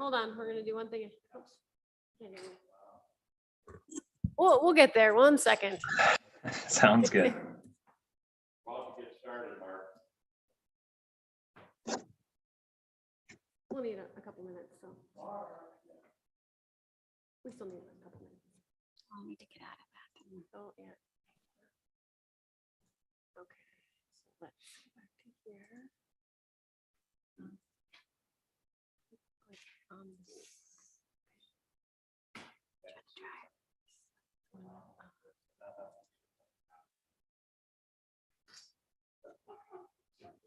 hold on. We're gonna do one thing. Oops. We'll get there. 1 second. Sounds good. Well, get started, Mark. We'll need a couple minutes, so. We still need a couple minutes. I'll need to get out of that. Oh, yeah. Okay, so let's go back to here. Click on this.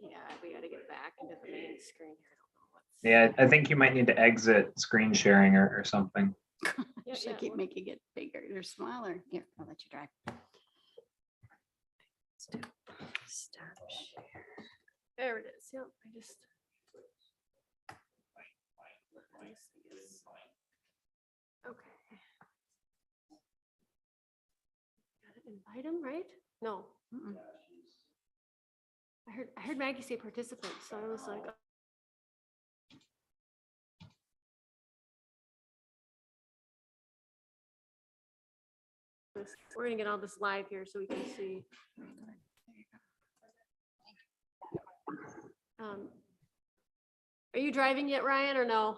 Yeah, we gotta get back into the main screen here. I don't know what's. Yeah, I think you might need to exit screen sharing or something. Yeah, Should I yeah, keep well- making it bigger or smaller? Here, I'll let you drive. Stop share. There it is. Yep, I just. Okay. Gotta invite him, right? No, Mm-mm. I heard Maggie say participants, so I was like. We're gonna get all this live here so we can see. Are you driving yet, Ryan, or no?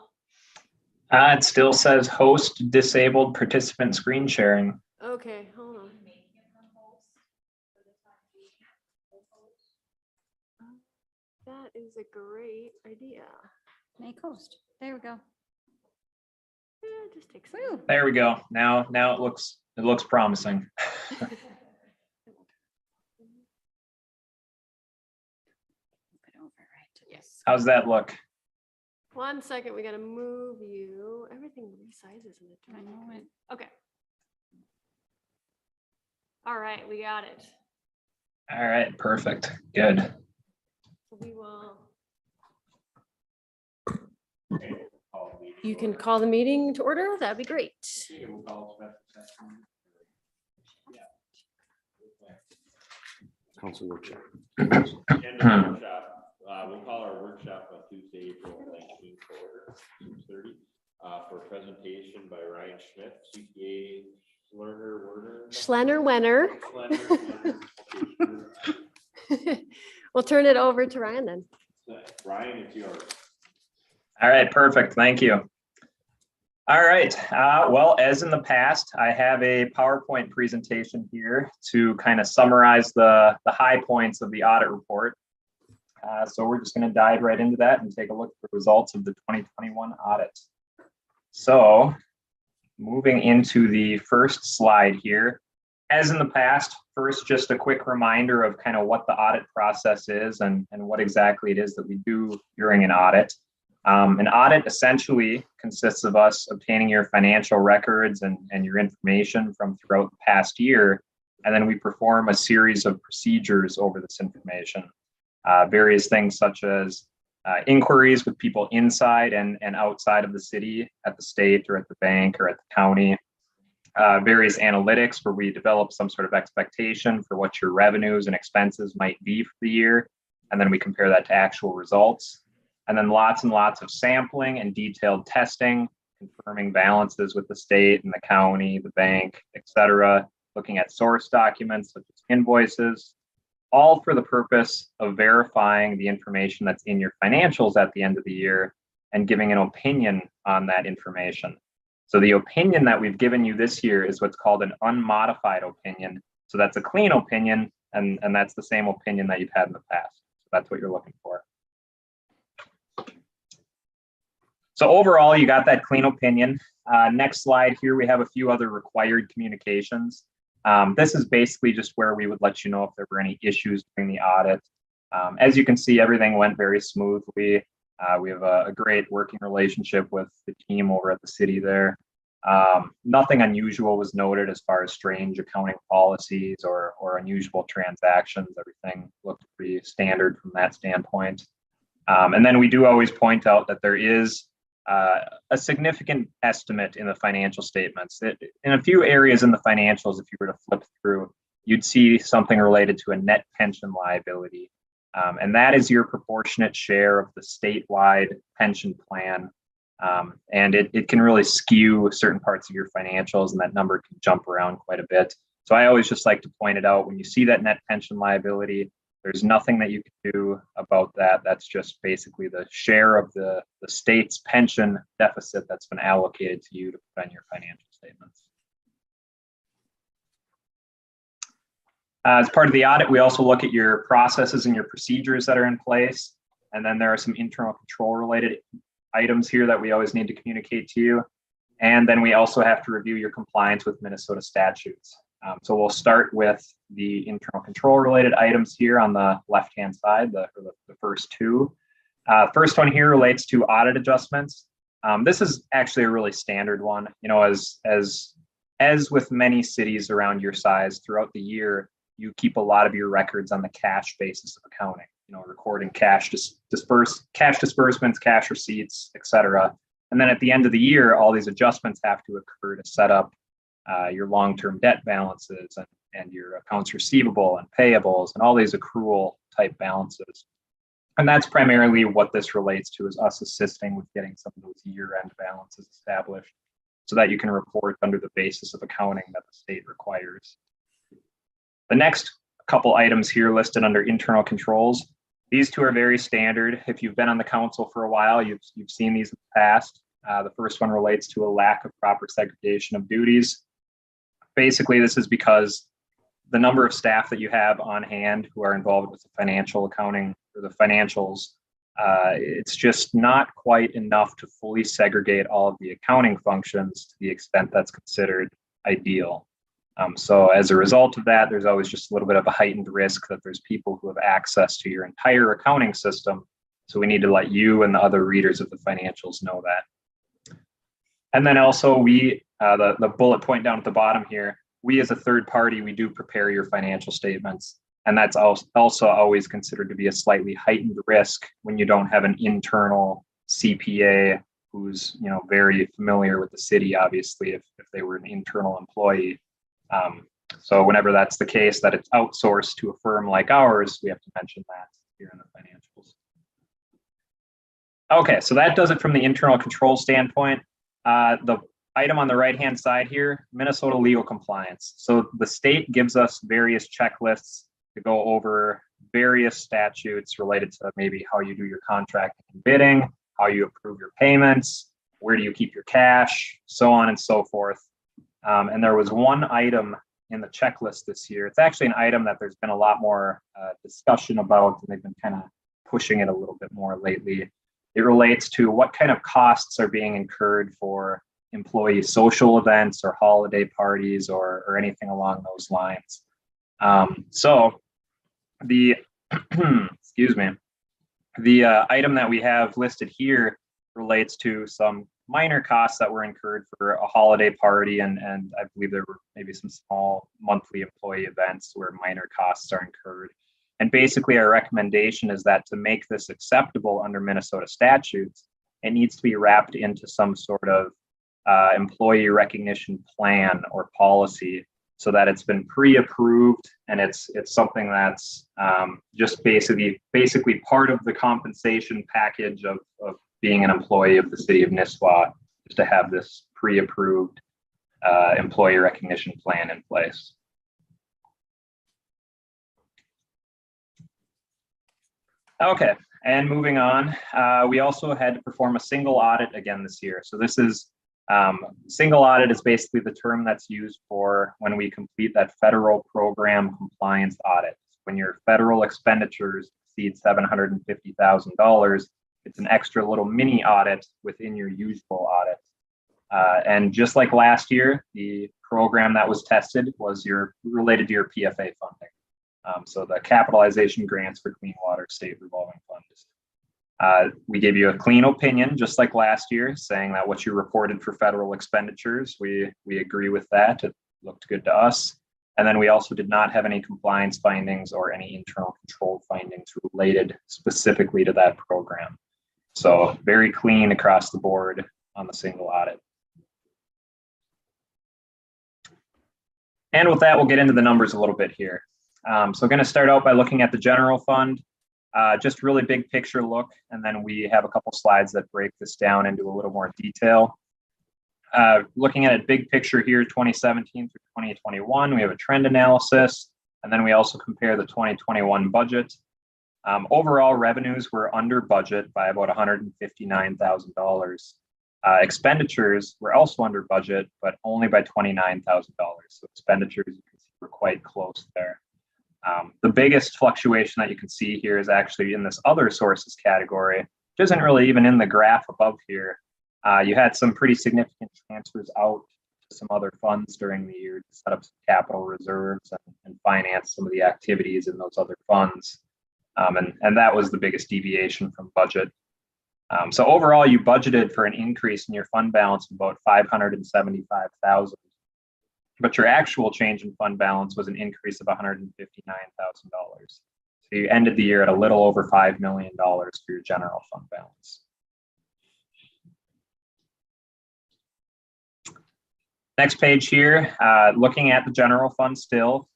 It still says host disabled participant screen sharing. Okay, hold on. That is a great idea. Make host. There we go. Yeah, it just takes. Woo. There we go. Now it looks promising. Flip it over right to this. How's that look? 1 second, we gotta move you. Everything resizes in the I know it. Okay. All right, we got it. All right, perfect. Good. So we will. Call the meeting You to can order. call the meeting to order. That'd be great. Okay, we'll call special session. Council workshop. Agenda workshop. We'll call our workshop on Tuesday, April 19th to order, 6:30, for a presentation by Ryan Schmidt, CPA Schlenner Wenner. We'll turn it over to Ryan then. Ryan, it's yours. All right, perfect. Thank you. All right. Well, as in the past, I have a PowerPoint presentation here to kind of summarize the high points of the audit report. So we're just going to dive right into that and take a look at the results of the 2021 audit. So moving into the first slide here, as in the past, first, just a quick reminder of kind of what the audit process is and what exactly it is that we do during an audit. An audit essentially consists of us obtaining your financial records and your information from throughout the past year, and then we perform a series of procedures over this information. Various things such as inquiries with people inside and outside of the city, at the state or at the bank or at the county. Various analytics where we develop some sort of expectation for what your revenues and expenses might be for the year, and then we compare that to actual results. And then lots and lots of sampling and detailed testing, confirming balances with the state and the county, the bank, etc., looking at source documents such as invoices, all for the purpose of verifying the information that's in your financials at the end of the year and giving an opinion on that information. So the opinion that we've given you this year is what's called an unmodified opinion. So that's a clean opinion, and that's the same opinion that you've had in the past. So that's what you're looking for. So overall, you got that clean opinion. Next slide here, we have a few other required communications. This is basically just where we would let you know if there were any issues during the audit. As you can see, everything went very smoothly. We have a great working relationship with the team over at the city there. Nothing unusual was noted as far as strange accounting policies or unusual transactions. Everything looked pretty standard from that standpoint. And then we do always point out that there is a significant estimate in the financial statements. In a few areas in the financials, if you were to flip through, you'd see something related to a net pension liability. And that is your proportionate share of the statewide pension plan And it can really skew certain parts of your financials, and that number can jump around quite a bit. So I always just like to point it out. When you see that net pension liability, there's nothing that you can do about that. That's just basically the share of the state's pension deficit that's been allocated to you to put on your financial statements. As part of the audit, we also look at your processes and your procedures that are in place. And then there are some internal control related items here that we always need to communicate to you. And then we also have to review your compliance with Minnesota statutes. So we'll start with the internal control related items here on the left-hand side, the first two. First one here relates to audit adjustments. This is actually a really standard one. You know, as with many cities around your size throughout the year, you keep a lot of your records on the cash basis of accounting, you know, recording cash disbursements, cash receipts, etc. And then at the end of the year, all these adjustments have to occur to set up your long-term debt balances and your accounts receivable and payables and all these accrual type balances. And that's primarily what this relates to, is us assisting with getting some of those year-end balances established so that you can report under the basis of accounting that the state requires. The next couple items here listed under internal controls, these two are very standard. If you've been on the council for a while, you've seen these in the past. The first one relates to a lack of proper segregation of duties. Basically, this is because the number of staff that you have on hand who are involved with the financial accounting or the financials, it's just not quite enough to fully segregate all of the accounting functions to the extent that's considered ideal. So as a result of that, there's always just a little bit of a heightened risk that there's people who have access to your entire accounting system. So we need to let you and the other readers of the financials know that. And then also the bullet point down at the bottom here, we as a third party, we do prepare your financial statements. And that's also always considered to be a slightly heightened risk when you don't have an internal CPA who's, you know, very familiar with the city, obviously, if they were an internal employee. So whenever that's the case, that it's outsourced to a firm like ours, we have to mention that here in the financials. Okay, so that does it from the internal control standpoint. The item on the right-hand side here, Minnesota legal compliance. So the state gives us various checklists to go over various statutes related to maybe how you do your contracting and bidding, how you approve your payments, where do you keep your cash, so on and so forth. And there was one item in the checklist this year. It's actually an item that there's been a lot more discussion about, and they've been kind of pushing it a little bit more lately. It relates to what kind of costs are being incurred for employee social events or holiday parties or anything along those lines. So the, excuse me, the item that we have listed here relates to some minor costs that were incurred for a holiday party, and I believe there were maybe some small monthly employee events where minor costs are incurred. And basically our recommendation is that to make this acceptable under Minnesota statutes, it needs to be wrapped into some sort of employee recognition plan or policy so that it's been pre-approved and it's something that's just basically part of the compensation package of being an employee of the city of Nisswa, is to have this pre-approved employee recognition plan in place. Okay, and moving on, we also had to perform a single audit again this year. So this is single audit is basically the term that's used for when we complete that federal program compliance audit. When your federal expenditures exceed $750,000, it's an extra little mini audit within your usual audit. And just like last year, the program that was tested was related to your PFA funding. So the capitalization grants for clean water state revolving funds. We gave you a clean opinion, just like last year, saying that what you reported for federal expenditures, we agree with that. It looked good to us. And then we also did not have any compliance findings or any internal control findings related specifically to that program. So very clean across the board on the single audit. And with that, we'll get into the numbers a little bit here. So going to start out by looking at the general fund. just really big picture look, and then we have a couple slides that break this down into a little more detail. Looking at it big picture here, 2017 through 2021, we have a trend analysis, and then we also compare the 2021 budget. Overall revenues were under budget by about $159,000. Expenditures were also under budget, but only by $29,000. So expenditures, you can see, were quite close there. The biggest fluctuation that you can see here is actually in this other sources category, which isn't really even in the graph above here. You had some pretty significant transfers out to some other funds during the year to set up some capital reserves and finance some of the activities in those other funds. And that was the biggest deviation from budget. So overall, you budgeted for an increase in your fund balance of about $575,000, but your actual change in fund balance was an increase of $159,000. So you ended the year at a little over $5 million for your general fund balance. Next page here, looking at the general fund still.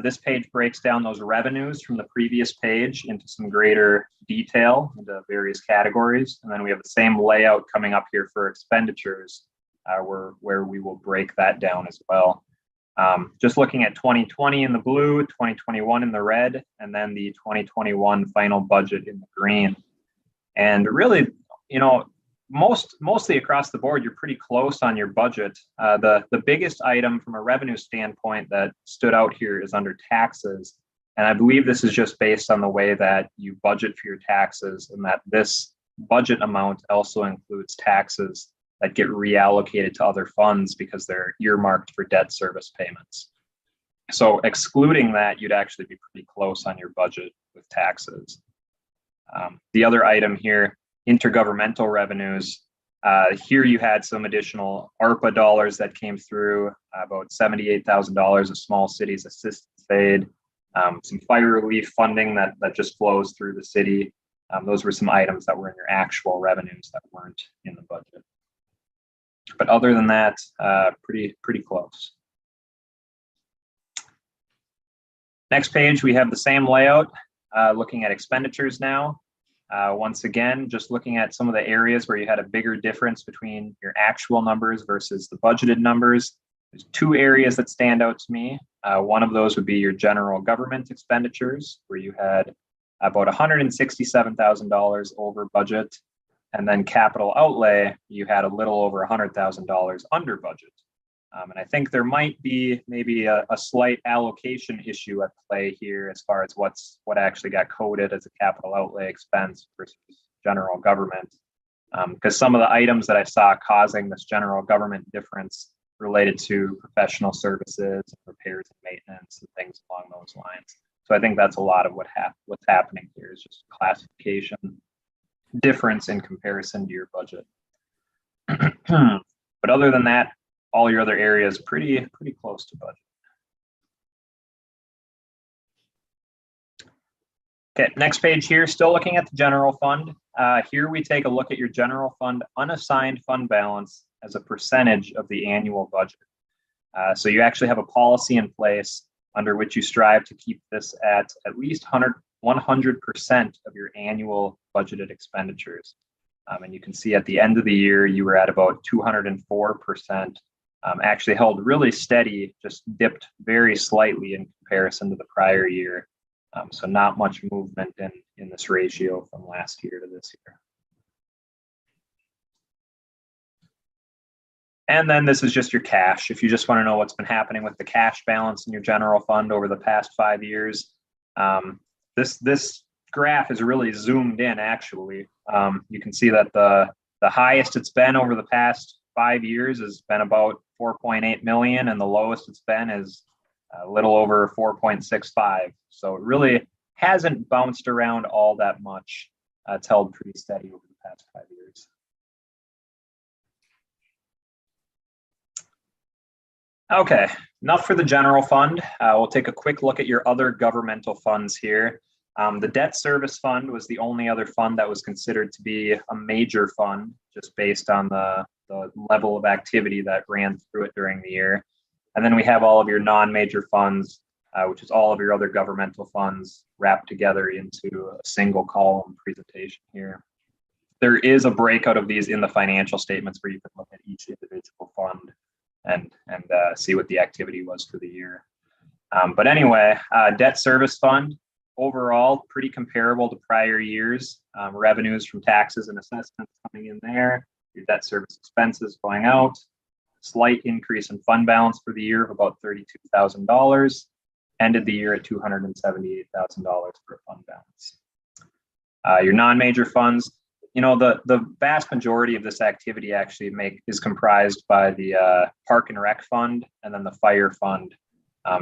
This page breaks down those revenues from the previous page into some greater detail into various categories. And then we have the same layout coming up here for expenditures, where we will break that down as well. Just looking at 2020 in the blue, 2021 in the red, and then the 2021 final budget in the green. And really, mostly across the board, you're pretty close on your budget. The biggest item from a revenue standpoint that stood out here is under taxes. And I believe this is just based on the way that you budget for your taxes, and that this budget amount also includes taxes that get reallocated to other funds because they're earmarked for debt service payments. So excluding that, you'd actually be pretty close on your budget with taxes. The other item here, intergovernmental revenues. Here you had some additional ARPA dollars that came through, about $78,000 of small cities assistance aid, some fire relief funding that just flows through the city. Those were some items that were in your actual revenues that weren't in the budget. But other than that, pretty close. Next page, we have the same layout, looking at expenditures now. Once again, just looking at some of the areas where you had a bigger difference between your actual numbers versus the budgeted numbers. There's two areas that stand out to me. One of those would be your general government expenditures, where you had about $167,000 over budget. And then capital outlay, you had a little over $100,000 under budget. And I think there might be maybe a slight allocation issue at play here as far as what actually got coded as a capital outlay expense versus general government. Because some of the items that I saw causing this general government difference related to professional services, repairs and maintenance, and things along those lines. So I think that's a lot of what's happening here is just classification difference in comparison to your budget. But other than that, all your other areas pretty close to budget. Okay, next page here, still looking at the general fund. Here we take a look at your general fund unassigned fund balance as a percentage of the annual budget. So you actually have a policy in place under which you strive to keep this at least 100% of your annual budgeted expenditures. And you can see at the end of the year, you were at about 204%, actually held really steady, just dipped very slightly in comparison to the prior year. So not much movement in this ratio from last year to this year. And then this is just your cash. If you just want to know what's been happening with the cash balance in your general fund over the past 5 years, this graph is really zoomed in, actually. You can see that the highest it's been over the past 5 years has been about 4.8 million, and the lowest it's been is a little over 4.65. So it really hasn't bounced around all that much. It's held pretty steady over the past 5 years. Okay, enough for the general fund. We'll take a quick look at your other governmental funds here. The debt service fund was the only other fund that was considered to be a major fund, just based on the level of activity that ran through it during the year. And then we have all of your non-major funds, which is all of your other governmental funds wrapped together into a single column presentation here. There is a breakout of these in the financial statements where you can look at each individual fund and see what the activity was for the year. But anyway, debt service fund, overall pretty comparable to prior years. Revenues from taxes and assessments coming in there, your debt service expenses going out, slight increase in fund balance for the year of about $32,000, ended the year at $278,000 for a fund balance. Your non-major funds, you know, the vast majority of this activity actually is comprised by the Park and Rec Fund and then the Fire Fund.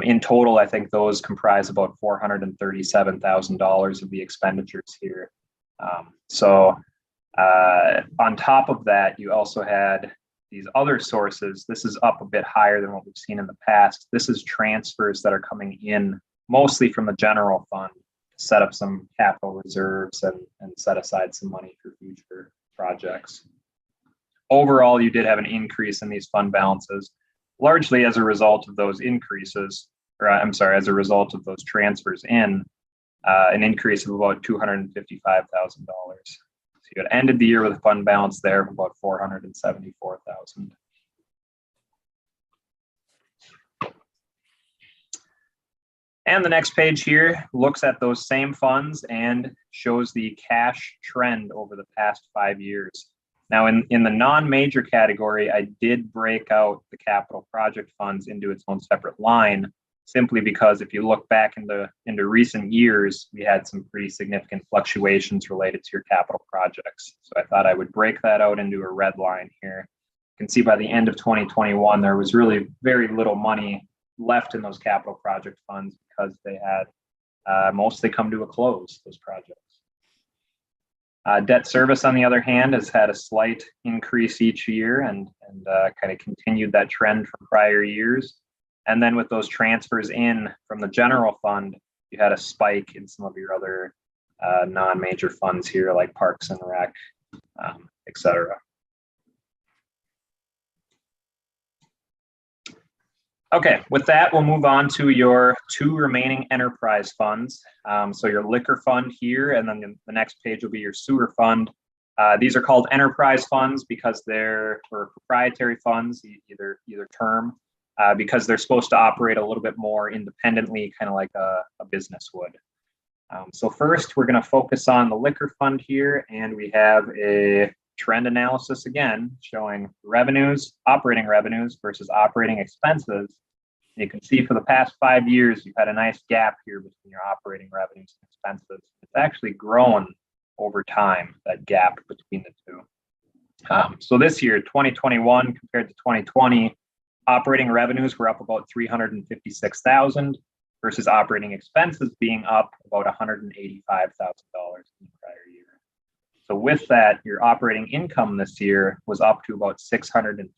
In total, I think those comprise about $437,000 of the expenditures here. On top of that, you also had these other sources. This is up a bit higher than what we've seen in the past. This is transfers that are coming in mostly from the general fund to set up some capital reserves and set aside some money for future projects. Overall, you did have an increase in these fund balances, largely as a result of those increases, or I'm sorry, as a result of those transfers in, an increase of about $255,000. So you had ended the year with a fund balance there of about $474,000. And the next page here looks at those same funds and shows the cash trend over the past 5 years. Now, in the non-major category, I did break out the capital project funds into its own separate line, simply because if you look back into recent years, we had some pretty significant fluctuations related to your capital projects. So I thought I would break that out into a red line here. You can see by the end of 2021, there was really very little money left in those capital project funds because they had mostly come to a close, those projects. Debt service, on the other hand, has had a slight increase each year and kind of continued that trend from prior years. And then with those transfers in from the general fund, you had a spike in some of your other non-major funds here, like Parks and Rec, et cetera. Okay, with that, we'll move on to your 2 remaining enterprise funds. So your liquor fund here, and then the next page will be your sewer fund. These are called enterprise funds because they're proprietary funds, either term, because they're supposed to operate a little bit more independently, kind of like a business would. So first, we're going to focus on the liquor fund here, and we have a trend analysis again, showing revenues, operating revenues versus operating expenses. You can see for the past 5 years, you've had a nice gap here between your operating revenues and expenses. It's actually grown over time, that gap between the two. So this year, 2021 compared to 2020, operating revenues were up about $356,000 versus operating expenses being up about $185,000 in the prior year. So with that, your operating income this year was up to about $622,000.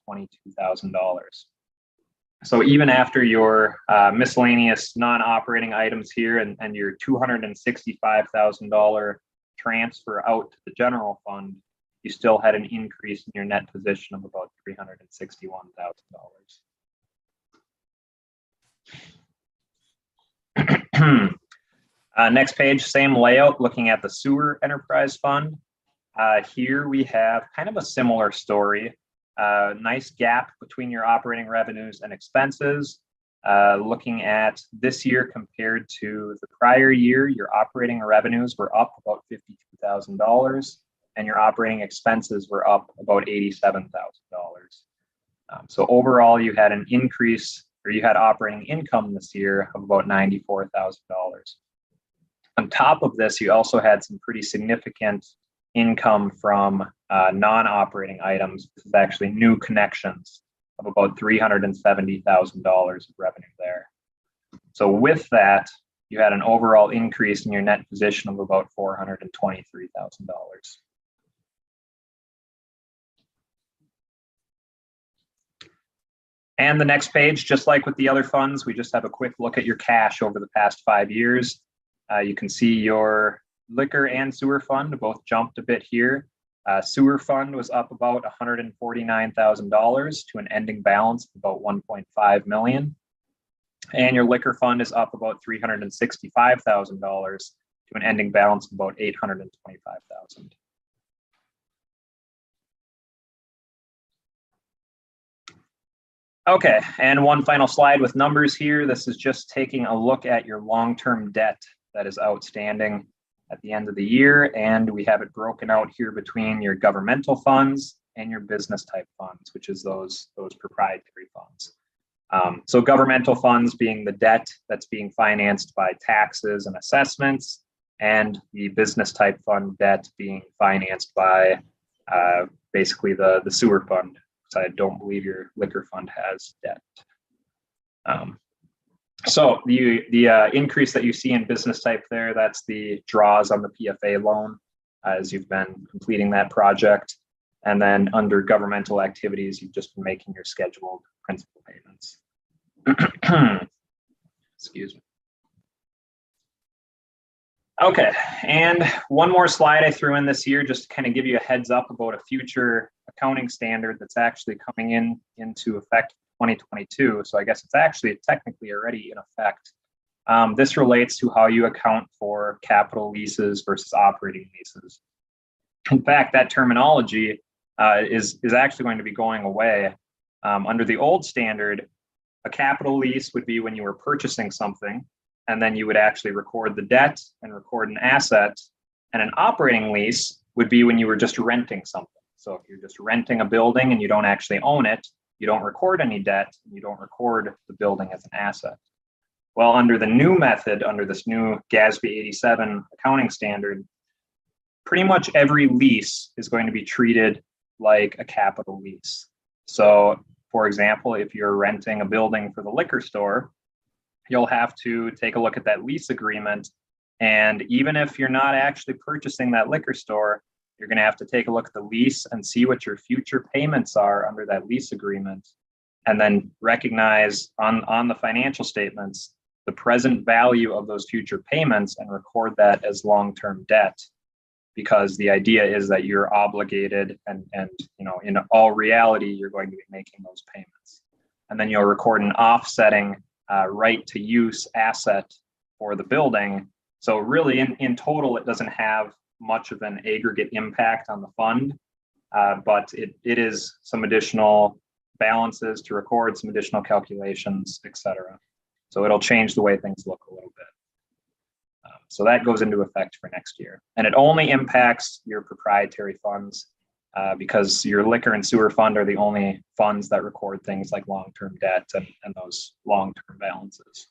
So even after your miscellaneous non-operating items here and your $265,000 transfer out to the general fund, you still had an increase in your net position of about $361,000. Next page, same layout, looking at the sewer enterprise fund. Here we have kind of a similar story. Nice gap between your operating revenues and expenses. Looking at this year compared to the prior year, your operating revenues were up about $52,000 and your operating expenses were up about $87,000. So overall, you had an increase, or you had operating income this year of about $94,000. On top of this, you also had some pretty significant income from non-operating items. This is actually new connections of about $370,000 of revenue there. So with that, you had an overall increase in your net position of about $423,000. And the next page, just like with the other funds, we just have a quick look at your cash over the past 5 years. You can see your liquor and sewer fund both jumped a bit here. Sewer fund was up about $149,000 to an ending balance of about $1.5 million. And your liquor fund is up about $365,000 to an ending balance of about $825,000. Okay, and one final slide with numbers here. This is just taking a look at your long-term debt that is outstanding at the end of the year, and we have it broken out here between your governmental funds and your business type funds, which is those proprietary funds. So governmental funds being the debt that's being financed by taxes and assessments, and the business type fund debt being financed by basically the sewer fund. So I don't believe your liquor fund has debt. So the increase that you see in business type there, that's the draws on the PFA loan as you've been completing that project. And then under governmental activities, you've just been making your scheduled principal payments. Excuse me. Okay, and one more slide I threw in this year just to kind of give you a heads up about a future accounting standard that's actually coming into effect 2022. So I guess it's actually technically already in effect. This relates to how you account for capital leases versus operating leases. In fact, that terminology is actually going to be going away. Under the old standard, a capital lease would be when you were purchasing something, and then you would actually record the debt and record an asset. And an operating lease would be when you were just renting something. So if you're just renting a building and you don't actually own it, you don't record any debt, and you don't record the building as an asset. Well, under the new method, under this new GASB 87 accounting standard, pretty much every lease is going to be treated like a capital lease. So for example, if you're renting a building for the liquor store, you'll have to take a look at that lease agreement. And even if you're not actually purchasing that liquor store, you're going to have to take a look at the lease and see what your future payments are under that lease agreement. And then recognize on the financial statements the present value of those future payments and record that as long-term debt. Because the idea is that you're obligated and you know, in all reality, you're going to be making those payments. And then you'll record an offsetting right to use asset for the building. So really in total, it doesn't have much of an aggregate impact on the fund, but it is some additional balances to record, some additional calculations, etc. So it'll change the way things look a little bit. So that goes into effect for next year. And it only impacts your proprietary funds because your liquor and sewer fund are the only funds that record things like long-term debt and those long-term balances.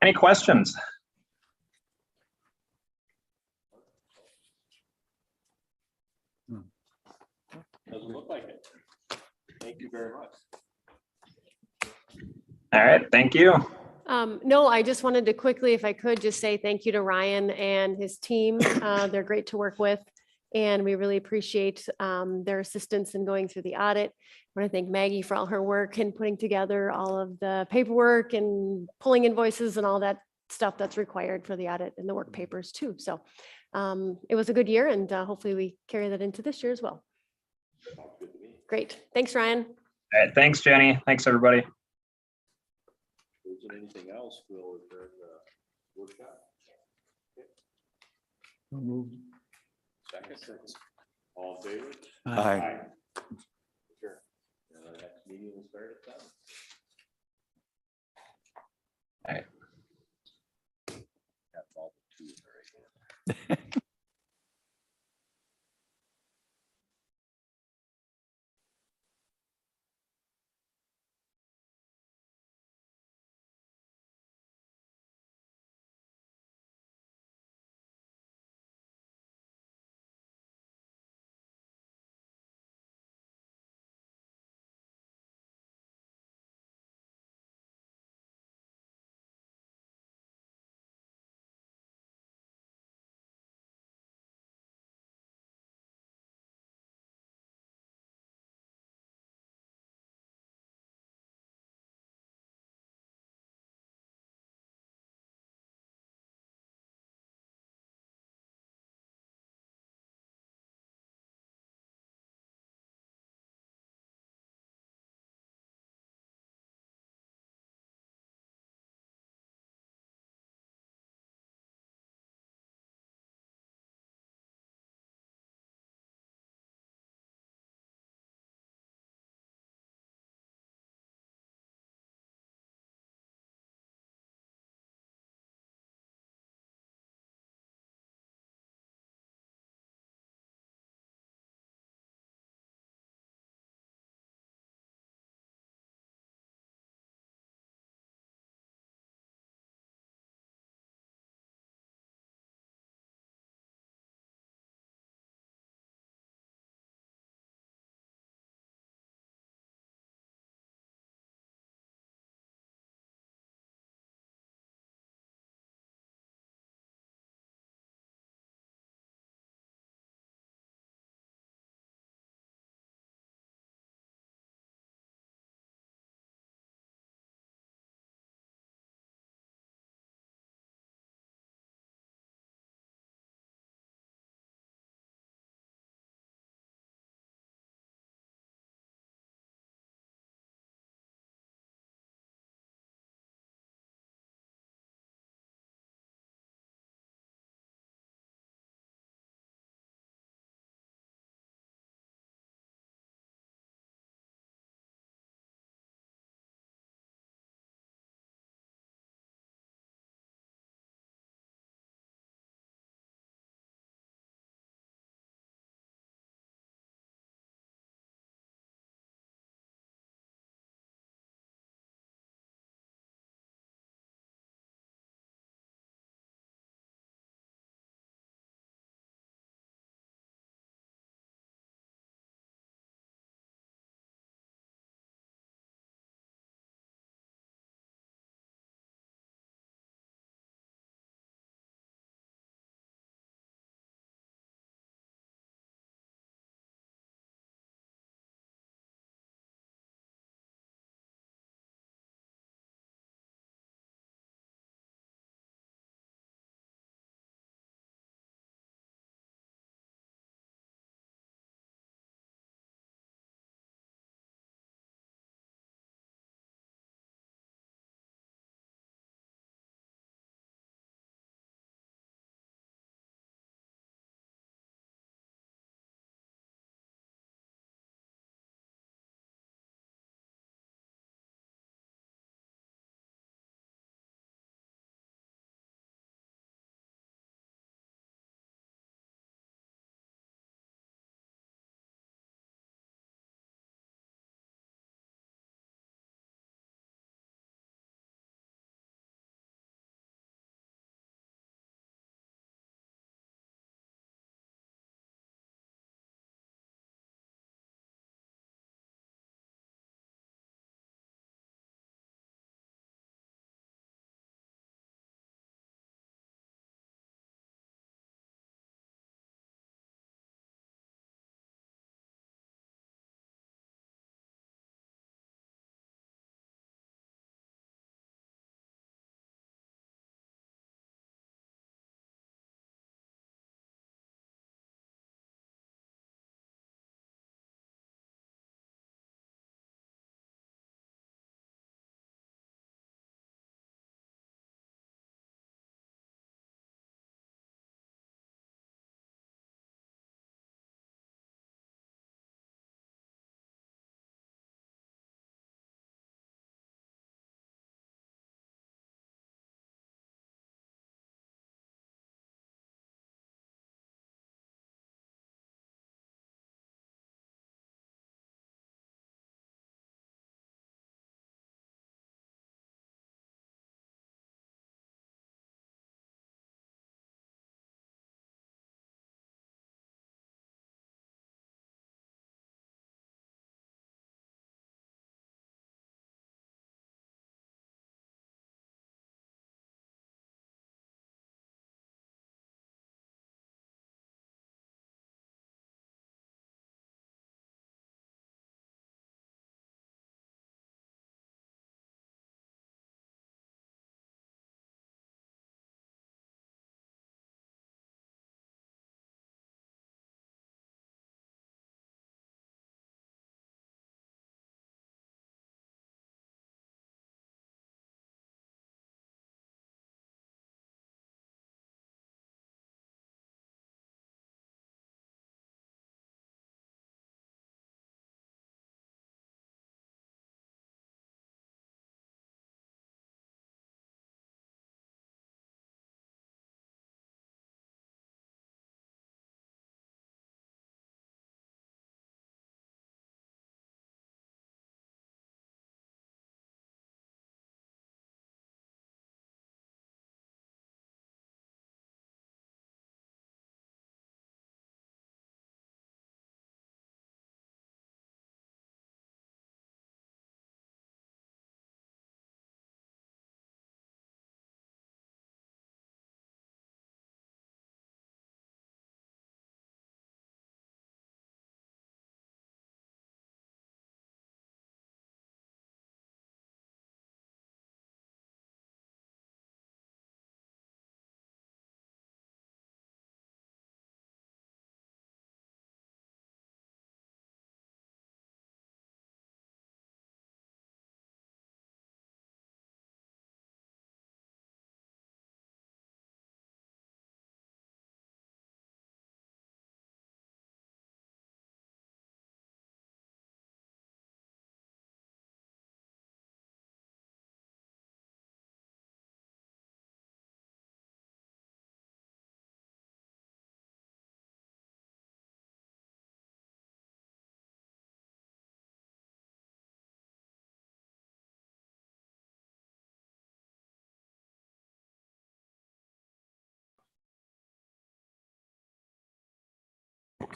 Any questions? Doesn't look like it. Thank you very much. All right, thank you. No, I just wanted to quickly, if I could, just say thank you to Ryan and his team. They're great to work with, and we really appreciate their assistance in going through the audit. I want to thank Maggie for all her work in putting together all of the paperwork and pulling invoices and all that stuff that's required for the audit and the work papers too. So it was a good year, and hopefully we carry that into this year as well. Sounds good to me. Great. Thanks, Ryan. All right, thanks, Jenny. Thanks, everybody. Isn't anything else, we'll adjourn the workshop. Second. All in favor? Aye. Sure. And our next meeting will start at 7. All right. That's all the 2 right here.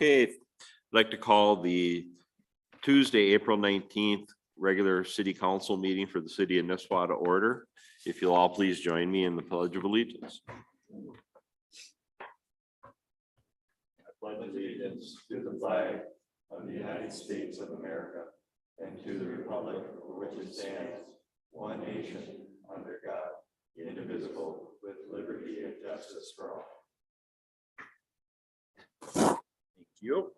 Okay, I'd like to call the Tuesday, April 19th, regular city council meeting for the city of Nisswa to order. If you'll all please join me in the Pledge of Allegiance. I pledge allegiance to the flag of the United States of America and to the republic for which it stands, one nation, under God, indivisible, with liberty and justice for all. Thank you.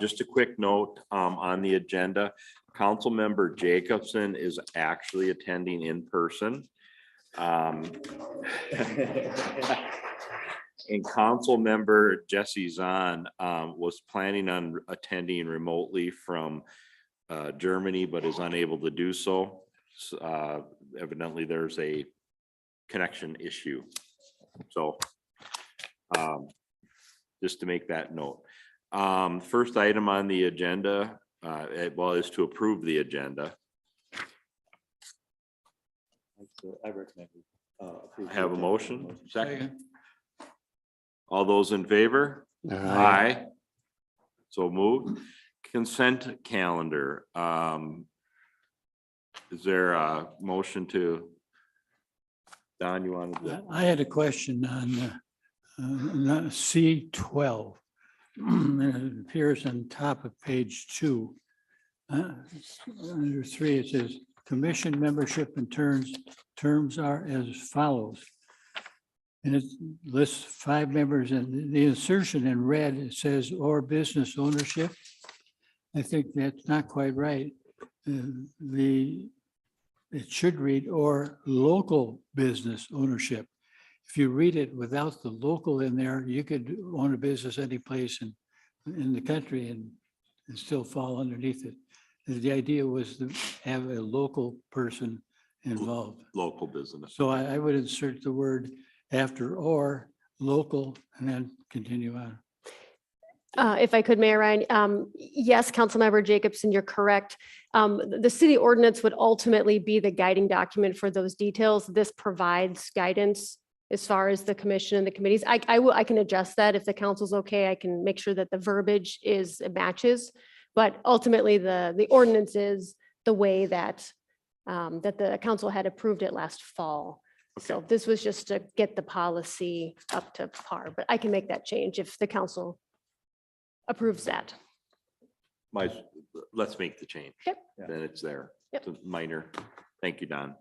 Just a quick note, on the agenda, Council Member Jacobson is actually attending in person. And Council Member Jesse Zahn, was planning on attending remotely from Germany, but is unable to do so. Evidently, there's a connection issue. So just to make that note. First item on the agenda, is to approve the agenda. I recommend. Have a motion? Second. All those in favor? Aye. So moved. Consent calendar. Is there a motion to? Don, you wanted to? I had a question on C12. It appears on top of page 2. Under 3, it says commission membership and terms are as follows. And it lists 5 members, and the insertion in red, it says or business ownership. I think that's not quite right. It should read or local business ownership. If you read it without the local in there, you could own a business any place in the country and still fall underneath it. The idea was to have a local person involved. Local business. So I would insert the word after or local and then continue on. If I could, Mayor Ryan, yes, Councilmember Jacobson, you're correct. The city ordinance would ultimately be the guiding document for those details. This provides guidance as far as the commission and the committees. I can adjust that if the council's okay. I can make sure that the verbiage matches, but ultimately the ordinance is the way that the council had approved it last fall. So this was just to get the policy up to par, but I can make that change if the council approves that. Let's make the change. Yep. Then it's there. Yep. It's a minor. Thank you, Don.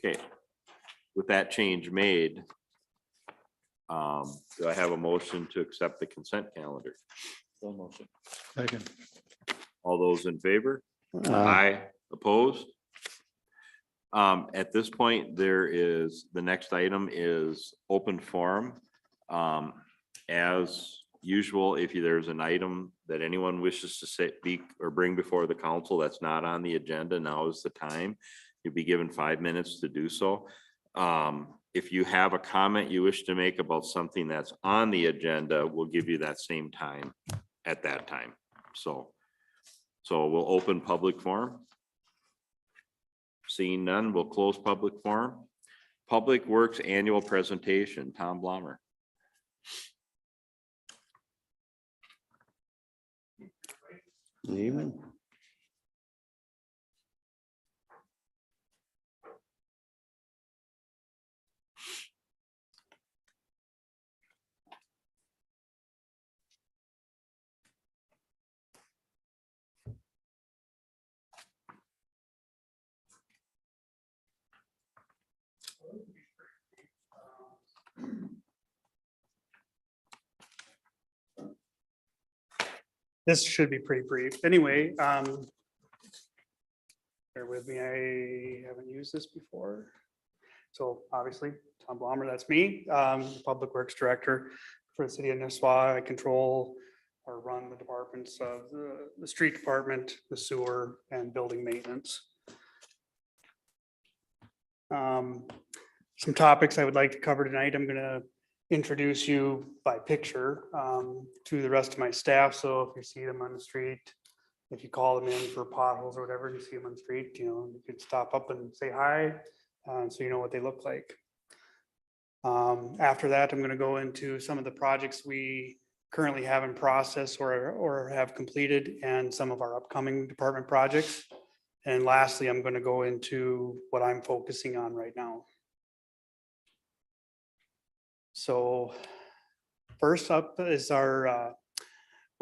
Okay, with that change made, do I have a motion to accept the consent calendar? No motion. Second. All those in favor? Aye. Opposed? At this point, the next item is open forum. As usual, if there's an item that anyone wishes to speak or bring before the council that's not on the agenda, now is the time. You'll be given 5 minutes to do so. If you have a comment you wish to make about something that's on the agenda, we'll give you that same time at that time. So we'll open public forum. Seeing none, we'll close public forum. Public Works Annual Presentation, Tom Blommer. Good evening. This should be pretty brief. Anyway, bear with me, I haven't used this before. So obviously, Tom Blommer, that's me, Public Works Director for the city of Nisswa. I control or run the departments of the street department, the sewer, and building maintenance. Some topics I would like to cover tonight. I'm gonna introduce you by picture to the rest of my staff. So if you see them on the street, if you call them in for potholes or whatever, you see them on the street, you could stop up and say hi, so you know what they look like. After that, I'm going to go into some of the projects we currently have in process or have completed and some of our upcoming department projects. And lastly, I'm going to go into what I'm focusing on right now. So first up is our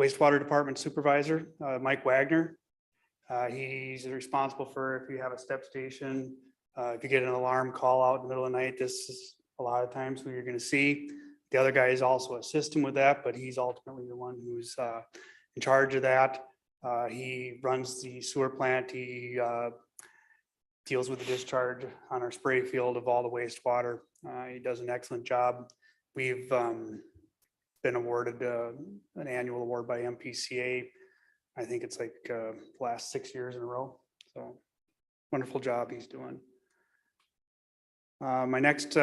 Wastewater Department Supervisor, Mike Wagner. He's responsible for if you have a step station, if you get an alarm call out in the middle of the night, this is a lot of times who you're going to see. The other guy is also assist him with that, but he's ultimately the one who's in charge of that. He runs the sewer plant. He deals with the discharge on our spray field of all the wastewater. He does an excellent job. We've been awarded an annual award by MPCA. I think it's like last 6 years in a row. So wonderful job he's doing. My next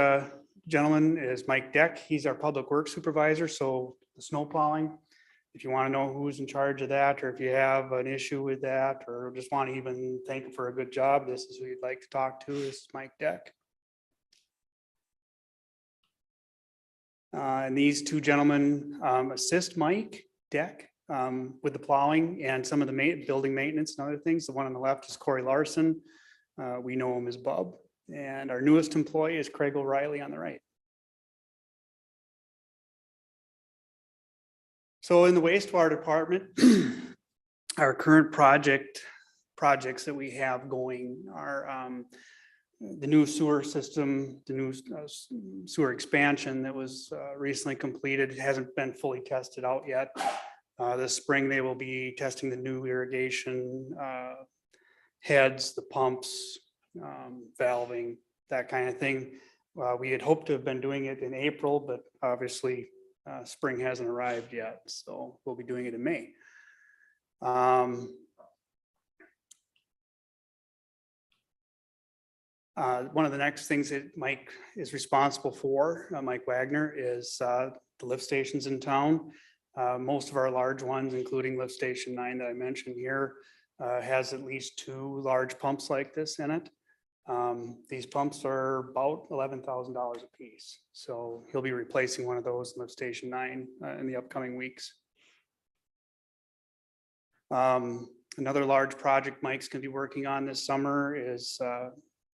gentleman is Mike Deck. He's our public works supervisor. So the snow plowing, if you want to know who's in charge of that, or if you have an issue with that, or just want to even thank him for a good job, this is who you'd like to talk to, is Mike Deck. And these two gentlemen assist Mike Deck with the plowing and some of the building maintenance and other things. The one on the left is Corey Larson. We know him as Bub. And our newest employee is Craig O'Reilly on the right. So in the wastewater department, our current projects that we have going are the new sewer system, the new sewer expansion that was recently completed. It hasn't been fully tested out yet. This spring, they will be testing the new irrigation heads, the pumps, valving, that kind of thing. We had hoped to have been doing it in April, but obviously spring hasn't arrived yet. So we'll be doing it in May. One of the next things that Mike is responsible for, Mike Wagner, is the lift stations in town. Most of our large ones, including lift station 9 that I mentioned here, has at least 2 large pumps like this in it. These pumps are about $11,000 a piece. So he'll be replacing one of those in lift station 9 in the upcoming weeks. Another large project Mike's going to be working on this summer is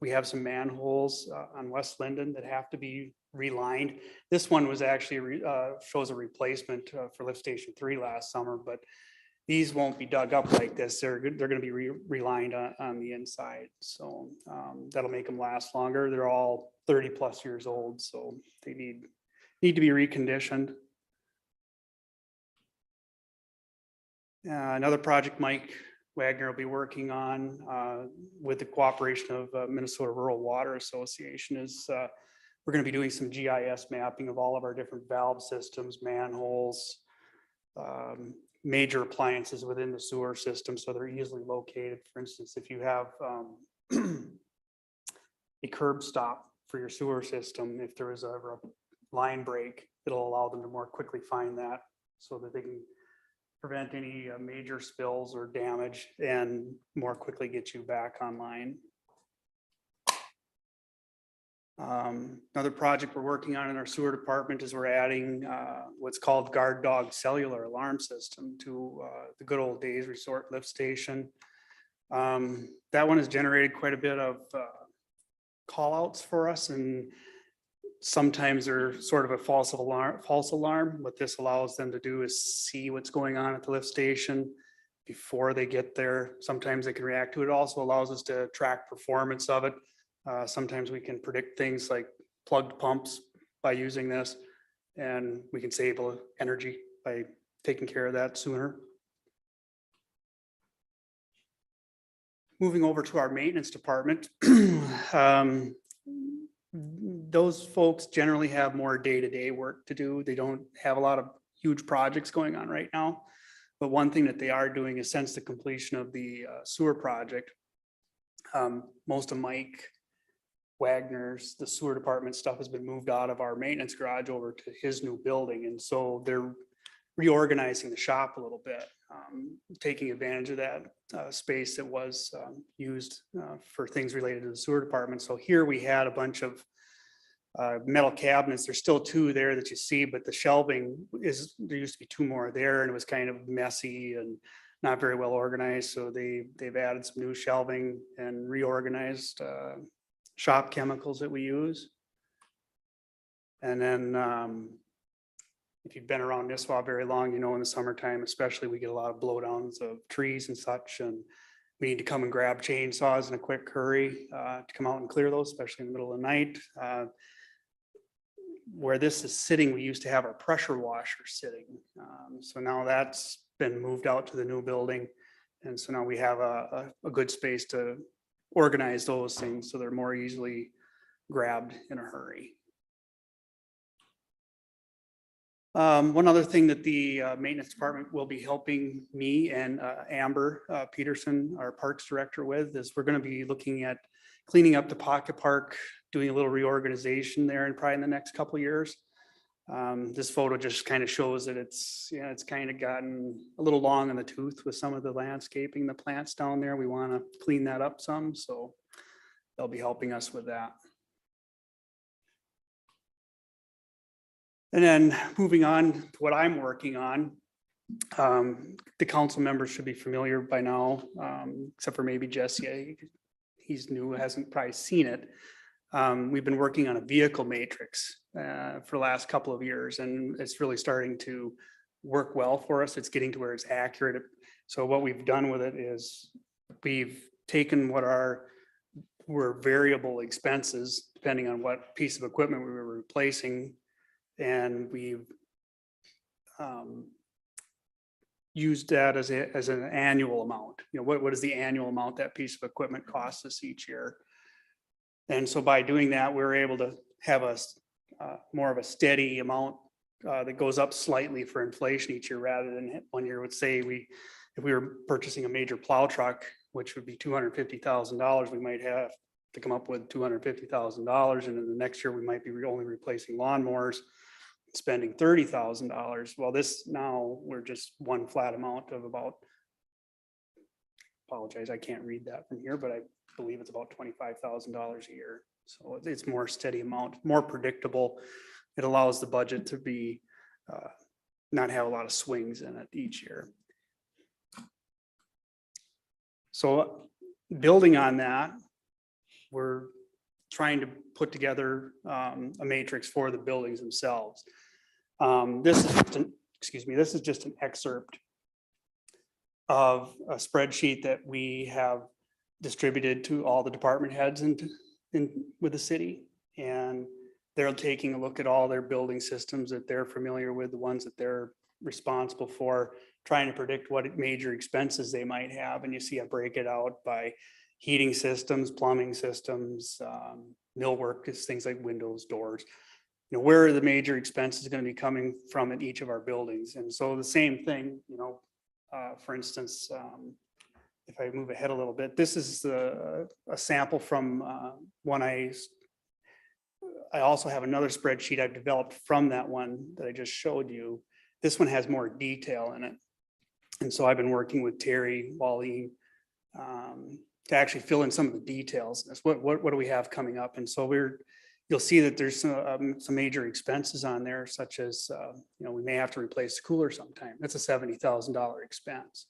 we have some manholes on West Linden that have to be relined. This one was actually shows a replacement for lift station 3 last summer, but these won't be dug up like this. They're going to be relined on the inside. So that'll make them last longer. They're all 30+ years old, so they need to be reconditioned. Another project Mike Wagner will be working on with the cooperation of Minnesota Rural Water Association is we're going to be doing some GIS mapping of all of our different valve systems, manholes, major appliances within the sewer system, so they're easily located. For instance, if you have a curb stop for your sewer system, if there is ever a line break, it'll allow them to more quickly find that so that they can prevent any major spills or damage and more quickly get you back online. Another project we're working on in our sewer department is we're adding what's called Guard Dog cellular alarm system to the Good Old Days Resort lift station. That one has generated quite a bit of call outs for us, and sometimes they're sort of a false alarm. What this allows them to do is see what's going on at the lift station before they get there. Sometimes they can react to it. It also allows us to track performance of it. Sometimes we can predict things like plugged pumps by using this, and we can save energy by taking care of that sooner. Moving over to our maintenance department, those folks generally have more day-to-day work to do. They don't have a lot of huge projects going on right now. But one thing that they are doing is since the completion of the sewer project, most of Mike Wagner's, the sewer department stuff has been moved out of our maintenance garage over to his new building. And so they're reorganizing the shop a little bit, taking advantage of that space that was used for things related to the sewer department. So here we had a bunch of Metal cabinets, there's still 2 there that you see, but the shelving there used to be 2 more there, and it was kind of messy and not very well organized. So they've added some new shelving and reorganized shop chemicals that we use. And then if you've been around Nisswa very long, you know, in the summertime especially, we get a lot of blowdowns of trees and such, and we need to come and grab chainsaws in a quick hurry to come out and clear those, especially in the middle of the night. Where this is sitting, we used to have our pressure washer sitting. So now that's been moved out to the new building. And so now we have a good space to organize those things so they're more easily grabbed in a hurry. One other thing that the maintenance department will be helping me and Amber Peterson, our parks director, with is we're going to be looking at cleaning up the pocket park, doing a little reorganization there and probably in the next couple of years. This photo just kind of shows that it's kind of gotten a little long in the tooth with some of the landscaping, the plants down there. We want to clean that up some, so they'll be helping us with that. And then moving on to what I'm working on, the council members should be familiar by now, except for maybe Jesse. He's new, hasn't probably seen it. We've been working on a vehicle matrix for the last couple of years, and it's really starting to work well for us. It's getting to where it's accurate. So what we've done with it is we've taken what were variable expenses, depending on what piece of equipment we were replacing, and we've used that as an annual amount. You know, what is the annual amount that piece of equipment costs us each year? And so by doing that, we're able to have a more of a steady amount that goes up slightly for inflation each year, rather than 1 year would say if we were purchasing a major plow truck, which would be $250,000, we might have to come up with $250,000, and then the next year we might be only replacing lawnmowers, spending $30,000. Well, this now we're just one flat amount of about, apologize, I can't read that from here, but I believe it's about $25,000 a year. So it's more steady amount, more predictable. It allows the budget to be not have a lot of swings in it each year. So building on that, we're trying to put together a matrix for the buildings themselves. This is just an excerpt of a spreadsheet that we have distributed to all the department heads with the city, and they're taking a look at all their building systems that they're familiar with, the ones that they're responsible for, trying to predict what major expenses they might have. And you see I break it out by heating systems, plumbing systems, millwork, is things like windows, doors. You know, where are the major expenses going to be coming from in each of our buildings? And so the same thing, you know, for instance, if I move ahead a little bit, this is a sample from one I also have another spreadsheet I've developed from that one that I just showed you. This one has more detail in it. And so I've been working with Terry Wally to actually fill in some of the details. That's what do we have coming up? And so you'll see that there's some major expenses on there, such as, you know, we may have to replace the cooler sometime. That's a $70,000 expense.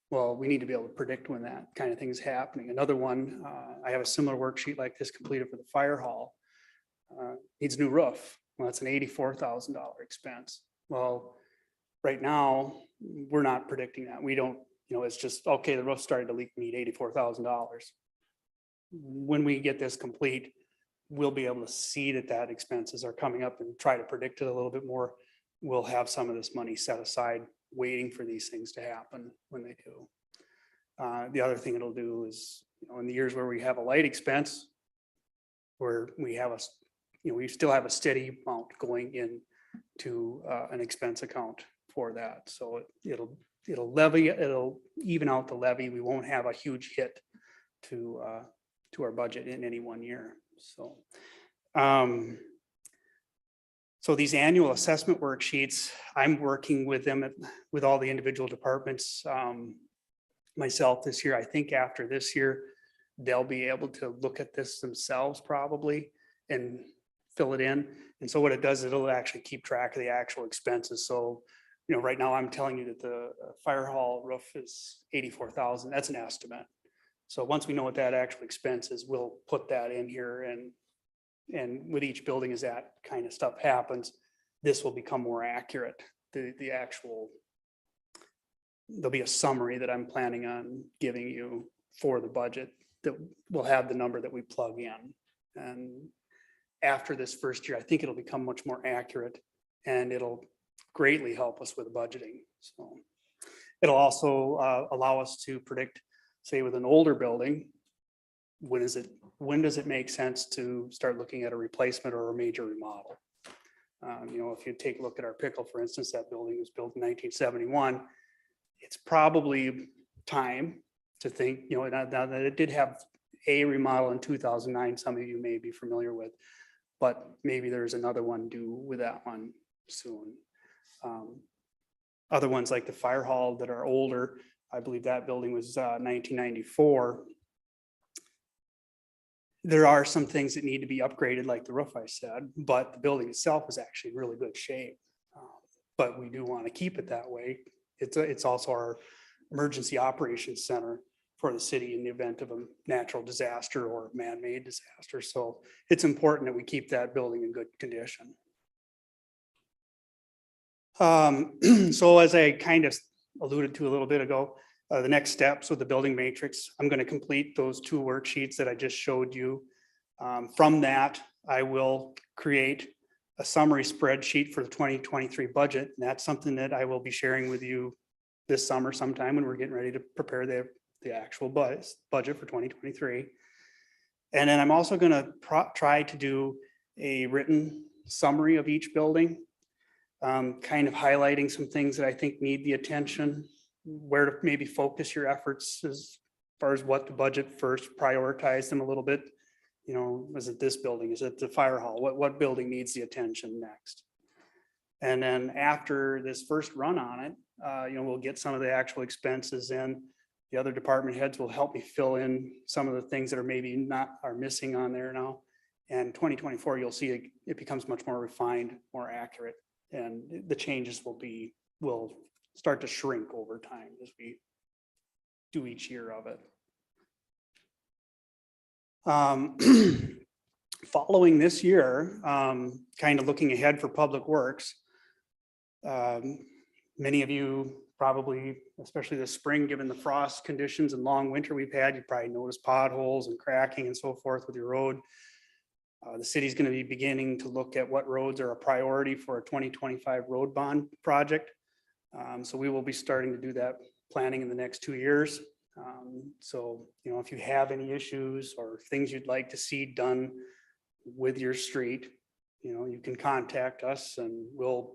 Well, we need to be able to predict when that kind of thing is happening. Another one, I have a similar worksheet like this completed for the fire hall. Needs a new roof. Well, that's an $84,000 expense. Well, right now, we're not predicting that. We don't, you know, it's just, okay, the roof started to leak, need $84,000. When we get this complete, we'll be able to see that expenses are coming up and try to predict it a little bit more. We'll have some of this money set aside waiting for these things to happen when they do. The other thing it'll do is, you know, in the years where we have a light expense, where we have we still have a steady amount going in to an expense account for that. So it'll even out the levy. We won't have a huge hit to our budget in any 1 year. So, so these annual assessment worksheets, I'm working with them with all the individual departments myself this year. I think after this year, they'll be able to look at this themselves probably and fill it in. And so what it does, it'll actually keep track of the actual expenses. So, you know, right now I'm telling you that the fire hall roof is 84,000. That's an estimate. So once we know what that actual expense is, we'll put that in here, and with each building, as that kind of stuff happens, this will become more accurate. The actual, there'll be a summary that I'm planning on giving you for the budget that will have the number that we plug in. And after this first year, I think it'll become much more accurate, and it'll greatly help us with budgeting. So it'll also allow us to predict, say with an older building, when does it make sense to start looking at a replacement or a major remodel? You know, if you take a look at our pickle, for instance, that building was built in 1971. It's probably time to think, you know, now that it did have a remodel in 2009, some of you may be familiar with, but maybe there's another one due with that one soon. Other ones like the fire hall that are older, I believe that building was 1994. There are some things that need to be upgraded, like the roof I said, but the building itself is actually in really good shape. But we do want to keep it that way. It's also our emergency operations center for the city in the event of a natural disaster or man-made disaster. So it's important that we keep that building in good condition. So as I kind of alluded to a little bit ago, the next steps with the building matrix, I'm going to complete those 2 worksheets that I just showed you. From that, I will create a summary spreadsheet for the 2023 budget. And that's something that I will be sharing with you this summer sometime when we're getting ready to prepare the actual budget for 2023. And then I'm also going to try to do a written summary of each building, kind of highlighting some things that I think need the attention, where to maybe focus your efforts as far as what to budget first, prioritize them a little bit. You know, is it this building? Is it the fire hall? What building needs the attention next? And then after this first run on it, you know, we'll get some of the actual expenses in. The other department heads will help me fill in some of the things that are maybe are missing on there now. And 2024, you'll see it becomes much more refined, more accurate, and the changes will start to shrink over time as we do each year of it. Following this year, kind of looking ahead for Public Works, many of you probably, especially this spring, given the frost conditions and long winter we've had, you probably noticed potholes and cracking and so forth with your road. The city's going to be beginning to look at what roads are a priority for a 2025 road bond project. So we will be starting to do that planning in the next 2 years. So, you know, if you have any issues or things you'd like to see done with your street, you know, you can contact us and we'll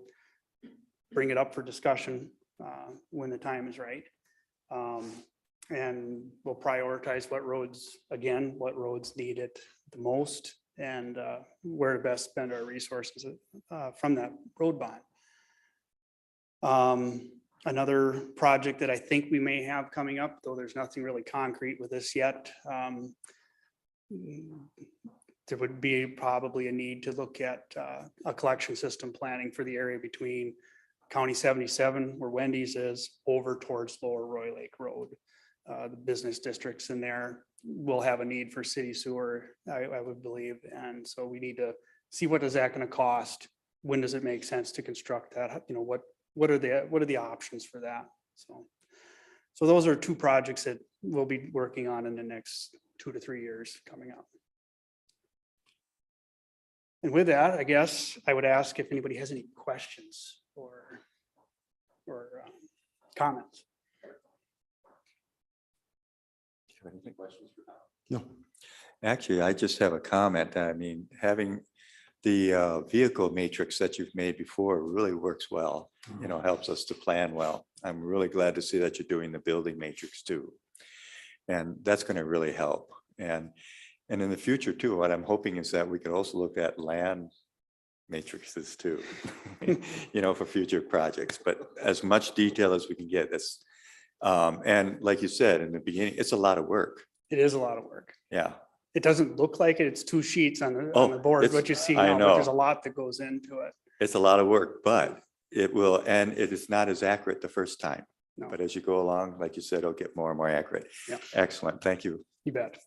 bring it up for discussion when the time is right. And we'll prioritize what roads need it the most and where to best spend our resources from that road bond. Another project that I think we may have coming up, though there's nothing really concrete with this yet, there would be probably a need to look at a collection system planning for the area between County 77, where Wendy's is, over towards Lower Roy Lake Road. The business districts in there will have a need for city sewer, I would believe. And so we need to see what is that going to cost? When does it make sense to construct that? You know, what are the options for that? So those are 2 projects that we'll be working on in the next 2 to 3 years coming up. And with that, I guess I would ask if anybody has any questions or comments. No, actually, I just have a comment. I mean, having the vehicle matrix that you've made before really works well, you know, helps us to plan well. I'm really glad to see that you're doing the building matrix too. And that's going to really help. And in the future too, what I'm hoping is that we could also look at land matrices too, you know, for future projects, but as much detail as we can get. That's and like you said in the beginning, it's a lot of work. It is a lot of work. Yeah. It doesn't look like it. It's 2 sheets on the Oh, board, it's- what you see I now, but there's a know. lot that goes into it. It's a lot of work, but it will, and it is not as accurate the first time. No. But as you go along, like you said, it'll get more and more accurate. Yeah. Excellent. Thank you. You bet.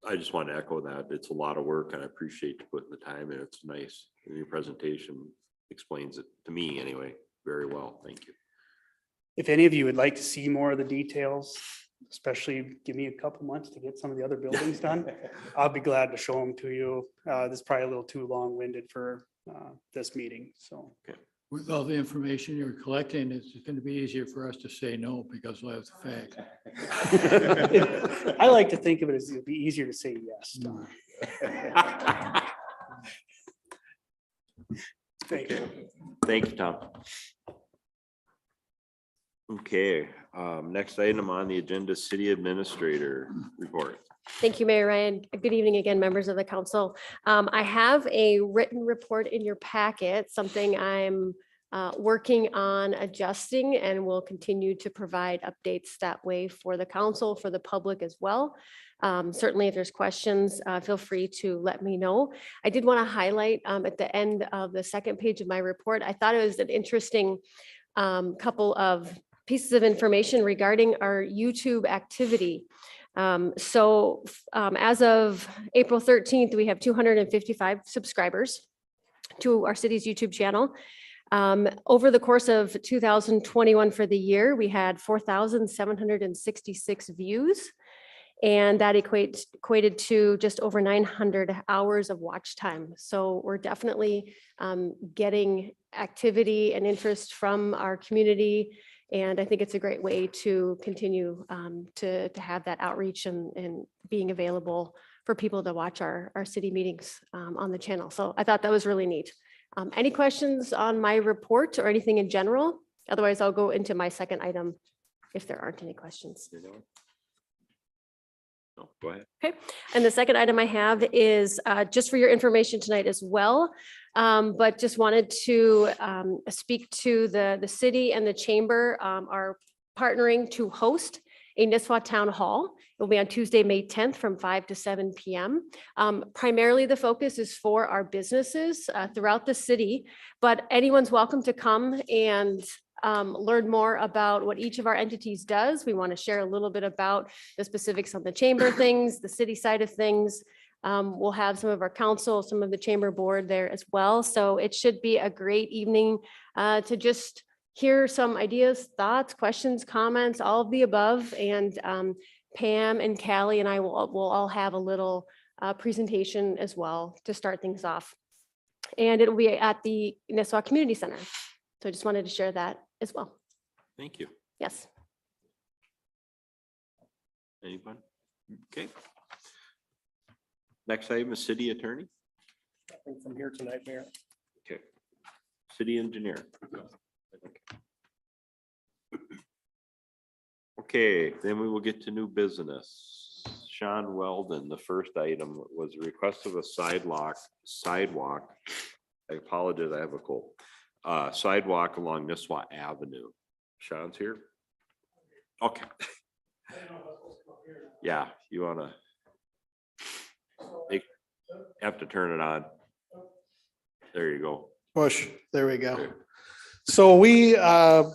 I just want to echo that. It's a lot of work and I appreciate you putting the time in. It's nice. And your presentation explains it to me anyway, very well. Thank you. If any of you would like to see more of the details, especially give me a couple months to get some of the other buildings done, I'll be glad to show them to you. This is probably a little too long-winded for this meeting, so. With all the information you're collecting, it's going to be easier for us to say no because we'll have the facts. I like to think of it as it'd be easier to say yes. Thank you. Thank you, Tom. Okay, next item on the agenda, city administrator report. Thank you, Mayor Ryan. Good evening again, members of the council. I have a written report in your packet, something I'm working on adjusting and will continue to provide updates that way for the council, for the public as well. Certainly, if there's questions, feel free to let me know. I did want to highlight at the end of the second page of my report, I thought it was an interesting couple of pieces of information regarding our YouTube activity. As of April 13th, we have 255 subscribers to our city's YouTube channel. Over the course of 2021 for the year, we had 4,766 views. And that equated to just over 900 hours of watch time. So we're definitely getting activity and interest from our community. And I think it's a great way to continue to have that outreach and being available for people to watch our city meetings on the channel. So I thought that was really neat. Any questions on my report or anything in general? Otherwise, I'll go into my second item if there aren't any questions. No, go ahead. Okay, and the second item I have is just for your information tonight as well. But just wanted to speak to the city and the chamber are partnering to host a Nisswa Town Hall. It will be on Tuesday, May 10th from 5 to 7 p.m. Primarily, the focus is for our businesses throughout the city, but anyone's welcome to come and learn more about what each of our entities does. We want to share a little bit about the specifics on the chamber things, the city side of things. We'll have some of our council, some of the chamber board there as well. So it should be a great evening to just hear some ideas, thoughts, questions, comments, all of the above. And Pam and Callie and I will all have a little presentation as well to start things off. And it will be at the Nisswa Community Center. So I just wanted to share that as well. Thank you. Yes. Anyone? Okay. Next item is city attorney. Nothing from here tonight, Mayor. Okay. City engineer. Okay, then we will get to new business. Sean Weldon, the first item was a request of a sidewalk. I apologize, I have a cold. Sidewalk along Nisswa Avenue. Sean's here? Okay. Yeah, you wanna have to turn it on. There you go. Push, there we go. So we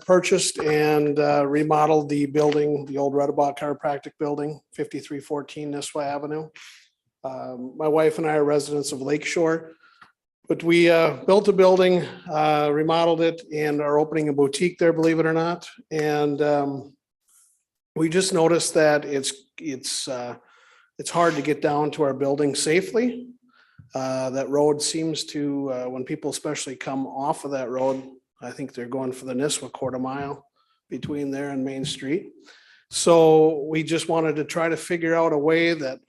purchased and remodeled the building, the old Remodeled Chiropractic Building, 5314 Nisswa Avenue. My wife and I are residents of Lakeshore, but we built a building, remodeled it, and are opening a boutique there, believe it or not. And we just noticed that it's hard to get down to our building safely. That road seems to, when people especially come off of that road, I think they're going for the Nisswa quarter mile between there and Main Street. So we just wanted to try to figure out a way that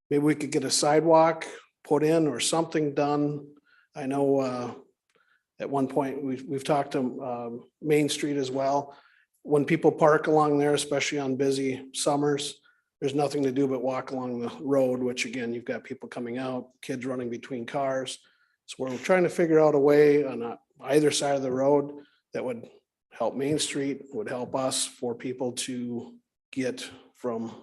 maybe we could get a sidewalk put in or something done. I know at one point we've talked to Main Street as well. When people park along there, especially on busy summers, there's nothing to do but walk along the road, which again, you've got people coming out, kids running between cars. So we're trying to figure out a way on either side of the road that would help Main Street, would help us for people to get from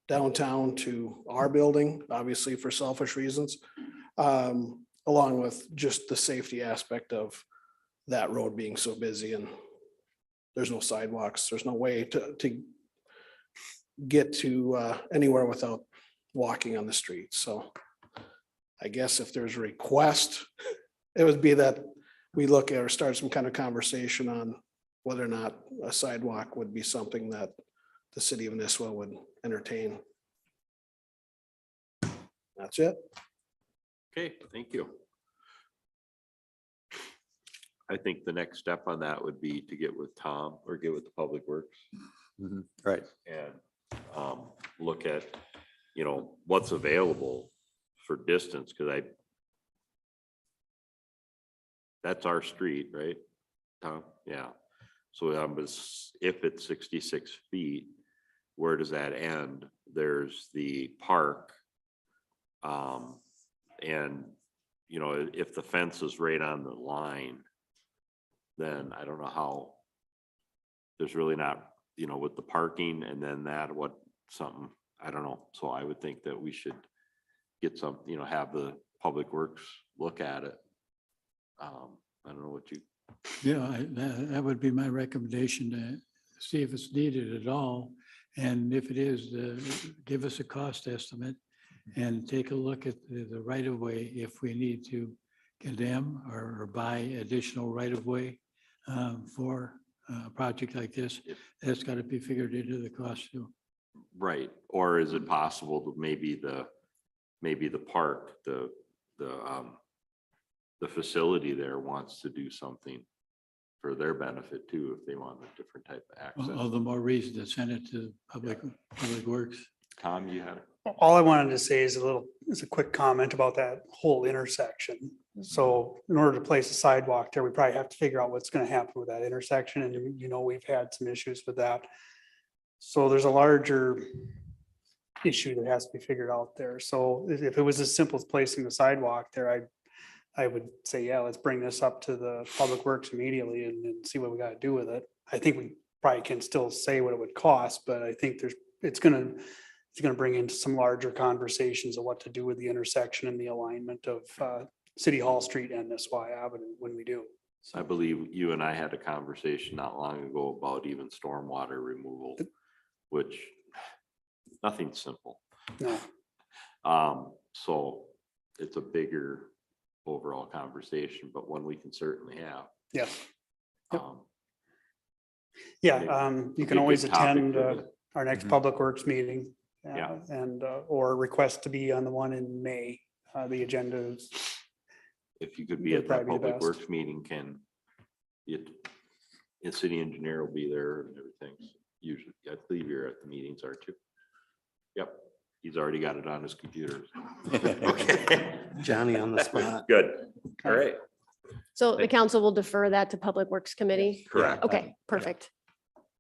downtown to our building, obviously for selfish reasons. Along with just the safety aspect of that road being so busy and there's no sidewalks, there's no way to get to anywhere without walking on the street. So I guess if there's a request, it would be that we look at or start some kind of conversation on whether or not a sidewalk would be something that the city of Nisswa would entertain. That's it. Okay, thank you. I think the next step on that would be to get with Tom or get with the Public Works Right. and look at, what's available for distance, because that's our street, right, Tom? Yeah. So if it's 66 feet, where does that end? There's the park. And, if the fence is right on the line, then I don't know how, there's really not, with the parking and then something, I don't know. So I would think that we should get some, have the Public Works look at it. I don't know what you. Yeah, that would be my recommendation, to see if it's needed at all. And if it is, give us a cost estimate and take a look at the right of way if we need to condemn or buy additional right of way for a project like this. That's got to be figured into the cost too. Right. Or is it possible that maybe the park, the facility there wants to do something for their benefit too, if they want a different type of access? All the more reason to send it to Public Works. Tom, you had it? All I wanted to say is a quick comment about that whole intersection. So in order to place a sidewalk there, we probably have to figure out what's going to happen with that intersection. And we've had some issues with that. So there's a larger issue that has to be figured out there. So if it was as simple as placing the sidewalk there, I would say, yeah, let's bring this up to the Public Works immediately and see what we got to do with it. I think we probably can still say what it would cost, but I think it's going to bring into some larger conversations of what to do with the intersection and the alignment of City Hall Street and Nisswa Avenue when we do. I believe you and I had a conversation not long ago about even stormwater removal, which nothing's simple. No. So it's a bigger overall conversation, but one we can certainly have. Yes. Yep. Um, Yeah, you be can a always good topic attend for the- our next Mhm. Public Works meeting. Yeah. And, or request to be on the one in May. The agenda is, If you could be That'd at that probably be the Public best. Works meeting, the city engineer will be there and everything. Usually, I believe you're at the meetings, aren't you? Yep, he's already got it on his computer. Okay. Johnny on the spot. Good, all right. So the council will defer that to Public Works Committee? Correct. Okay, perfect.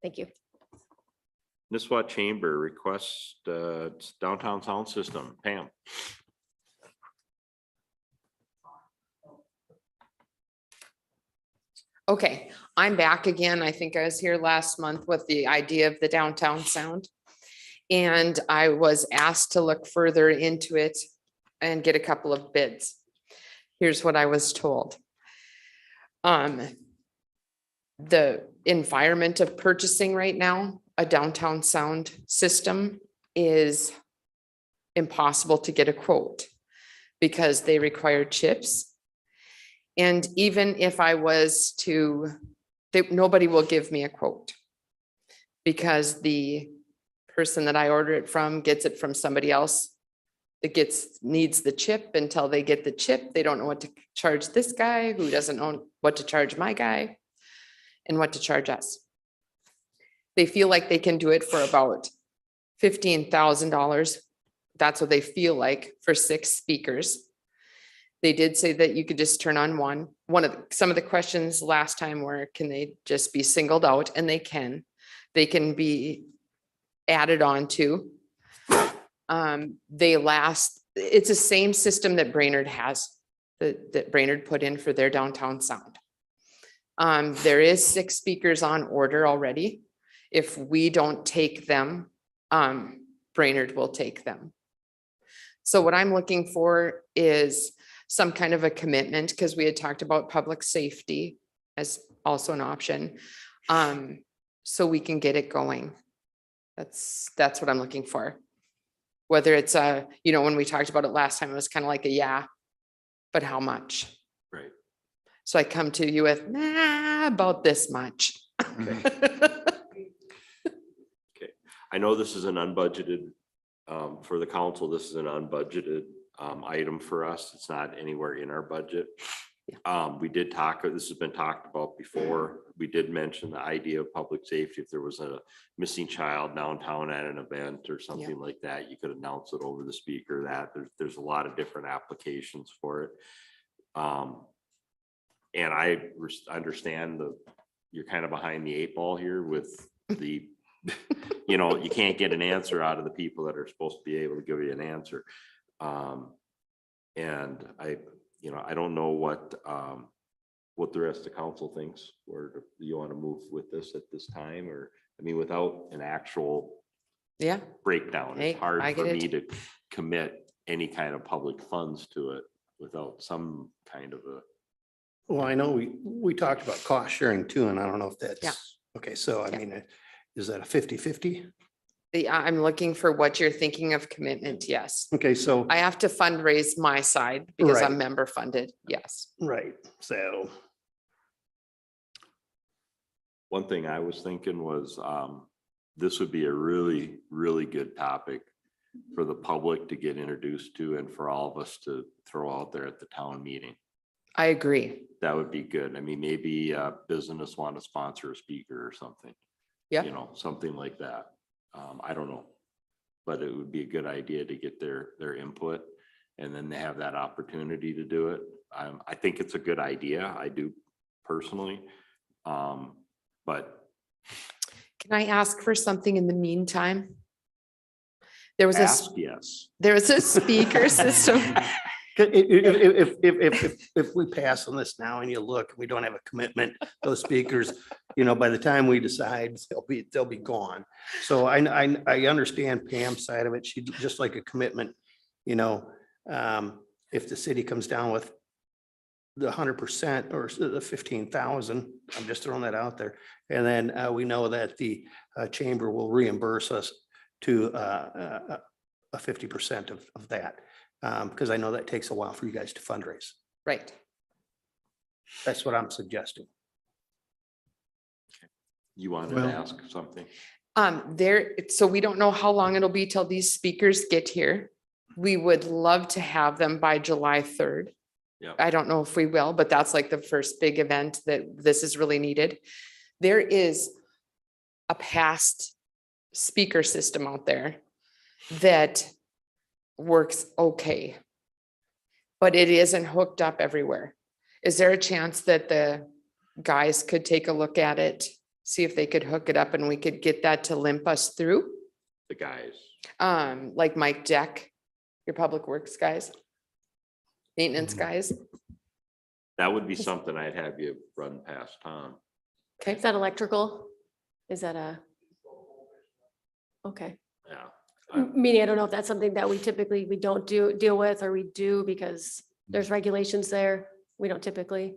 Thank you. Nisswa Chamber request downtown sound system. Pam. Okay, I'm back again. I think I was here last month with the idea of the downtown sound. And I was asked to look further into it and get a couple of bids. Here's what I was told. The environment of purchasing right now, a downtown sound system, is impossible to get a quote because they require chips. And even if I was to, nobody will give me a quote because the person that I order it from gets it from somebody else that needs the chip. Until they get the chip, they don't know what to charge this guy, who doesn't know what to charge my guy and what to charge us. They feel like they can do it for about $15,000. That's what they feel like for 6 speakers. They did say that you could just turn on one. Some of the questions last time were, can they just be singled out? And they can. They can be added on to. It's the same system that Brainerd has, that Brainerd put in for their downtown sound. There is 6 speakers on order already. If we don't take them, Brainerd will take them. So what I'm looking for is some kind of a commitment, because we had talked about public safety as also an option. So we can get it going. That's what I'm looking for. Whether it's when we talked about it last time, it was kind of like a yeah, but how much? Right. So I come to you with about this much. Okay, I know this is an unbudgeted, for the council, this is an unbudgeted item for us. It's not anywhere in our budget. We did talk, this has been talked about before. We did mention the idea of public safety. If there was a missing child downtown at an event or something like that, you could announce it over the speaker. That there's a lot of different applications for it. And I understand you're kind of behind the 8 ball here with the, you can't get an answer out of the people that are supposed to be able to give you an answer. And I don't know what the rest of the council thinks, or do you want to move with this at this time, or, without an actual breakdown, Hey, it's hard I for get me it. to commit any kind of public funds to it without some kind of a. Well, I know we talked about cost sharing too, and I don't know if that's, Yeah. okay, so I Yeah. mean, is that a 50-50? I'm looking for what you're thinking of commitment. Yes. Okay, so, I have to fundraise my side because Right. I'm member funded. Yes. right, so, One thing I was thinking was, this would be a really, really good topic for the public to get introduced to and for all of us to throw out there at the town meeting. I agree. That would be good. Maybe business want to sponsor a speaker or something. Yeah. Something like that. I don't know. But it would be a good idea to get their input, and then they have that opportunity to do it. I think it's a good idea. I do personally. But Can I ask for something in the meantime? There was yes. there was a speaker system. if we pass on this now and you look, we don't have a commitment, those speakers, by the time we decide, they'll be gone. So I understand Pam's side of it. She just like a commitment, if the city comes down with the 100% or the 15,000, I'm just throwing that out there. And then we know that the chamber will reimburse us to a 50% of that. Because I know that takes a while for you guys to fundraise. Right. That's what I'm suggesting. You wanted Well- to ask something? So we don't know how long it'll be till these speakers get here. We would love to have them by July 3rd. Yeah. I don't know if we will, but that's like the first big event that this is really needed. There is a past speaker system out there that works okay, but it isn't hooked up everywhere. Is there a chance that the guys could take a look at it, see if they could hook it up and we could get that to limp us through? The guys. Like Mike Deck, your public works guys, maintenance guys. That would be something I'd have you run past Tom. Okay, Is that electrical? Is that okay. Yeah. Meaning, I don't know if that's something that we don't deal with, or we do because there's regulations there. We don't typically.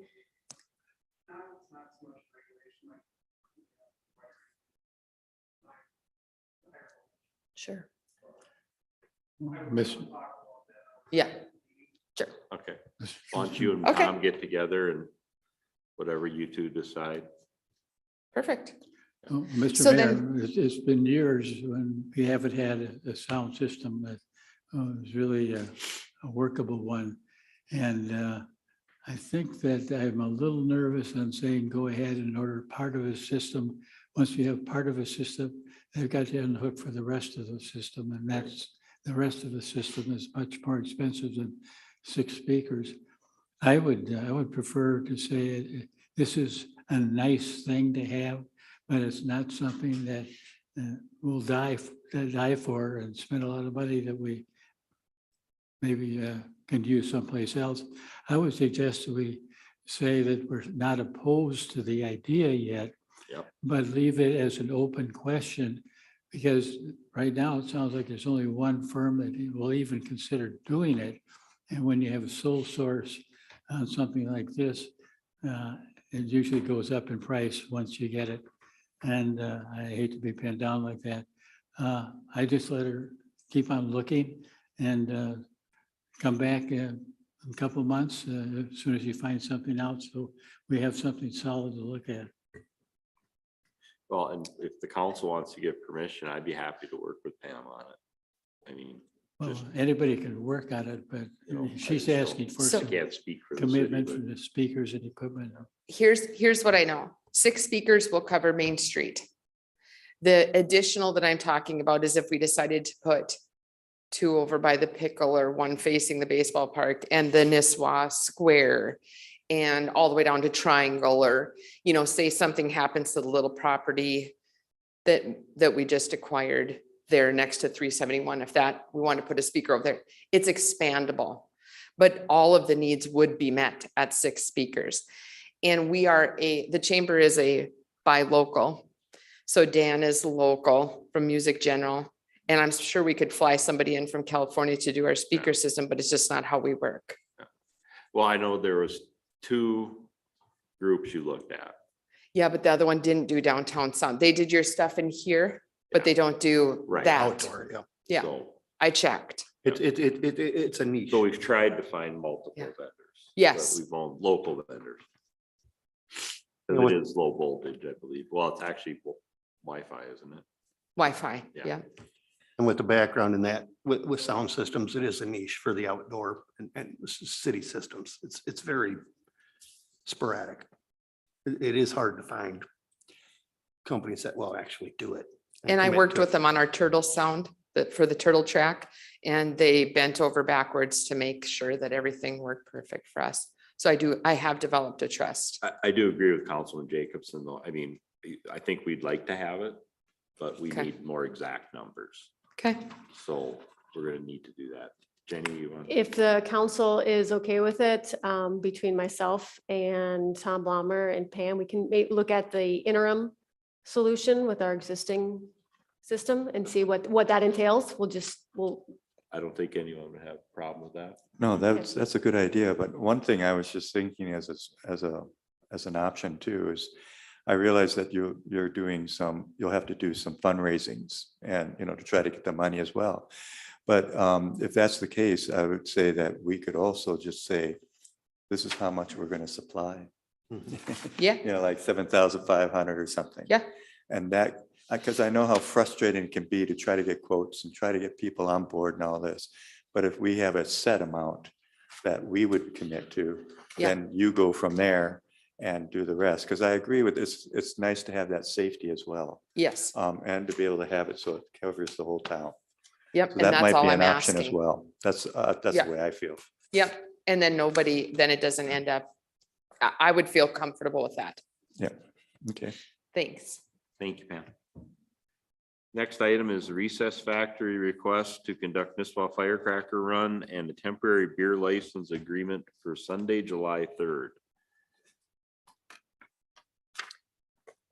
Sure. Miss- yeah, Okay. Why don't you and Okay. Tom get together and whatever you two decide. perfect. Oh, So Mr. then- Mayor, it's been years when we haven't had a sound system that was really a workable one. And I think that I'm a little nervous on saying go ahead and order part of a system. Once you have part of a system, they've got to unhook for the rest of the system. And that's, the rest of the system is much more expensive than 6 speakers. I would prefer to say this is a nice thing to have, but it's not something that we'll die for and spend a lot of money that we maybe can use someplace else. I would suggest that we say that we're not opposed to the idea yet, Yep. but leave it as an open question Because right now, it sounds like there's only one firm that will even consider doing it. And when you have a sole source on something like this, it usually goes up in price once you get it. And I hate to be pinned down like that. I just let her keep on looking and come back in a couple of months as soon as you find something out. So we have something solid to look at. Well, and if the council wants to give permission, I'd be happy to work with Pam on it. I mean, Well, just, anybody can work on it, but you know, she's I just asking for don't- So- I some can't speak for the city, commitment but from the speakers and equipment. Here's what I know. 6 speakers will cover Main Street. The additional that I'm talking about is if we decided to put 2 over by the pickle or 1 facing the baseball park and the Nisswa Square and all the way down to Triangle, or, you know, say something happens to the little property that we just acquired there next to 371, if that, we want to put a speaker over there, it's expandable. But all of the needs would be met at 6 speakers. And the chamber is a buy local. So Dan is local from Music General. And I'm sure we could fly somebody in from California to do our speaker system, but it's just not how we work. well, I know there was 2 groups you looked at. Yeah, but the other one didn't do downtown sound. They did your stuff in here, but they don't do Right. that. Outdoor, yeah. Yeah, So, I checked. It's a niche. so we've tried to find multiple Yeah. vendors. Yes. But we've owned local vendors. You know Because what- it is low voltage, I believe. Well, it's actually Wi-Fi, isn't it? Wi-Fi, Yeah. yeah. And with the background in that, with sound systems, it is a niche for the outdoor and city systems. It's very sporadic. It is hard to find companies that will actually do it. And I commit worked to with it. them on our turtle sound for the turtle track, and they bent over backwards to make sure that everything worked perfect for us. So I have developed a trust. I do agree with Councilman Jacobson, though. I mean, I think we'd like to have it, but we Okay. need more exact numbers. Okay, So we're gonna need to do that. Jenny, you want? If the council is okay with it, between myself and Tom Blommer and Pam, we can look at the interim solution with our existing system and see what that entails. We'll, I don't think anyone would have a problem with that. No, that's a good idea, but one thing I was just thinking as an option too is I realize that you're doing you'll have to do some fundraisings and, you know, to try to get the money as well. But if that's the case, I would say that we could also just say, this is how much we're going to supply. yeah, You know, like 7,500 or something. Yeah. And that, because I know how frustrating it can be to try to get quotes and try to get people on board and all this. But if we have a set amount that we would commit to, Yeah. then you go from there and do the rest. Because I agree with this, it's nice to have that safety as well. yes, And to be able to have it so it covers the whole town. yep, So and that that's might all be I'm an option as asking. well. That's Yeah. the way I feel. Yep, and then then it doesn't end up, I would feel comfortable with that. Okay. Thanks. Thank you, Pam. Next item is recess factory request to conduct Nisswa firecracker run and a temporary beer license agreement for Sunday, July 3rd.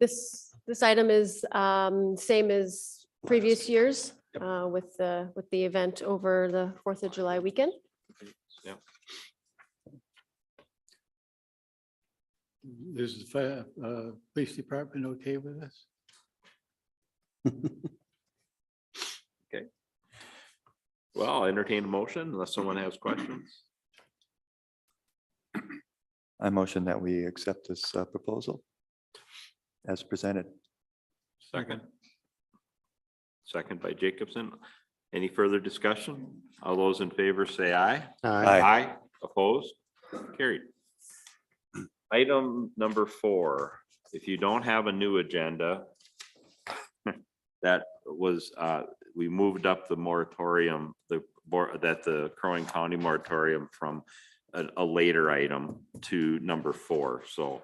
this item is same as previous years with the event over the 4th of July weekend. Yep. Is the police department okay with this? Well, I'll entertain a motion unless someone has questions. I motion that we accept this proposal as presented. Second. Second by Jacobson. Any further discussion? All those in favor say aye. Aye. Aye. Opposed? Carried. Item number 4, if you don't have a new agenda, that was, we moved up the moratorium, the Crow Wing County moratorium from a later item to number 4, so.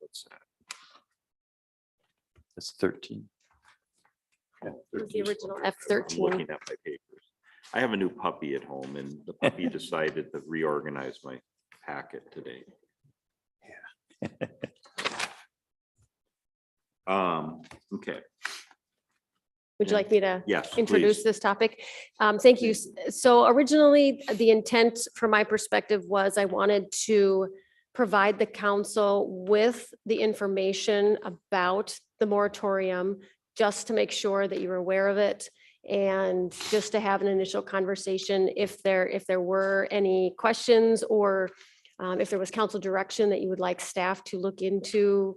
What's that? It's 13. Yeah, was the 13 's original okay. I'm F13. Looking at my papers. I have a new puppy at home and the puppy decided to reorganize my packet today. Okay, Would you like me to yes, introduce please. this topic? Thank you. So originally, the intent from my perspective was I wanted to provide the council with the information about the moratorium, just to make sure that you're aware of it, and just to have an initial conversation if there were any questions, or if there was council direction that you would like staff to look into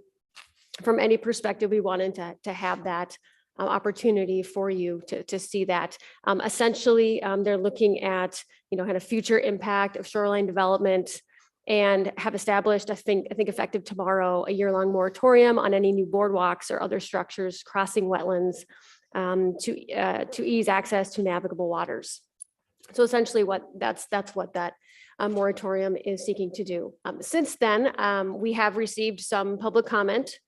from any perspective. We wanted to have that opportunity for you to see that. Essentially, they're looking at, kind of future impact of shoreline development, and have established, I think effective tomorrow, a year-long moratorium on any new boardwalks or other structures crossing wetlands to ease access to navigable waters. So essentially that's what that moratorium is seeking to do. Since then, we have received some public comment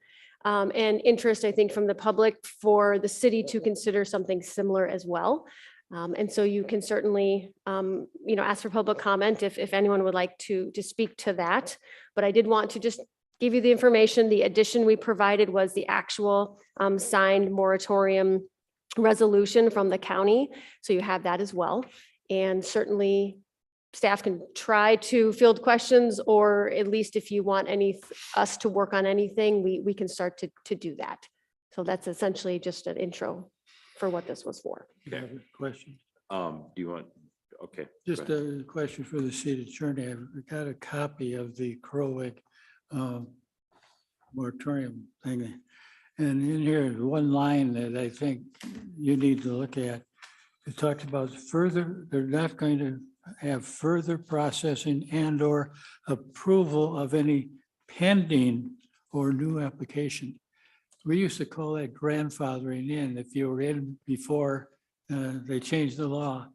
and interest, I think, from the public for the city to consider something similar as well. And so you can certainly, ask for public comment if anyone would like to speak to that. But I did want to just give you the information. The addition we provided was the actual signed moratorium resolution from the county. So you have that as well. And certainly staff can try to field questions, or at least if you want us to work on anything, we can start to do that. So that's essentially just an intro for what this was for. I have a question. Do you want, okay. go Just ahead. a question for the city attorney. I've got a copy of the Crowick moratorium thing. And in here, one line that I think you need to look at, it talks about they're not going to have further processing and or approval of any pending or new application. We used to call that grandfathering in if you were in before they changed the law.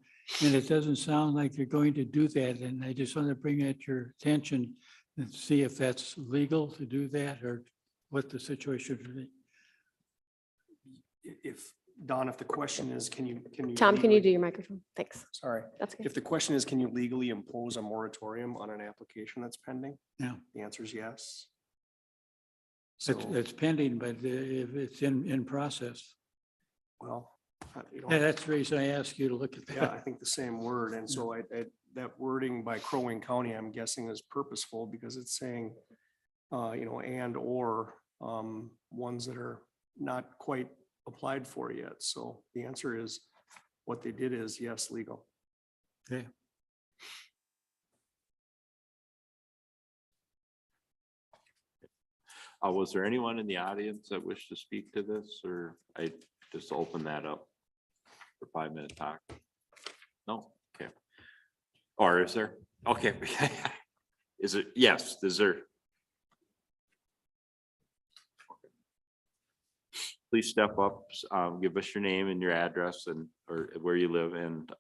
And it doesn't sound like they're going to do that. And I just want to bring that to your attention and see if that's legal to do that, or what the situation would be. If, Don, if the question is, can you? Tom, can you do legally- your microphone? Thanks. Sorry, That's okay. if the question is, can you legally impose a moratorium on an application that's pending? Yeah. The answer is yes. It's pending, but if it's in process. Well, Yeah, that's the reason I asked you to look at yeah, I that. think the same word. And so that wording by Crow Wing County, I'm guessing is purposeful because it's saying, and or ones that are not quite applied for yet. So the answer is, what they did is yes, legal. Okay. Was there anyone in the audience that wished to speak to this, or I just open that up for 5-minute talk? No, okay. Or is there? Okay. Is it? Yes, is there? Please step up, give us your name and your address and or where you live, and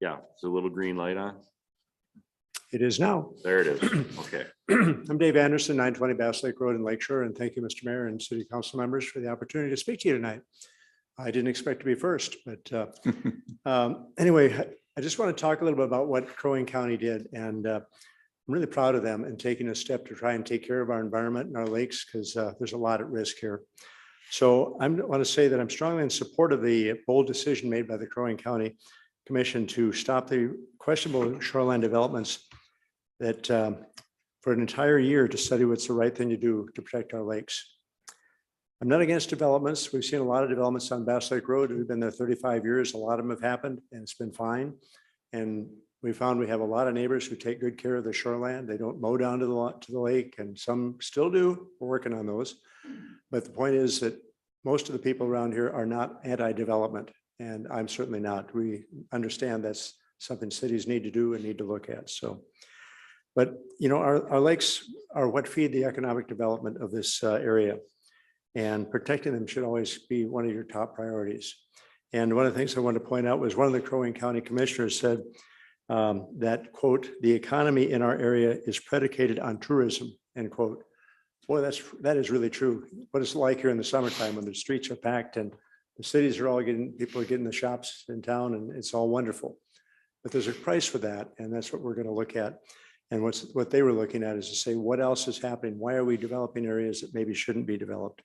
yeah, it's a little green light on. It is now. There it is. Okay. I'm Dave Anderson, 920 Bass Lake Road in Lakeshore, and thank you, Mr. Mayor and City Council members, for the opportunity to speak to you tonight. I didn't expect to be first, but anyway, I just want to talk a little bit about what Crow Wing County did, and I'm really proud of them in taking a step to try and take care of our environment and our lakes, because there's a lot at risk here. So I want to say that I'm strongly in support of the bold decision made by the Crow Wing County Commission to stop the questionable shoreline developments that for an entire year to study what's the right thing to do to protect our lakes. I'm not against developments. We've seen a lot of developments on Bass Lake Road. We've been there 35 years. A lot of them have happened and it's been fine. And we found we have a lot of neighbors who take good care of the shoreline. They don't mow down to the lake, and some still do. We're working on those. But the point is that most of the people around here are not anti-development, and I'm certainly not. We understand that's something cities need to do and need to look at. So, but our lakes are what feed the economic development of this area, and protecting them should always be one of your top priorities. And one of the things I wanted to point out was one of the Crow Wing County commissioners said that, quote, "the economy in our area is predicated on tourism," end quote. Boy, that is really true. What it's like here in the summertime when the streets are packed and the cities are all people are getting the shops in town, and it's all wonderful. But there's a price for that, and that's what we're going to look at. And what they were looking at is to say, what else is happening? Why are we developing areas that maybe shouldn't be developed?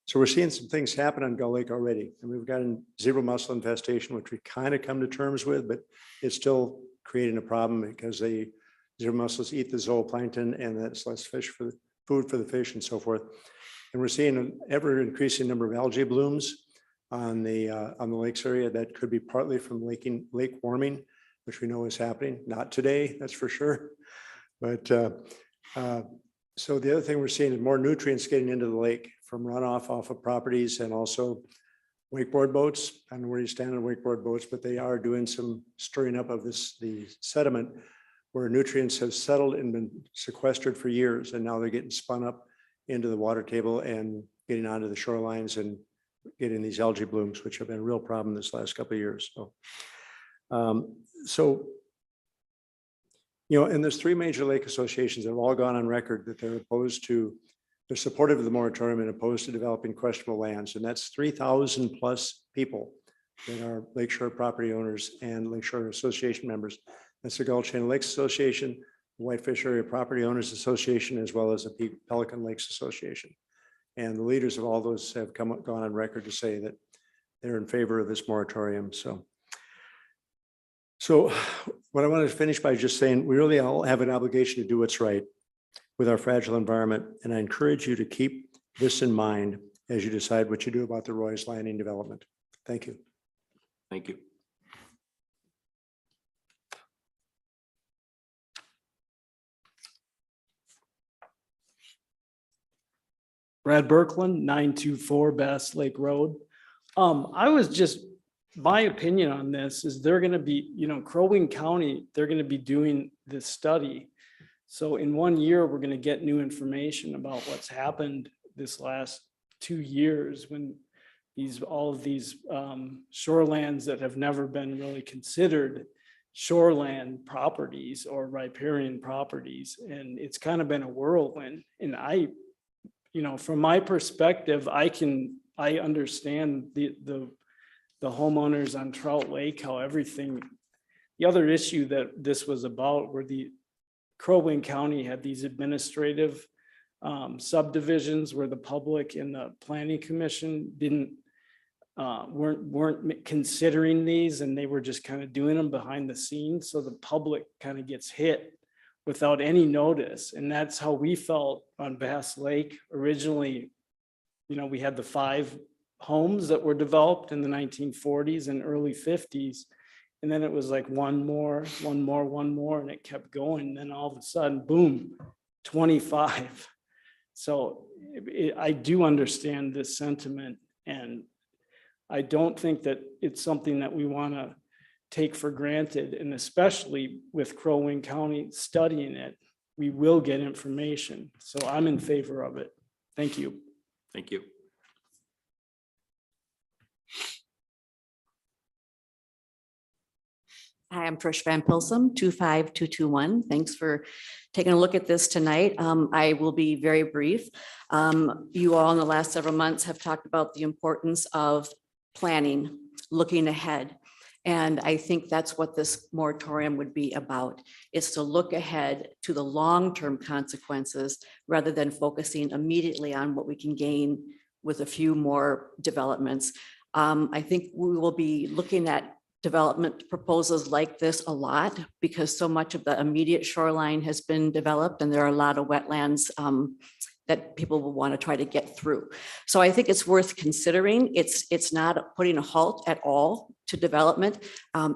So we're seeing some things happen on Gull Lake already. And we've got a zero mussel infestation, which we kind of come to terms with, but it's still creating a problem because zero mussels eat the zooplankton, and that's less fish for the food for the fish and so forth. And we're seeing an ever increasing number of algae blooms on the lakes area. That could be partly from lake warming, which we know is happening. Not today, that's for sure. But so the other thing we're seeing is more nutrients getting into the lake from runoff off of properties, and also wakeboard boats. I don't know where you stand on wakeboard boats, but they are doing some stirring up of the sediment where nutrients have settled and been sequestered for years, and now they're getting spun up into the water table and getting onto the shorelines and getting these algae blooms, which have been a real problem this last couple of years. So, and there's 3 major lake associations that have all gone on record that they're supportive of the moratorium and opposed to developing questionable lands. And that's 3,000 plus people that are lakeshore property owners and lakeshore association members. That's the Gull Chain Lakes Association, the Whitefish Area Property Owners Association, as well as the Pelican Lakes Association. And the leaders of all those have gone on record to say that they're in favor of this moratorium. So what I wanted to finish by just saying, we really all have an obligation to do what's right with our fragile environment. And I encourage you to keep this in mind as you decide what you do about the Roy's Landing development. Thank you. Thank you. Brad Birkland, 924 Bass Lake Road. My opinion on this is they're going to be, Crow Wing County, they're going to be doing this study. So in 1 year, we're going to get new information about what's happened this last 2 years when all of these shorelands that have never been really considered shoreland properties or riparian properties. And it's kind of been a whirlwind. And from my perspective, I understand the homeowners on Trout Lake, how the other issue that this was about were the Crow Wing County had these administrative subdivisions where the public and the planning commission weren't considering these, and they were just kind of doing them behind the scenes. So the public kind of gets hit without any notice. And that's how we felt on Bass Lake. Originally, we had the 5 homes that were developed in the 1940s and early 50s. And then it was like one more, and it kept going. And then all of a sudden, boom, 25. So I do understand this sentiment, and I don't think that it's something that we want to take for granted. And especially with Crow Wing County studying it, we will get information. So I'm in favor of it. Thank you. Thank you. Hi, I'm Trish Van Pilsum, 25221. Thanks for taking a look at this tonight. I will be very brief. You all in the last several months have talked about the importance of planning, looking ahead. And I think that's what this moratorium would be about, is to look ahead to the long-term consequences rather than focusing immediately on what we can gain with a few more developments. I think we will be looking at development proposals like this a lot because so much of the immediate shoreline has been developed and there are a lot of wetlands that people will want to try to get through. So I think it's worth considering. It's not putting a halt at all to development.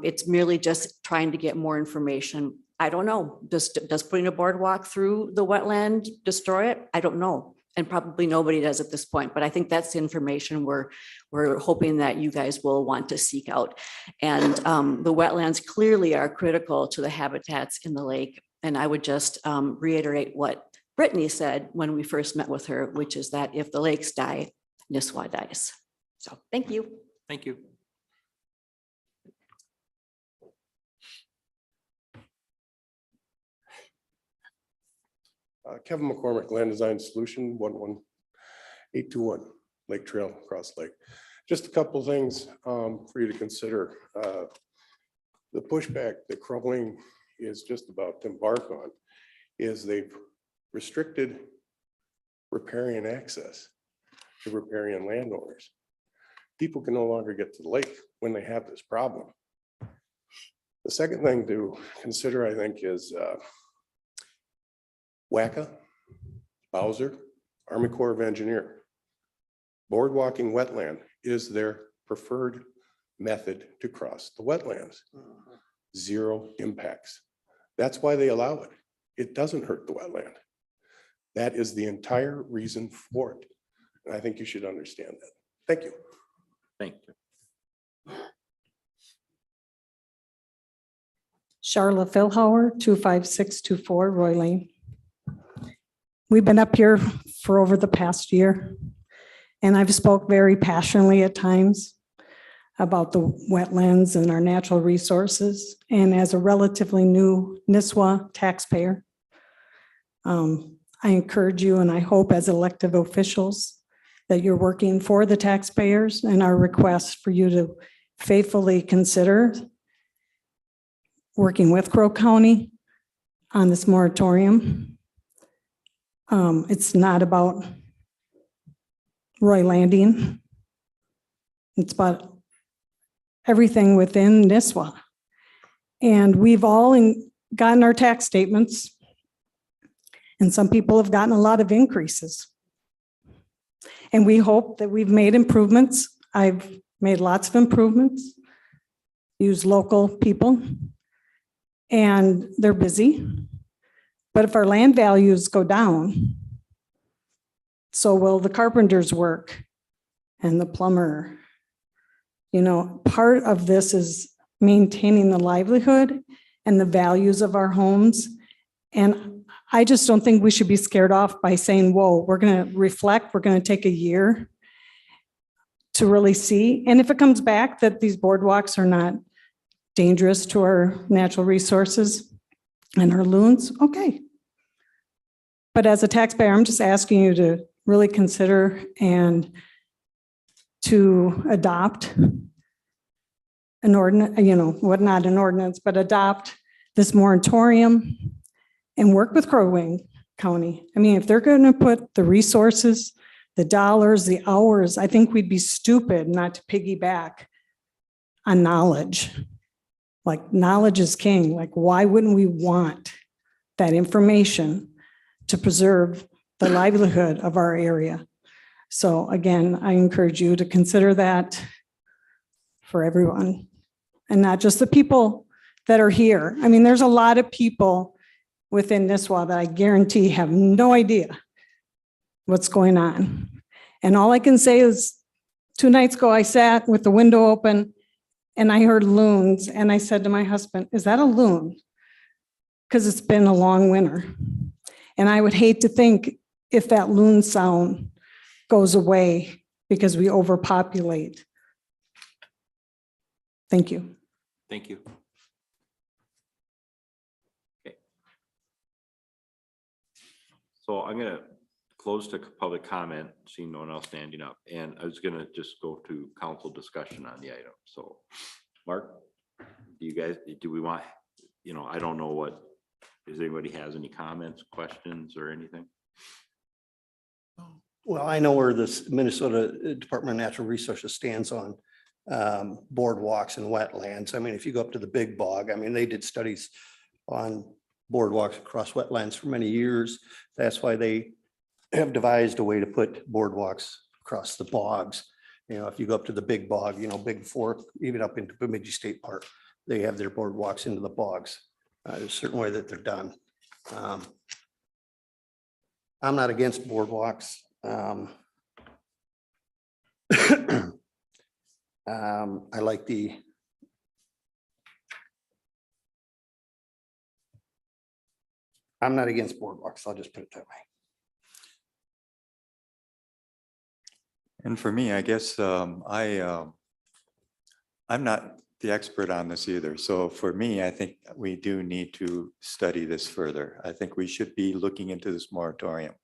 It's merely just trying to get more information. I don't know, does putting a boardwalk through the wetland destroy it? I don't know. And probably nobody does at this point, but I think that's the information we're hoping that you guys will want to seek out. And the wetlands clearly are critical to the habitats in the lake. And I would just reiterate what Brittany said when we first met with her, which is that if the lakes die, Nisswa dies. So thank you. Thank you. Kevin McCormick, Land Design Solution, 11821 Lake Trail, Cross Lake. Just a couple of things for you to consider. The pushback that Crow Wing is just about to embark on is they've restricted riparian access to riparian landowners. People can no longer get to the lake when they have this problem. The second thing to consider, I think, is WACA, Bowser, Army Corps of Engineer. Boardwalking wetland is their preferred method to cross the wetlands. Zero impacts. That's why they allow it. It doesn't hurt the wetland. That is the entire reason for it. And I think you should understand that. Thank you. Thank you. Charlotte Philhauer, 25624 Roy Lane. We've been up here for over the past year, and I've spoke very passionately at times about the wetlands and our natural resources. And as a relatively new Nisswa taxpayer, I encourage you, and I hope as elected officials that you're working for the taxpayers, and our request for you to faithfully consider working with Crow County on this moratorium. It's not about Roy Landing. It's about everything within Nisswa. And we've all gotten our tax statements, and some people have gotten a lot of increases. And we hope that we've made improvements. I've made lots of improvements, used local people, and they're busy. But if our land values go down, so will the carpenter's work and the plumber. You know, part of this is maintaining the livelihood and the values of our homes. And I just don't think we should be scared off by saying, whoa, we're going to reflect, we're going to take a year to really see. And if it comes back that these boardwalks are not dangerous to our natural resources and our loons, okay. But as a taxpayer, I'm just asking you to really consider and to adopt an ordinance, you know, what, not an ordinance, but adopt this moratorium and work with Crow County. I mean, if they're going to put the resources, the dollars, the hours, I think we'd be stupid not to piggyback on knowledge. Like, knowledge is king. Like, why wouldn't we want that information to preserve the livelihood of our area? So again, I encourage you to consider that for everyone, and not just the people that are here. I mean, there's a lot of people within Nisswa that I guarantee have no idea what's going on. And all I can say is 2 nights ago, I sat with the window open and I heard loons, and I said to my husband, is that a loon? Because it's been a long winter. And I would hate to think if that loon sound goes away because we overpopulate. Thank you. Thank you. Okay. So I'm going to close to public comment, seeing no one else standing up. And I was going to just go to council discussion on the item. So Mark, do we want, you know, I don't know what, does anybody has any comments, questions or anything? Well, I know where this Minnesota Department of Natural Resources stands on boardwalks and wetlands. I mean, if you go up to the Big Bog, I mean, they did studies on boardwalks across wetlands for many years. That's why they have devised a way to put boardwalks across the bogs. You know, if you go up to the Big Bog, you know, Big Fork, even up into Bemidji State Park, they have their boardwalks into the bogs. There's a certain way that they're done. I'm not against boardwalks. I like I'm not against boardwalks. I'll just put it that way. And for me, I guess I'm not the expert on this either. So for me, I think we do need to study this further. I think we should be looking into this moratorium.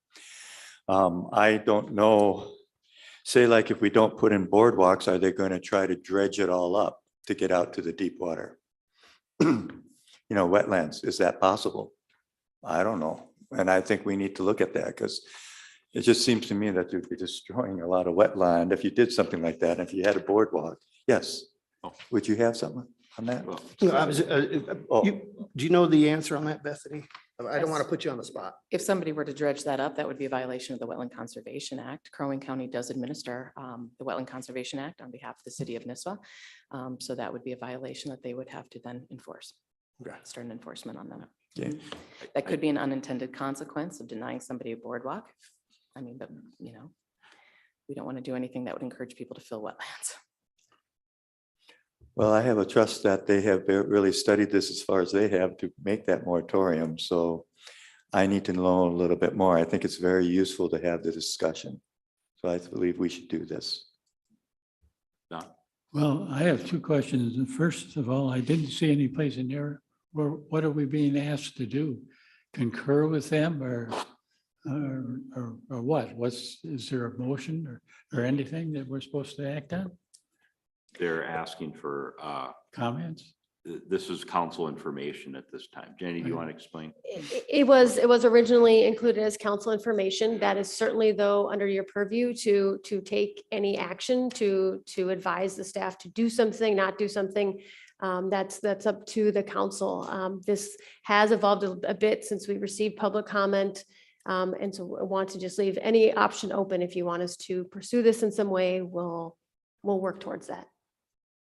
I don't know, say like if we don't put in boardwalks, are they going to try to dredge it all up to get out to the deep water? wetlands. Is that possible? I don't know. And I think we need to look at that because it just seems to me that you'd be destroying a lot of wetland if you did something like that. If you had a boardwalk, yes. Would you have something on that? No, I was, Oh. do you know the answer on that, Bethany? I don't want to put you on the spot. If somebody were to dredge that up, that would be a violation of the Wetland Conservation Act. Crow Wing County does administer the Wetland Conservation Act on behalf of the city of Nisswa. So that would be a violation that they would have to then enforce. Okay. Start an enforcement on them. Okay. That could be an unintended consequence of denying somebody a boardwalk. I mean, but we don't want to do anything that would encourage people to fill wetlands. Well, I have a trust that they have really studied this as far as they have to make that moratorium. So I need to know a little bit more. I think it's very useful to have the discussion. So I believe we should do this. Well, I have two questions. And first of all, I didn't see any place in there where, what are we being asked to do? Concur with them or what? Is there a motion or anything that we're supposed to act on? They're asking for, Comments? this is council information at this time. Jenny, do you want to explain? It was originally included as council information. That is certainly though under your purview to take any action to advise the staff to do something, not do something. That's up to the council. This has evolved a bit since we received public comment. And so I want to just leave any option open. If you want us to pursue this in some way, we'll work towards that.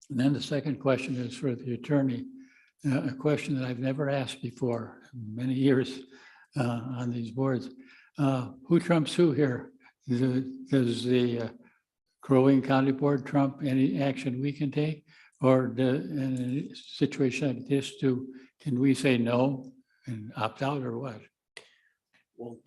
And then the second question is for the attorney, a question that I've never asked before in many years on these boards. Who trumps who here? Does the Crow Wing County Board trump any action we can take? Or in a situation like this, can we say no and opt out or what? Well,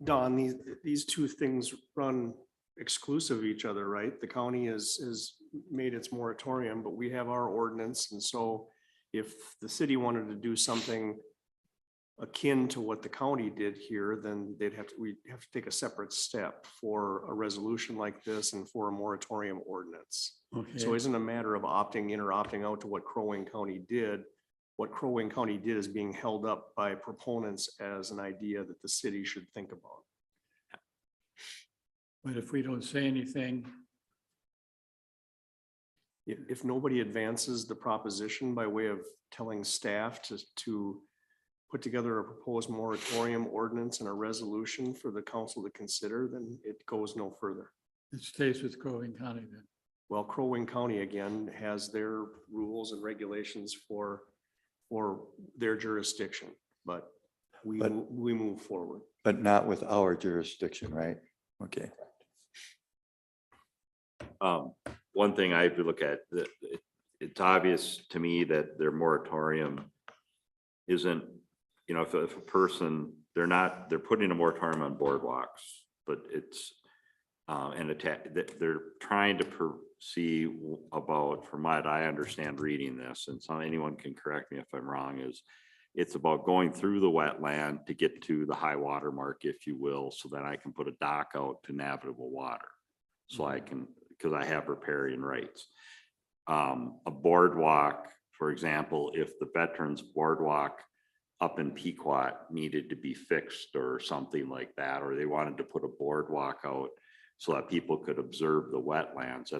Don, these two things run exclusive of each other, right? The county is made its moratorium, but we have our ordinance. And so if the city wanted to do something akin to what the county did here, then we'd have to take a separate step for a resolution like this and for a moratorium ordinance. Okay. So it isn't a matter of opting in or opting out to what Crow Wing County did. What Crow Wing County did is being held up by proponents as an idea that the city should think about. But if we don't say anything, If nobody advances the proposition by way of telling staff to put together a proposed moratorium ordinance and a resolution for the council to consider, then it goes no further. it stays with Crow Wing County then. Well, Crow Wing County again has their rules and regulations for their jurisdiction, but we move forward. But not with our jurisdiction, right? Okay. One thing I have to look at, it's obvious to me that their moratorium isn't, if a person, they're putting a moratorium on boardwalks, but it's they're trying to see about, from what I understand reading this, and anyone can correct me if I'm wrong, is it's about going through the wetland to get to the high water mark, if you will, so that I can put a dock out to navigable water. So I can, because I have riparian rights. A boardwalk, for example, if the Veterans Boardwalk up in Pequot needed to be fixed or something like that, or they wanted to put a boardwalk out so that people could observe the wetlands,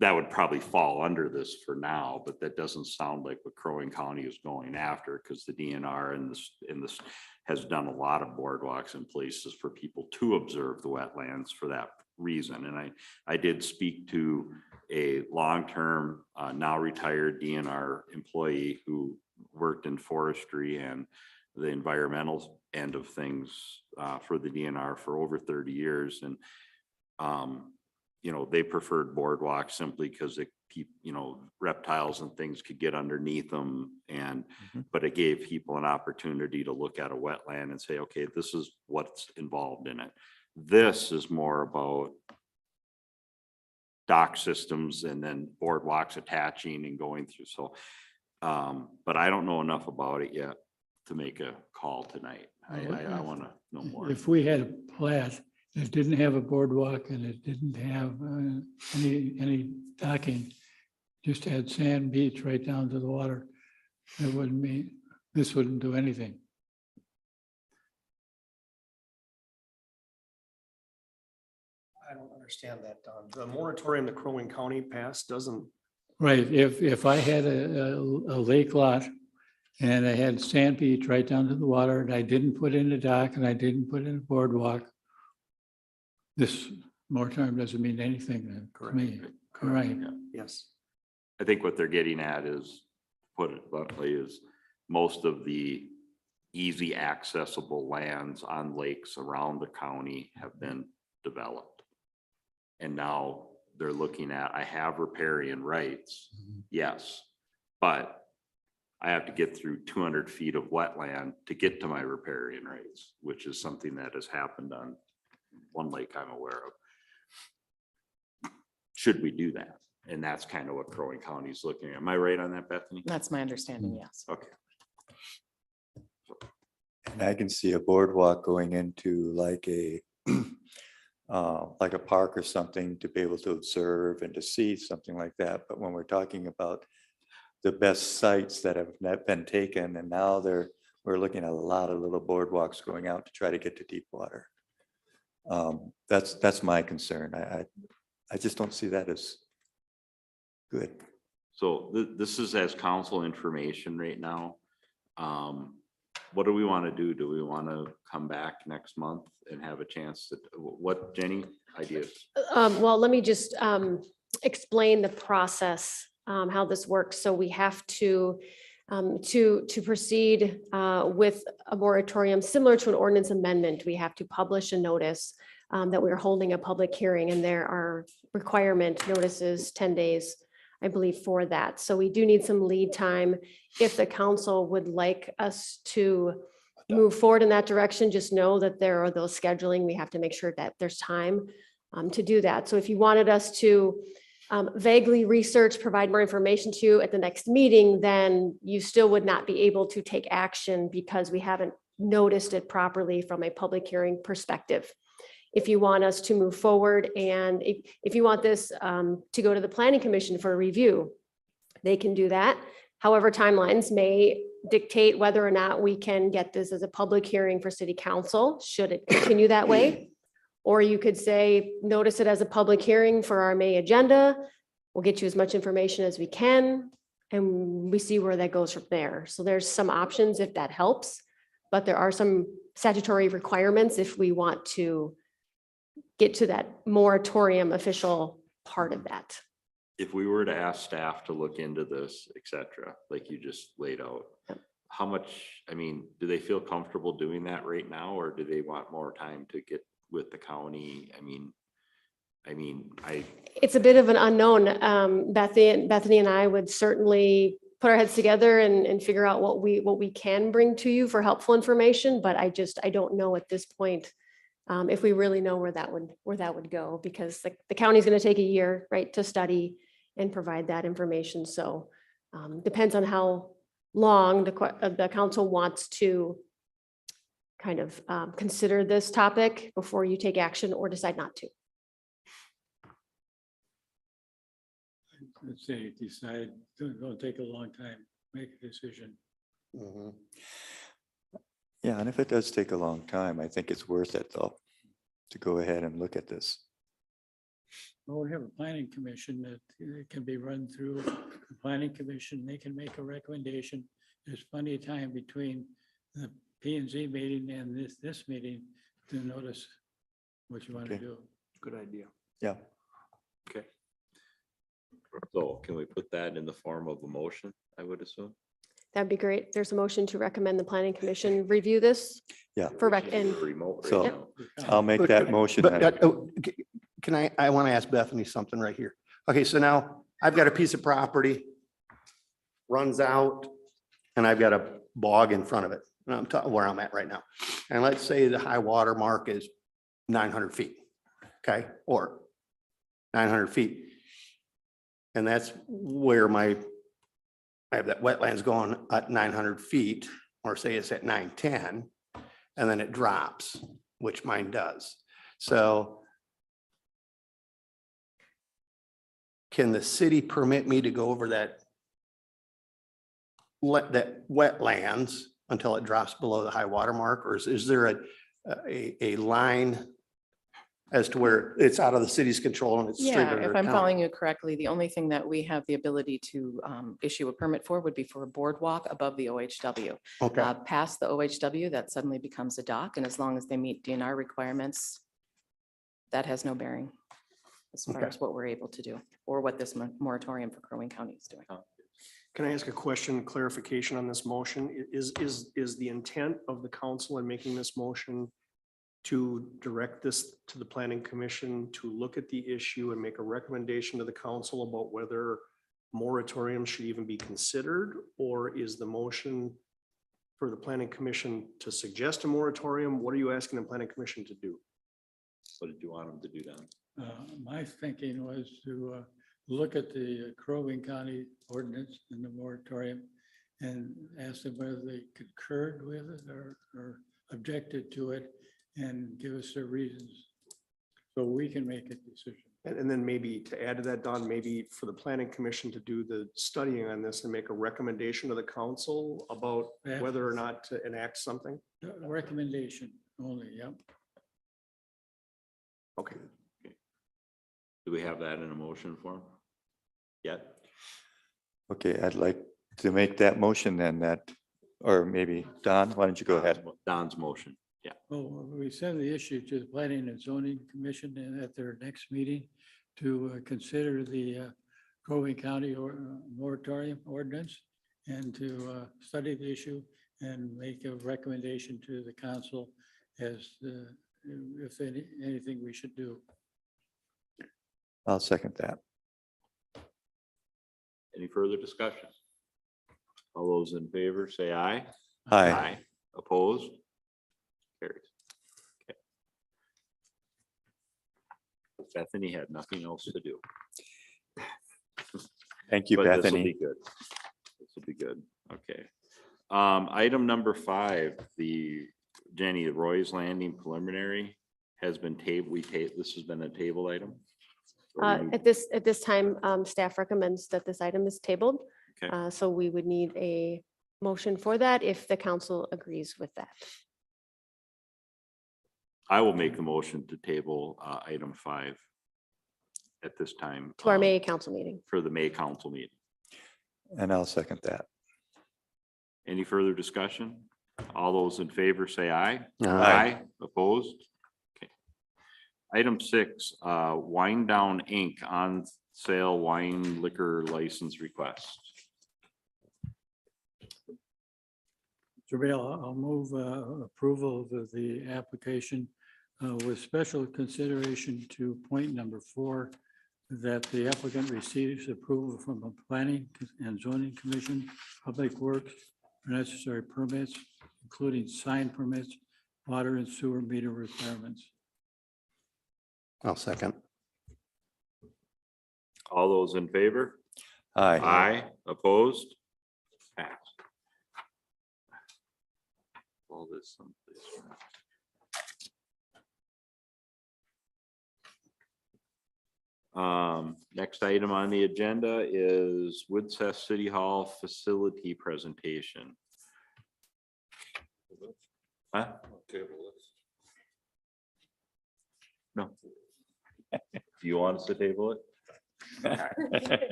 that would probably fall under this for now, but that doesn't sound like what Crow Wing County is going after, because the DNR and this has done a lot of boardwalks in places for people to observe the wetlands for that reason. And I did speak to a long-term, now retired DNR employee who worked in forestry and the environmental end of things for the DNR for over 30 years. And they preferred boardwalks simply because reptiles and things could get underneath them. And, but it gave people an opportunity to look at a wetland and say, okay, this is what's involved in it. This is more about dock systems and then boardwalks attaching and going through. So, but I don't know enough about it yet to make a call tonight. I want to know more. If we had a plat that didn't have a boardwalk and it didn't have any docking, just had sand beach right down to the water, It wouldn't mean, this wouldn't do anything. I don't understand that, Don. The moratorium that Crow Wing County passed doesn't, Right, if I had a lake lot and I had sand beach right down to the water and I didn't put in a dock and I didn't put in a boardwalk, this moratorium doesn't mean anything to me. Right. yes. I think what they're getting at is, put it bluntly, is most of the easy accessible lands on lakes around the county have been developed. And now they're looking at, I have riparian rights, yes, but I have to get through 200 feet of wetland to get to my riparian rights, which is something that has happened on one lake I'm aware of. Should we do that? And that's kind of what Crow Wing County is looking at. Am I right on that, Bethany? That's my understanding, yes. Okay. And I can see a boardwalk going into like a park or something to be able to observe and to see something like that. But when we're talking about the best sites that have not been taken, and now we're looking at a lot of little boardwalks going out to try to get to deep water. That's my concern. I just don't see that as good. So this is as council information right now. What do we want to do? Do we want to come back next month and have a chance to, what, Jenny, ideas? Well, let me just explain the process, how this works. So we have to proceed with a moratorium similar to an ordinance amendment. We have to publish a notice that we're holding a public hearing, and there are requirement notices, 10 days, I believe, for that. So we do need some lead time. If the council would like us to move forward in that direction, just know that there are those scheduling. We have to make sure that there's time to do that. So if you wanted us to vaguely research, provide more information to you at the next meeting, then you still would not be able to take action because we haven't noticed it properly from a public hearing perspective. If you want us to move forward, and if you want this to go to the Planning Commission for a review, they can do that. However, timelines may dictate whether or not we can get this as a public hearing for City Council, should it continue that way. Or you could say, notice it as a public hearing for our May agenda. We'll get you as much information as we can, and we see where that goes from there. So there's some options if that helps, but there are some statutory requirements if we want to get to that moratorium official part of that. If we were to ask staff to look into this, et cetera, like you just laid out, how much, I mean, do they feel comfortable doing that right now, or do they want more time to get with the county? It's a bit of an unknown. Bethany and I would certainly put our heads together and figure out what we can bring to you for helpful information, but I don't know at this point if we really know where that would go, because the county is going to take a year, right, to study and provide that information. So depends on how long the council wants to kind of consider this topic before you take action or decide not to. Let's say decide, don't take a long time, make a decision. Yeah, and if it does take a long time, I think it's worth it though, to go ahead and look at this. Well, we have a planning commission that can be run through the planning commission. They can make a recommendation. There's plenty of time between the P and Z meeting and this meeting to notice what you want to Okay. do. Good idea. Yeah. Okay. So can we put that in the form of a motion, I would assume? That'd be great. There's a motion to recommend the planning commission review this. Yeah. For and Remote right So now. I'll make that motion. then. Can I want to ask Bethany something right here. Okay, so now I've got a piece of property, runs out, and I've got a bog in front of it. And I'm talking where I'm at right now. And let's say the high water mark is 900 feet, okay, or 900 feet. And that's where I have that wetlands going at 900 feet, or say it's at 910, and then it drops, which mine does. So can the city permit me to go over that that wetlands until it drops below the high water mark, or is there a line as to where it's out of the city's control and it's straight Yeah, under if I'm town? following you correctly, the only thing that we have the ability to issue a permit for would be for a boardwalk above the OHW. Okay, Past the OHW, that suddenly becomes a dock, and as long as they meet DNR requirements, that has no bearing as far Okay. as what we're able to do, or what this moratorium for Crow Wing County is doing. Can I ask a question, clarification on this motion? Is the intent of the council in making this motion to direct this to the planning commission to look at the issue and make a recommendation to the council about whether moratorium should even be considered? Or is the motion for the planning commission to suggest a moratorium? What are you asking the planning commission to do? What did you want them to do, Don? My thinking was to look at the Crow Wing County ordinance and the moratorium and ask them whether they concurred with it or objected to it, and give us their reasons so we can make a decision. And then maybe to add to that, Don, maybe for the planning commission to do the studying on this and make a recommendation to the council about Yeah. whether or not to enact something? A recommendation only, yep. Okay. Do we have that in a motion form yet? Okay, I'd like to make that motion then or maybe Don, why don't you go ahead? Don's motion. Yeah. Well, we send the issue to the Planning and Zoning Commission and at their next meeting to consider the Crow Wing County moratorium ordinance and to study the issue and make a recommendation to the council as if anything we should do. I'll second that. Any further discussion? All those in favor, say aye. Aye. Opposed? Carries. Okay. Bethany had nothing else to do. Thank you, But this'll Bethany. be good. This will be good. Okay. Item number 5, the Roy's Landing preliminary has been tabled. This has been a table item. Or you- At this time, staff recommends that this item is tabled. Okay. So we would need a motion for that if the council agrees with that. I will make the motion to table item 5 at this time. To our May council meeting. For the May council meeting. And I'll second that. Any further discussion? All those in favor say aye. Aye. Opposed? Okay. Item 6, Wine Down Inc. on sale wine liquor license request. Mr. Mayor, I'll move approval of the application with special consideration to point number 4, that the applicant receives approval from the Planning and Zoning Commission, Public Works, for necessary permits, including sign permits, water and sewer meter requirements. I'll second. All those in favor? Aye. Aye. Opposed? Passed. All this someplace. Next item on the agenda is Woodset City Hall facility presentation. Huh? No. Do you want us to table it?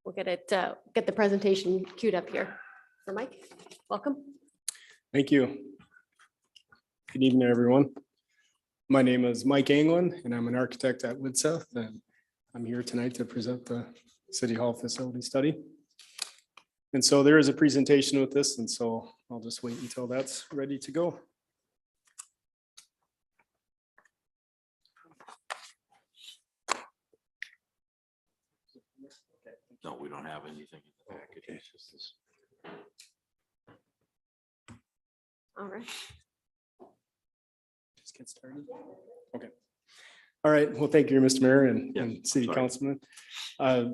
We'll get the presentation queued up here. For Mike, welcome. Thank you. Good evening, everyone. My name is Mike Anglin, and I'm an architect at Woodseth, and I'm here tonight to present the City Hall facility study. And so there is a presentation with this, and so I'll just wait until that's ready to go. No, we don't have anything in the package. It's just this. All right. Just get started. Okay. All right. Well, thank you, Mr. Mayor and Yes, City sorry. Councilman.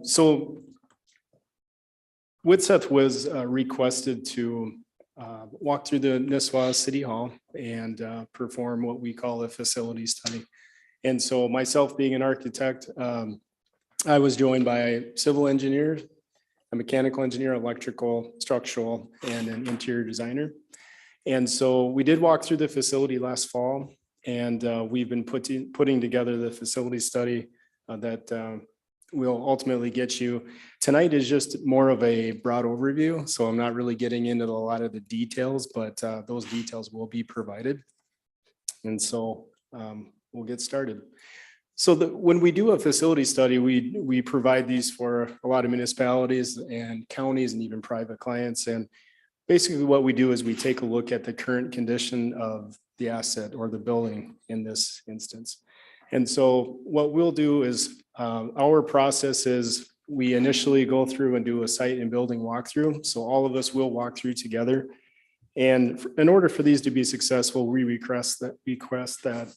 So Woodseth was requested to walk through the Nisswa City Hall and perform what we call a facility study. And so myself being an architect, I was joined by civil engineers a mechanical engineer, electrical, structural, and an interior designer. And so we did walk through the facility last fall, and we've been putting together the facility study that will ultimately get you. Tonight is just more of a broad overview, so I'm not really getting into a lot of the details, but those details will be provided. And so we'll get started. So when we do a facility study, we provide these for a lot of municipalities and counties and even private clients. And basically what we do is we take a look at the current condition of the asset or the building in this instance. And so what we'll do is our process is we initially go through and do a site and building walkthrough. So all of us will walk through together. And in order for these to be successful, we request that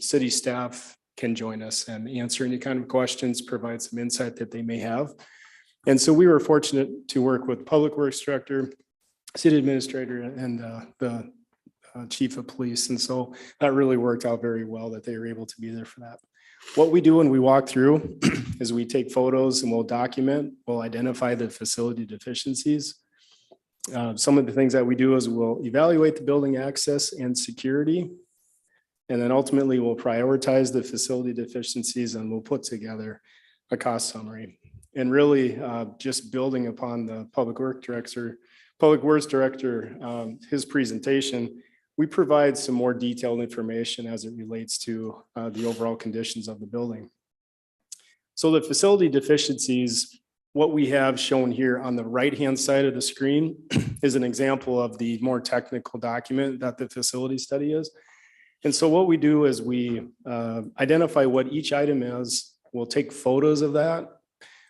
city staff can join us and answer any kind of questions, provide some insight that they may have. And so we were fortunate to work with Public Works Director, City Administrator, and the Chief of Police. And so that really worked out very well that they were able to be there for that. What we do when we walk through is we take photos and we'll document, we'll identify the facility deficiencies. Some of the things that we do is we'll evaluate the building access and security. And then ultimately we'll prioritize the facility deficiencies and we'll put together a cost summary. And really just building upon the Public Works Director, his presentation, we provide some more detailed information as it relates to the overall conditions of the building. So the facility deficiencies, what we have shown here on the right-hand side of the screen is an example of the more technical document that the facility study is. And so what we do is we identify what each item is. We'll take photos of that.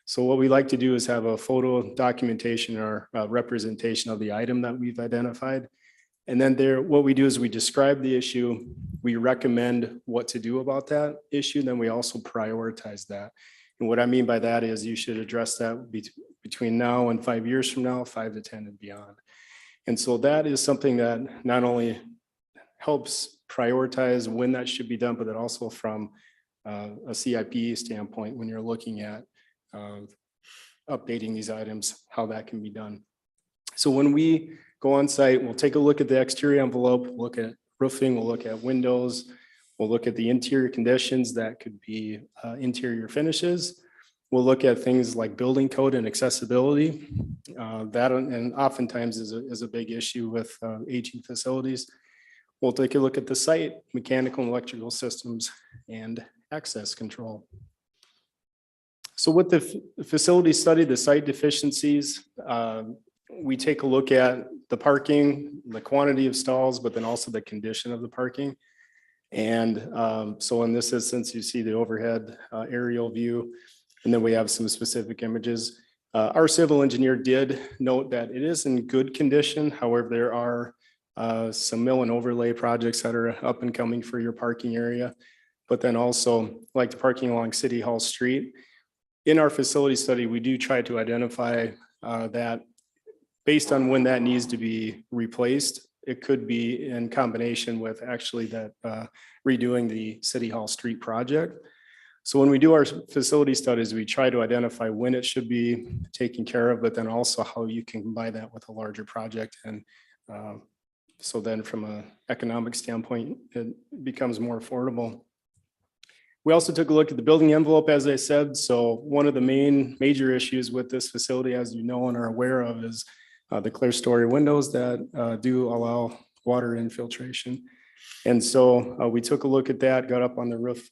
So what we like to do is have a photo documentation or representation of the item that we've identified. And then what we do is we describe the issue. We recommend what to do about that issue. Then we also prioritize that. And what I mean by that is you should address that between now and 5 years from now, 5 to 10 and beyond. And so that is something that not only helps prioritize when that should be done, but it also from a CIP standpoint, when you're looking at updating these items, how that can be done. So when we go on site, we'll take a look at the exterior envelope, look at roofing, we'll look at windows, we'll look at the interior conditions that could be interior finishes. We'll look at things like building code and accessibility. That and oftentimes is a big issue with aging facilities. We'll take a look at the site, mechanical and electrical systems, and access control. So with the facility study, the site deficiencies, we take a look at the parking, the quantity of stalls, but then also the condition of the parking. And so in this instance, you see the overhead aerial view, and then we have some specific images. Our civil engineer did note that it is in good condition. However, there are some mill and overlay projects that are up and coming for your parking area, but then also like the parking along City Hall Street. In our facility study, we do try to identify that based on when that needs to be replaced, it could be in combination with actually that redoing the City Hall Street project. So when we do our facility studies, we try to identify when it should be taken care of, but then also how you can combine that with a larger project. And so then from an economic standpoint, it becomes more affordable. We also took a look at the building envelope, as I said. So one of the major issues with this facility, as you know and are aware of, is the clear story windows that do allow water infiltration. And so we took a look at that, got up on the roof,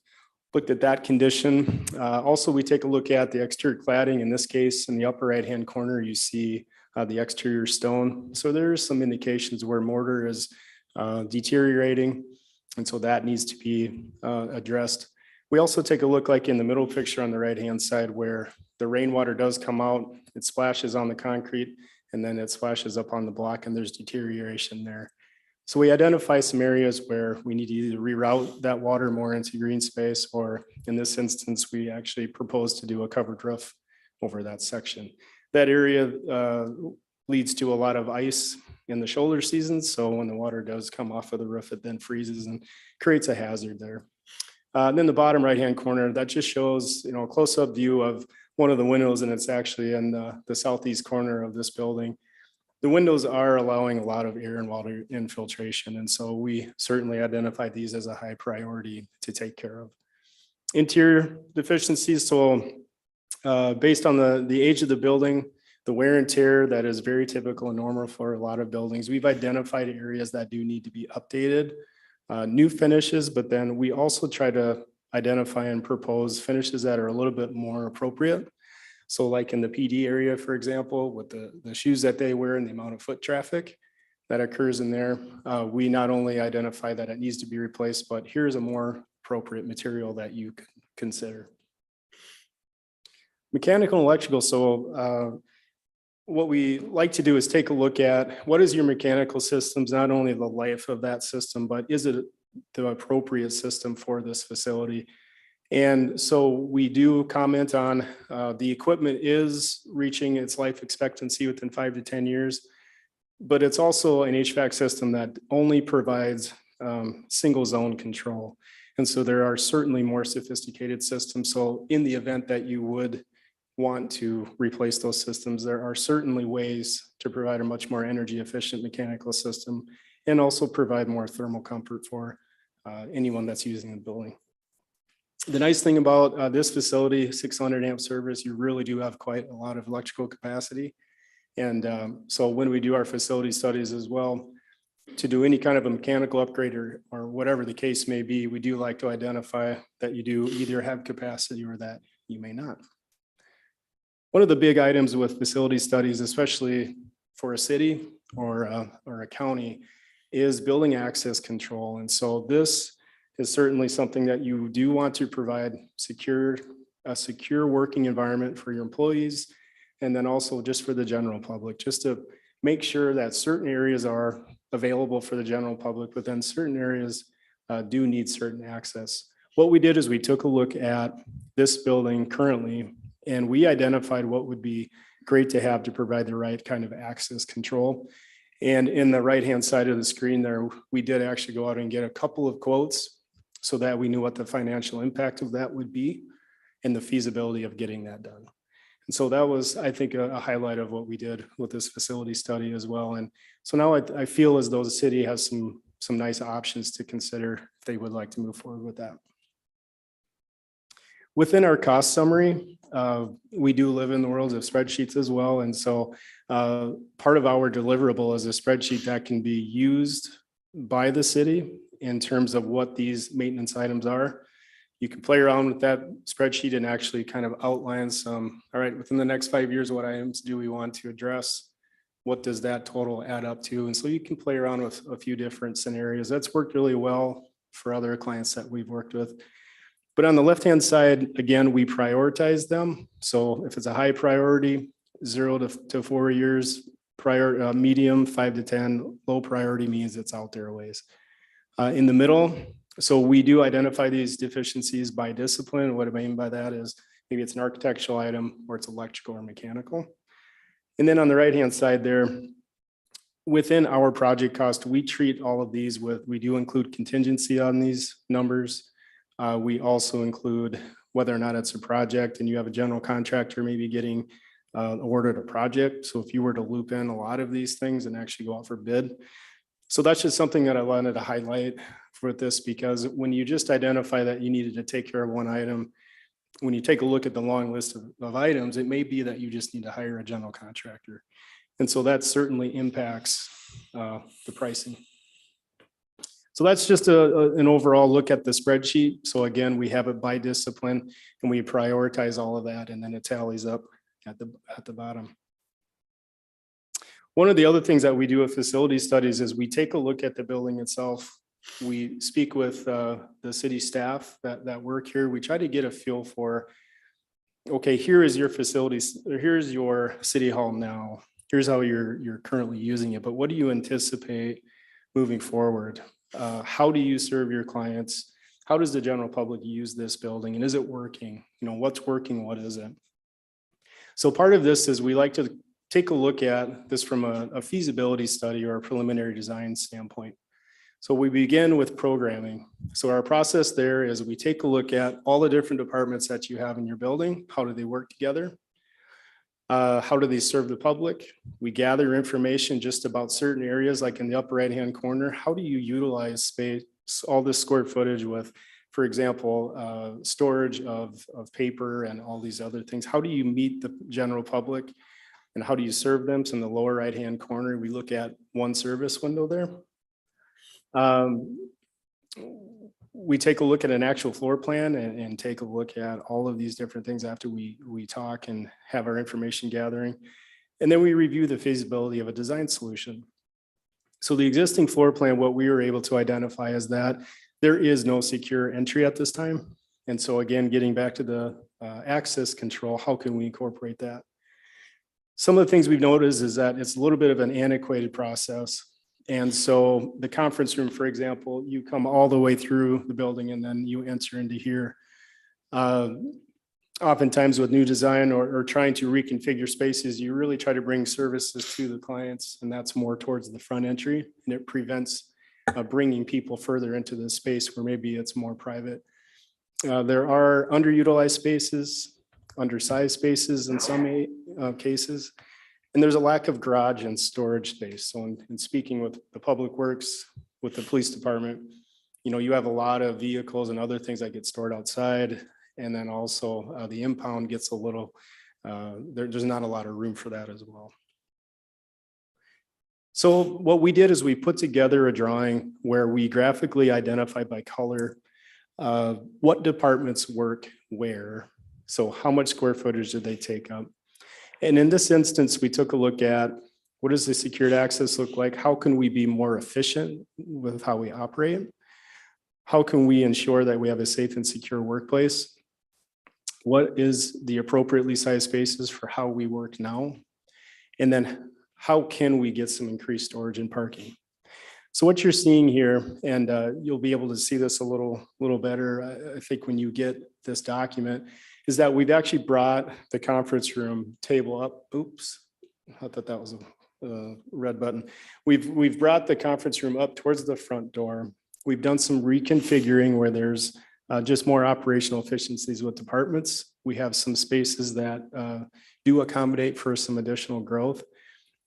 looked at that condition. Also, we take a look at the exterior cladding. In this case, in the upper right-hand corner, you see the exterior stone. So there's some indications where mortar is deteriorating. And so that needs to be addressed. We also take a look like in the middle picture on the right-hand side where the rainwater does come out, it splashes on the concrete, and then it splashes up on the block and there's deterioration there. So we identify some areas where we need to either reroute that water more into green space, or in this instance, we actually propose to do a covered roof over that section. That area leads to a lot of ice in the shoulder seasons. So when the water does come off of the roof, it then freezes and creates a hazard there. Then the bottom right-hand corner, that just shows, a close-up view of one of the windows, and it's actually in the southeast corner of this building. The windows are allowing a lot of air and water infiltration, and so we certainly identified these as a high priority to take care of. Interior deficiencies, so based on the age of the building, the wear and tear that is very typical and normal for a lot of buildings, we've identified areas that do need to be updated, new finishes, but then we also try to identify and propose finishes that are a little bit more appropriate. So like in the PD area, for example, with the shoes that they wear and the amount of foot traffic that occurs in there, we not only identify that it needs to be replaced, but here's a more appropriate material that you could consider. Mechanical and electrical, so what we like to do is take a look at what is your mechanical systems, not only the life of that system, but is it the appropriate system for this facility? And so we do comment on the equipment is reaching its life expectancy within 5 to 10 years, but it's also an HVAC system that only provides single zone control. And so there are certainly more sophisticated systems. So in the event that you would want to replace those systems, there are certainly ways to provide a much more energy efficient mechanical system and also provide more thermal comfort for anyone that's using the building. The nice thing about this facility, 600 amp service, you really do have quite a lot of electrical capacity. And so when we do our facility studies as well, to do any kind of a mechanical upgrade or whatever the case may be, we do like to identify that you do either have capacity or that you may not. One of the big items with facility studies, especially for a city or a county, is building access control. And so this is certainly something that you do want to provide a secure working environment for your employees, and then also just for the general public, just to make sure that certain areas are available for the general public, but then certain areas do need certain access. What we did is we took a look at this building currently, and we identified what would be great to have to provide the right kind of access control. And in the right-hand side of the screen there, we did actually go out and get a couple of quotes so that we knew what the financial impact of that would be and the feasibility of getting that done. And so that was, I think, a highlight of what we did with this facility study as well. And so now I feel as though the city has some nice options to consider if they would like to move forward with that. Within our cost summary, we do live in the world of spreadsheets as well. And so part of our deliverable is a spreadsheet that can be used by the city in terms of what these maintenance items are. You can play around with that spreadsheet and actually kind of outline some, all right, within the next 5 years, what items do we want to address? What does that total add up to? And so you can play around with a few different scenarios. That's worked really well for other clients that we've worked with. But on the left-hand side, again, we prioritize them. So if it's a high priority, 0 to 4 years, medium, 5 to 10, low priority means it's out there a ways. In the middle, so we do identify these deficiencies by discipline. What I mean by that is maybe it's an architectural item or it's electrical or mechanical. And then on the right-hand side there, within our project cost, we treat all of these we do include contingency on these numbers. We also include whether or not it's a project and you have a general contractor maybe getting awarded a project. So if you were to loop in a lot of these things and actually go out for bid. So that's just something that I wanted to highlight for this, because when you just identify that you needed to take care of one item, when you take a look at the long list of items, it may be that you just need to hire a general contractor. And so that certainly impacts the pricing. So that's just an overall look at the spreadsheet. So again, we have it by discipline and we prioritize all of that, and then it tallies up at the bottom. One of the other things that we do with facility studies is we take a look at the building itself. We speak with the city staff that work here. We try to get a feel for, okay, here is your facilities, or here's your city hall now. Here's how you're currently using it, but what do you anticipate moving forward? How do you serve your clients? How does the general public use this building? And is it working? You know, what's working, what isn't? So part of this is we like to take a look at this from a feasibility study or a preliminary design standpoint. So we begin with programming. So our process there is we take a look at all the different departments that you have in your building. How do they work together? How do they serve the public? We gather information just about certain areas, like in the upper right-hand corner. How do you utilize space, all this square footage with, for example, storage of paper and all these other things? How do you meet the general public and how do you serve them? So in the lower right-hand corner, we look at one service window there. We take a look at an actual floor plan and take a look at all of these different things after we talk and have our information gathering. And then we review the feasibility of a design solution. So the existing floor plan, what we were able to identify is that there is no secure entry at this time. And so again, getting back to the access control, how can we incorporate that? Some of the things we've noticed is that it's a little bit of an antiquated process. And so the conference room, for example, you come all the way through the building and then you enter into here. Oftentimes with new design or trying to reconfigure spaces, you really try to bring services to the clients, and that's more towards the front entry, and it prevents bringing people further into the space where maybe it's more private. There are underutilized spaces, undersized spaces in some cases. And there's a lack of garage and storage space. So in speaking with the Public Works, with the police department, you know, you have a lot of vehicles and other things that get stored outside. And then also the impound gets a little, there's not a lot of room for that as well. So what we did is we put together a drawing where we graphically identified by color what departments work where. So how much square footage did they take up? And in this instance, we took a look at what does the secured access look like? How can we be more efficient with how we operate? How can we ensure that we have a safe and secure workplace? What is the appropriately sized spaces for how we work now? And then how can we get some increased storage and parking? So what you're seeing here, and you'll be able to see this a little better, I think, when you get this document, is that we've actually brought the conference room table up. Oops, I thought that was a red button. We've brought the conference room up towards the front door. We've done some reconfiguring where there's just more operational efficiencies with departments. We have some spaces that do accommodate for some additional growth.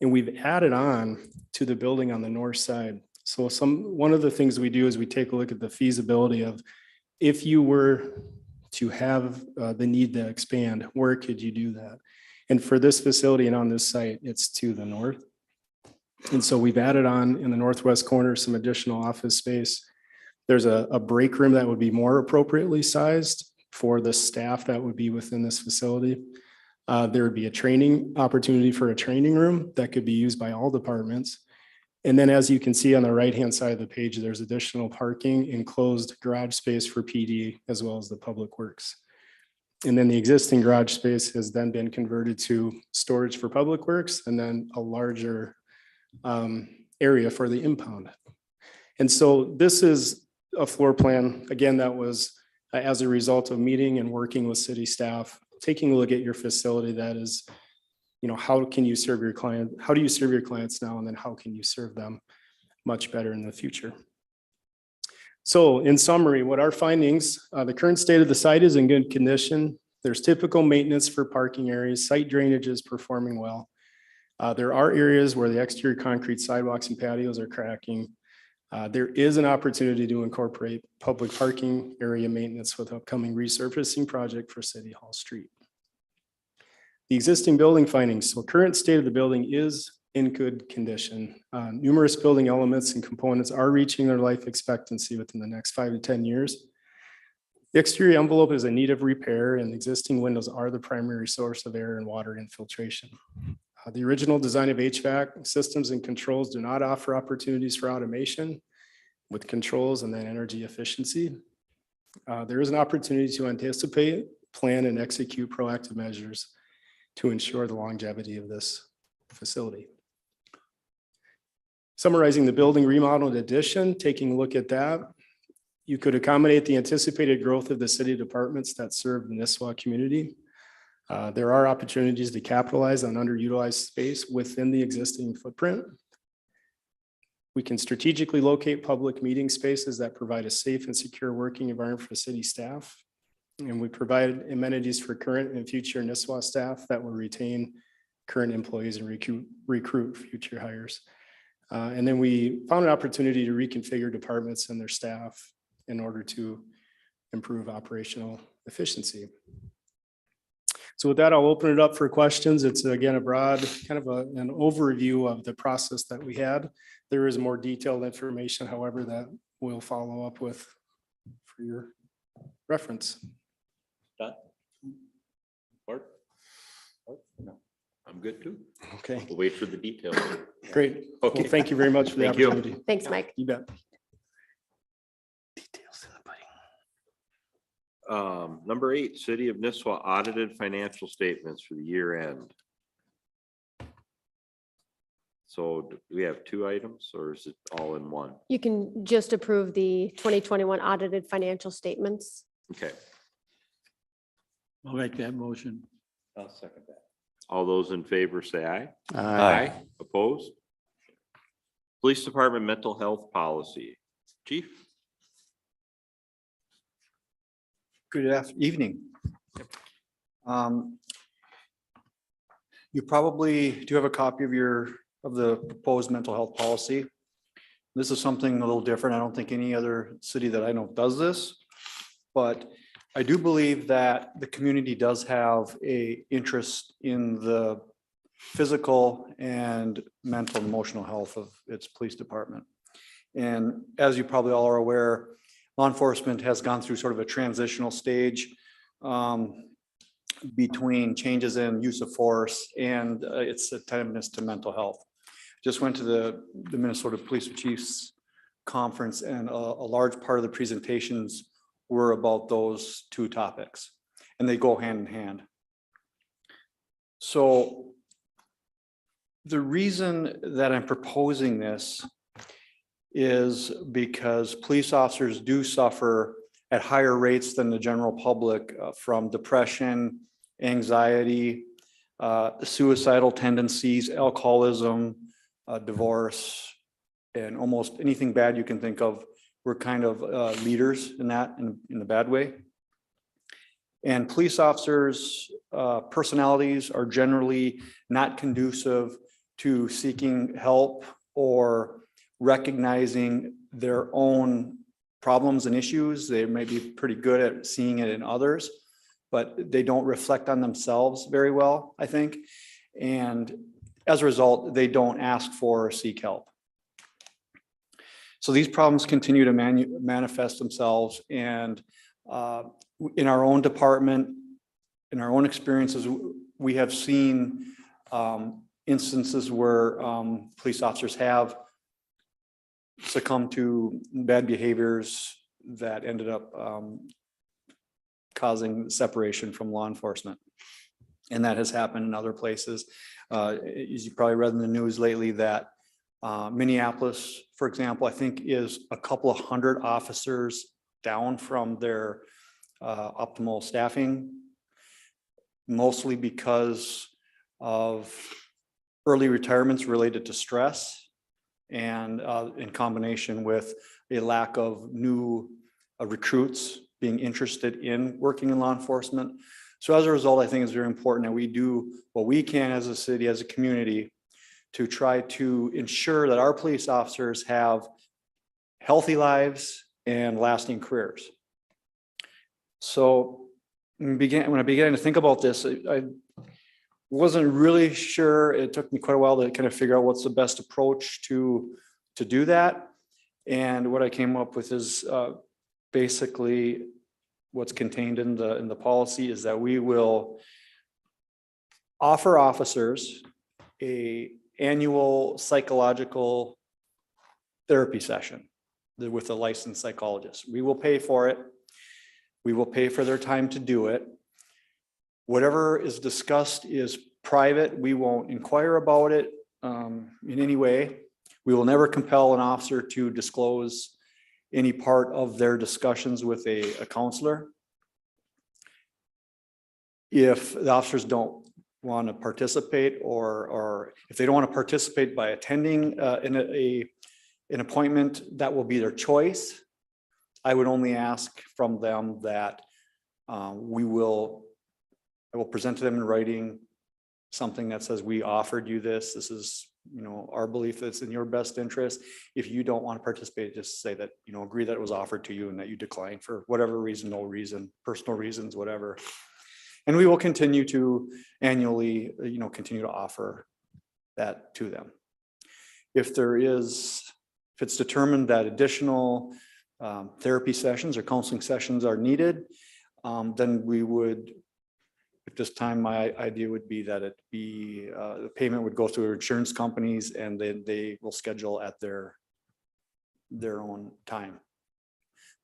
And we've added on to the building on the north side. So one of the things we do is we take a look at the feasibility of if you were to have the need to expand, where could you do that? And for this facility and on this site, it's to the north. And so we've added on in the northwest corner some additional office space. There's a break room that would be more appropriately sized for the staff that would be within this facility. There would be a training opportunity for a training room that could be used by all departments. And then as you can see on the right-hand side of the page, there's additional parking, enclosed garage space for PD, as well as the Public Works. And then the existing garage space has then been converted to storage for Public Works and then a larger area for the impound. And so this is a floor plan, again, that was as a result of meeting and working with city staff, taking a look at your facility that is, you know, how can you serve your client? How do you serve your clients now? And then how can you serve them much better in the future? So in summary, what our findings, the current state of the site is in good condition. There's typical maintenance for parking areas. Site drainage is performing well. There are areas where the exterior concrete sidewalks and patios are cracking. There is an opportunity to incorporate public parking area maintenance with upcoming resurfacing project for City Hall Street. The existing building findings. So current state of the building is in good condition. Numerous building elements and components are reaching their life expectancy within the next 5 to 10 years. The exterior envelope is in need of repair, and existing windows are the primary source of air and water infiltration. The original design of HVAC systems and controls do not offer opportunities for automation with controls and then energy efficiency. There is an opportunity to anticipate, plan, and execute proactive measures to ensure the longevity of this facility. Summarizing the building remodel and addition, taking a look at that, you could accommodate the anticipated growth of the city departments that serve the Nisswa community. There are opportunities to capitalize on underutilized space within the existing footprint. We can strategically locate public meeting spaces that provide a safe and secure working environment for city staff. And we provide amenities for current and future Nisswa staff that will retain current employees and recruit future hires. And then we found an opportunity to reconfigure departments and their staff in order to improve operational efficiency. So with that, I'll open it up for questions. It's again a broad kind of an overview of the process that we had. There is more detailed information, however, that we'll follow up with for your reference. Done? Bart? No, I'm good too. Okay, We'll wait for the details. great. Okay. Well, thank you very much for the Thank you. opportunity. Thanks, Mike. You bet. Number 8, City of Nisswa audited financial statements for the year end. So do we have 2 items or is it all in one? You can just approve the 2021 audited financial statements. Okay, I'll make that motion. I'll second that. All those in favor say aye. Aye. Opposed? Police Department mental health policy. Chief? Good evening. You probably do have a copy of the proposed mental health policy. This is something a little different. I don't think any other city that I know does this, but I do believe that the community does have an interest in the physical and mental and emotional health of its police department. And as you probably all are aware, law enforcement has gone through sort of a transitional stage between changes in use of force and its attentiveness to mental health. Just went to the Minnesota Police Chiefs Conference, and a large part of the presentations were about those 2 topics, and they go hand in hand. So the reason that I'm proposing this is because police officers do suffer at higher rates than the general public from depression, anxiety, suicidal tendencies, alcoholism, divorce, and almost anything bad you can think of. We're kind of leaders in that in a bad way. And police officers' personalities are generally not conducive to seeking help or recognizing their own problems and issues. They may be pretty good at seeing it in others, but they don't reflect on themselves very well, I think. And as a result, they don't ask for or seek help. So these problems continue to manifest themselves, and in our own department, in our own experiences, we have seen instances where police officers have succumbed to bad behaviors that ended up causing separation from law enforcement. And that has happened in other places. As you probably read in the news lately, that Minneapolis, for example, I think is a couple of hundred officers down from their optimal staffing, mostly because of early retirements related to stress, and in combination with a lack of new recruits being interested in working in law enforcement. So as a result, I think it's very important that we do what we can as a city, as a community, to try to ensure that our police officers have healthy lives and lasting careers. So when I began to think about this, I wasn't really sure. It took me quite a while to kind of figure out what's the best approach to do that. And what I came up with is basically what's contained in the policy is that we will offer officers an annual psychological therapy session with a licensed psychologist. We will pay for it. We will pay for their time to do it. Whatever is discussed is private. We won't inquire about it in any way. We will never compel an officer to disclose any part of their discussions with a counselor. If the officers don't want to participate, or if they don't want to participate by attending in an appointment that will be their choice, I would only ask from them that I will present to them in writing something that says, we offered you this. This is, our belief that's in your best interest. If you don't want to participate, just say that, agree that it was offered to you and that you decline for whatever reason, no reason, personal reasons, whatever. And we will continue to annually, continue to offer that to them. If it's determined that additional therapy sessions or counseling sessions are needed, then we would, at this time, my idea would be that the payment would go through insurance companies and then they will schedule at their own time.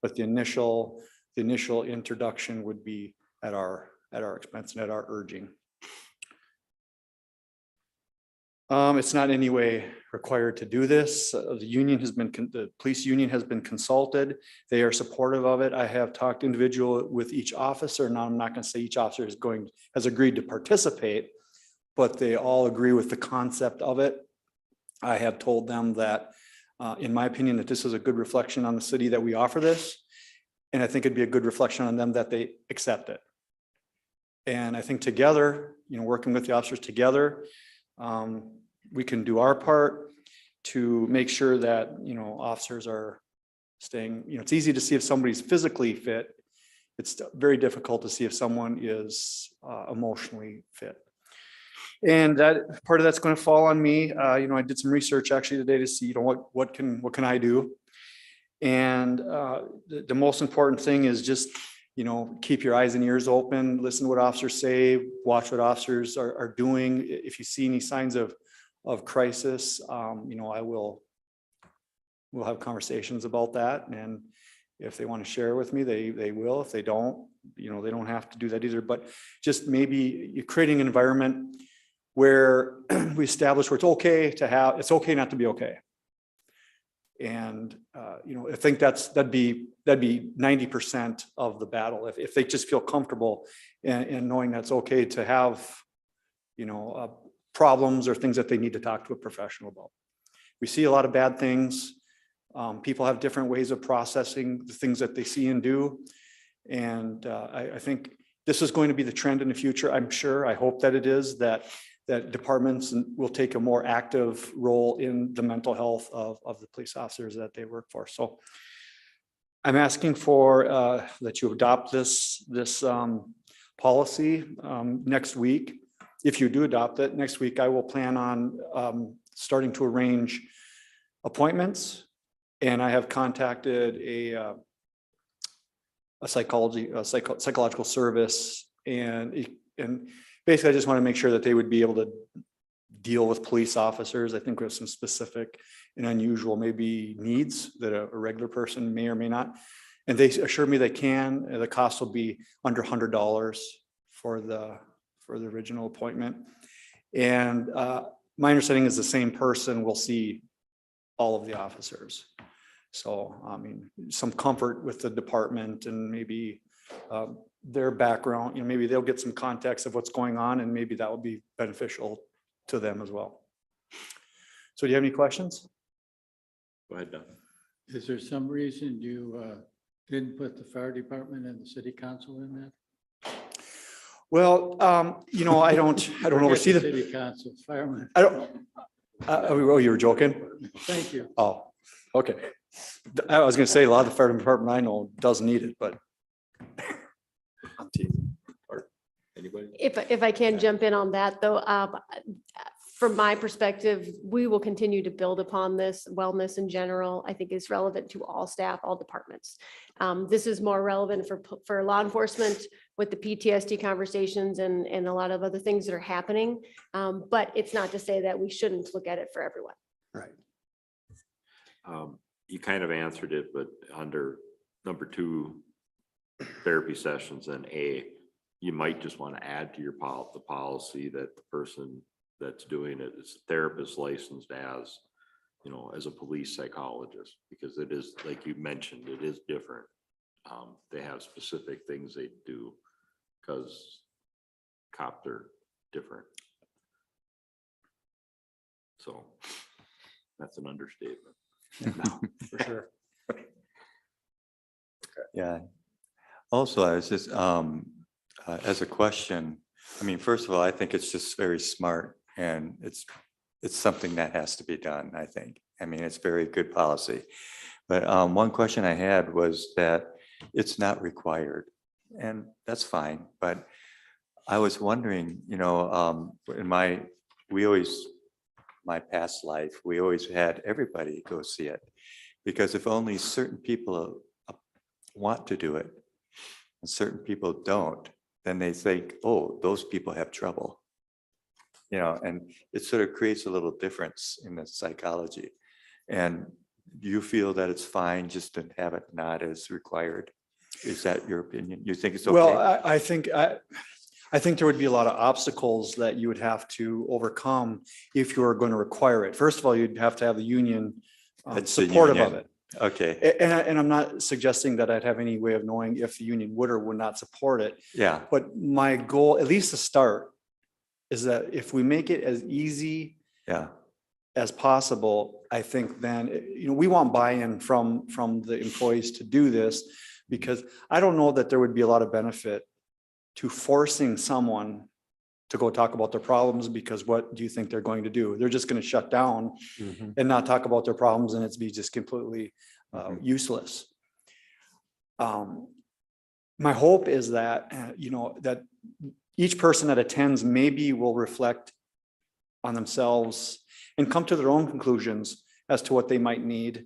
But the initial introduction would be at our expense and at our urging. It's not in any way required to do this. The police union has been consulted. They are supportive of it. I have talked individual with each officer. Now, I'm not going to say each officer has agreed to participate, but they all agree with the concept of it. I have told them that, in my opinion, that this is a good reflection on the city that we offer this. And I think it'd be a good reflection on them that they accept it. And I think together, working with the officers together, we can do our part to make sure that, officers are staying, it's easy to see if somebody's physically fit. It's very difficult to see if someone is emotionally fit. And that part of that's going to fall on me. I did some research actually today to see, what can I do? And the most important thing is just, keep your eyes and ears open, listen to what officers say, watch what officers are doing. If you see any signs of crisis, we'll have conversations about that. And if they want to share with me, they will. If they don't, they don't have to do that either. But just maybe you're creating an environment where we establish where it's okay not to be okay. And, I think that'd be 90% of the battle. If they just feel comfortable in knowing that's okay to have, problems or things that they need to talk to a professional about. We see a lot of bad things. People have different ways of processing the things that they see and do. And I think this is going to be the trend in the future. I'm sure, I hope that it is, that departments will take a more active role in the mental health of the police officers that they work for. So I'm asking for that you adopt this policy next week. If you do adopt it next week, I will plan on starting to arrange appointments. And I have contacted a psychological service, and basically I just want to make sure that they would be able to deal with police officers. I think we have some specific and unusual maybe needs that a regular person may or may not. And they assure me they can. The cost will be under $100 for the original appointment. And my understanding is the same person will see all of the officers. So, some comfort with the department and maybe their background, maybe they'll get some context of what's going on, and maybe that will be beneficial to them as well. So do you have any questions? Go ahead, Doug. Is there some reason you didn't put the fire department and the city council in that? Well, I don't oversee the city council, firemen. I don't. Oh, you were joking? Thank you. Oh, okay. I was going to say a lot of the fire department I know doesn't need it, but. Anybody? If I can jump in on that though, from my perspective, we will continue to build upon this. Wellness in general, I think, is relevant to all staff, all departments. This is more relevant for law enforcement with the PTSD conversations and a lot of other things that are happening. But it's not to say that we shouldn't look at it for everyone. Right. You kind of answered it, but under number 2, therapy sessions, and you might just want to add to your the policy that the person that's doing it is therapist licensed as, as a police psychologist, because it is, like you mentioned, it is different. They have specific things they do because cops are different. So that's an understatement. For sure. Yeah. Also, I was just, as a question, I mean, first of all, I think it's just very smart and it's something that has to be done, I think. I mean, it's very good policy. But one question I had was that it's not required, and that's fine. But I was wondering, you know, in my past life, we always had everybody go see it. Because if only certain people want to do it and certain people don't, then they think, oh, those people have trouble. You know, and it sort of creates a little difference in the psychology. And do you feel that it's fine just to have it not as required? Is that your opinion? You think it's okay? Well, I think there would be a lot of obstacles that you would have to overcome if you were going to require it. First of all, you'd have to have the union That's the supportive of union. it. Okay, And I'm not suggesting that I'd have any way of knowing if the union would or would not support it. yeah, But my goal, at least to start, is that if we make it as easy yeah, as possible, I think then, you know, we want buy-in from the employees to do this, because I don't know that there would be a lot of benefit to forcing someone to go talk about their problems, because what do you think they're going to do? They're just going to shut down mhm, and not talk about their problems, and it's be just completely Mhm. useless. My hope is that, you know, that each person that attends maybe will reflect on themselves and come to their own conclusions as to what they might need,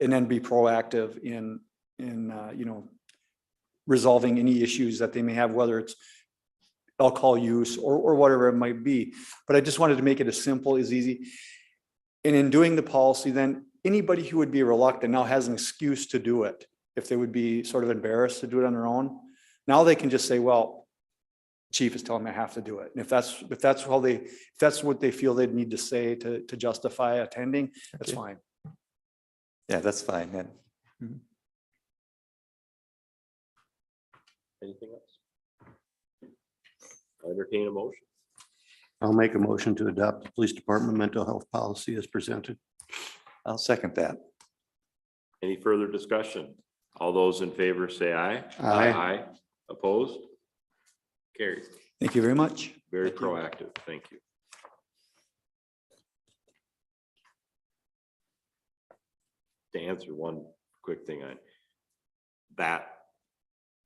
and then be proactive in you know, resolving any issues that they may have, whether it's alcohol use or whatever it might be. But I just wanted to make it as simple, as easy. And in doing the policy, then anybody who would be reluctant now has an excuse to do it. If they would be sort of embarrassed to do it on their own, now they can just say, well, chief is telling me I have to do it. And if that's what they feel they'd need to say to justify attending, that's Okay. fine. yeah, that's fine then. Mhm. Anything else? I'll entertain a motion. I'll make a motion to adopt the police department mental health policy as presented. I'll second that. Any further discussion? All those in favor say aye. Aye. Opposed? Carried. Thank you very much. Very proactive. Thank you. To answer one quick thing,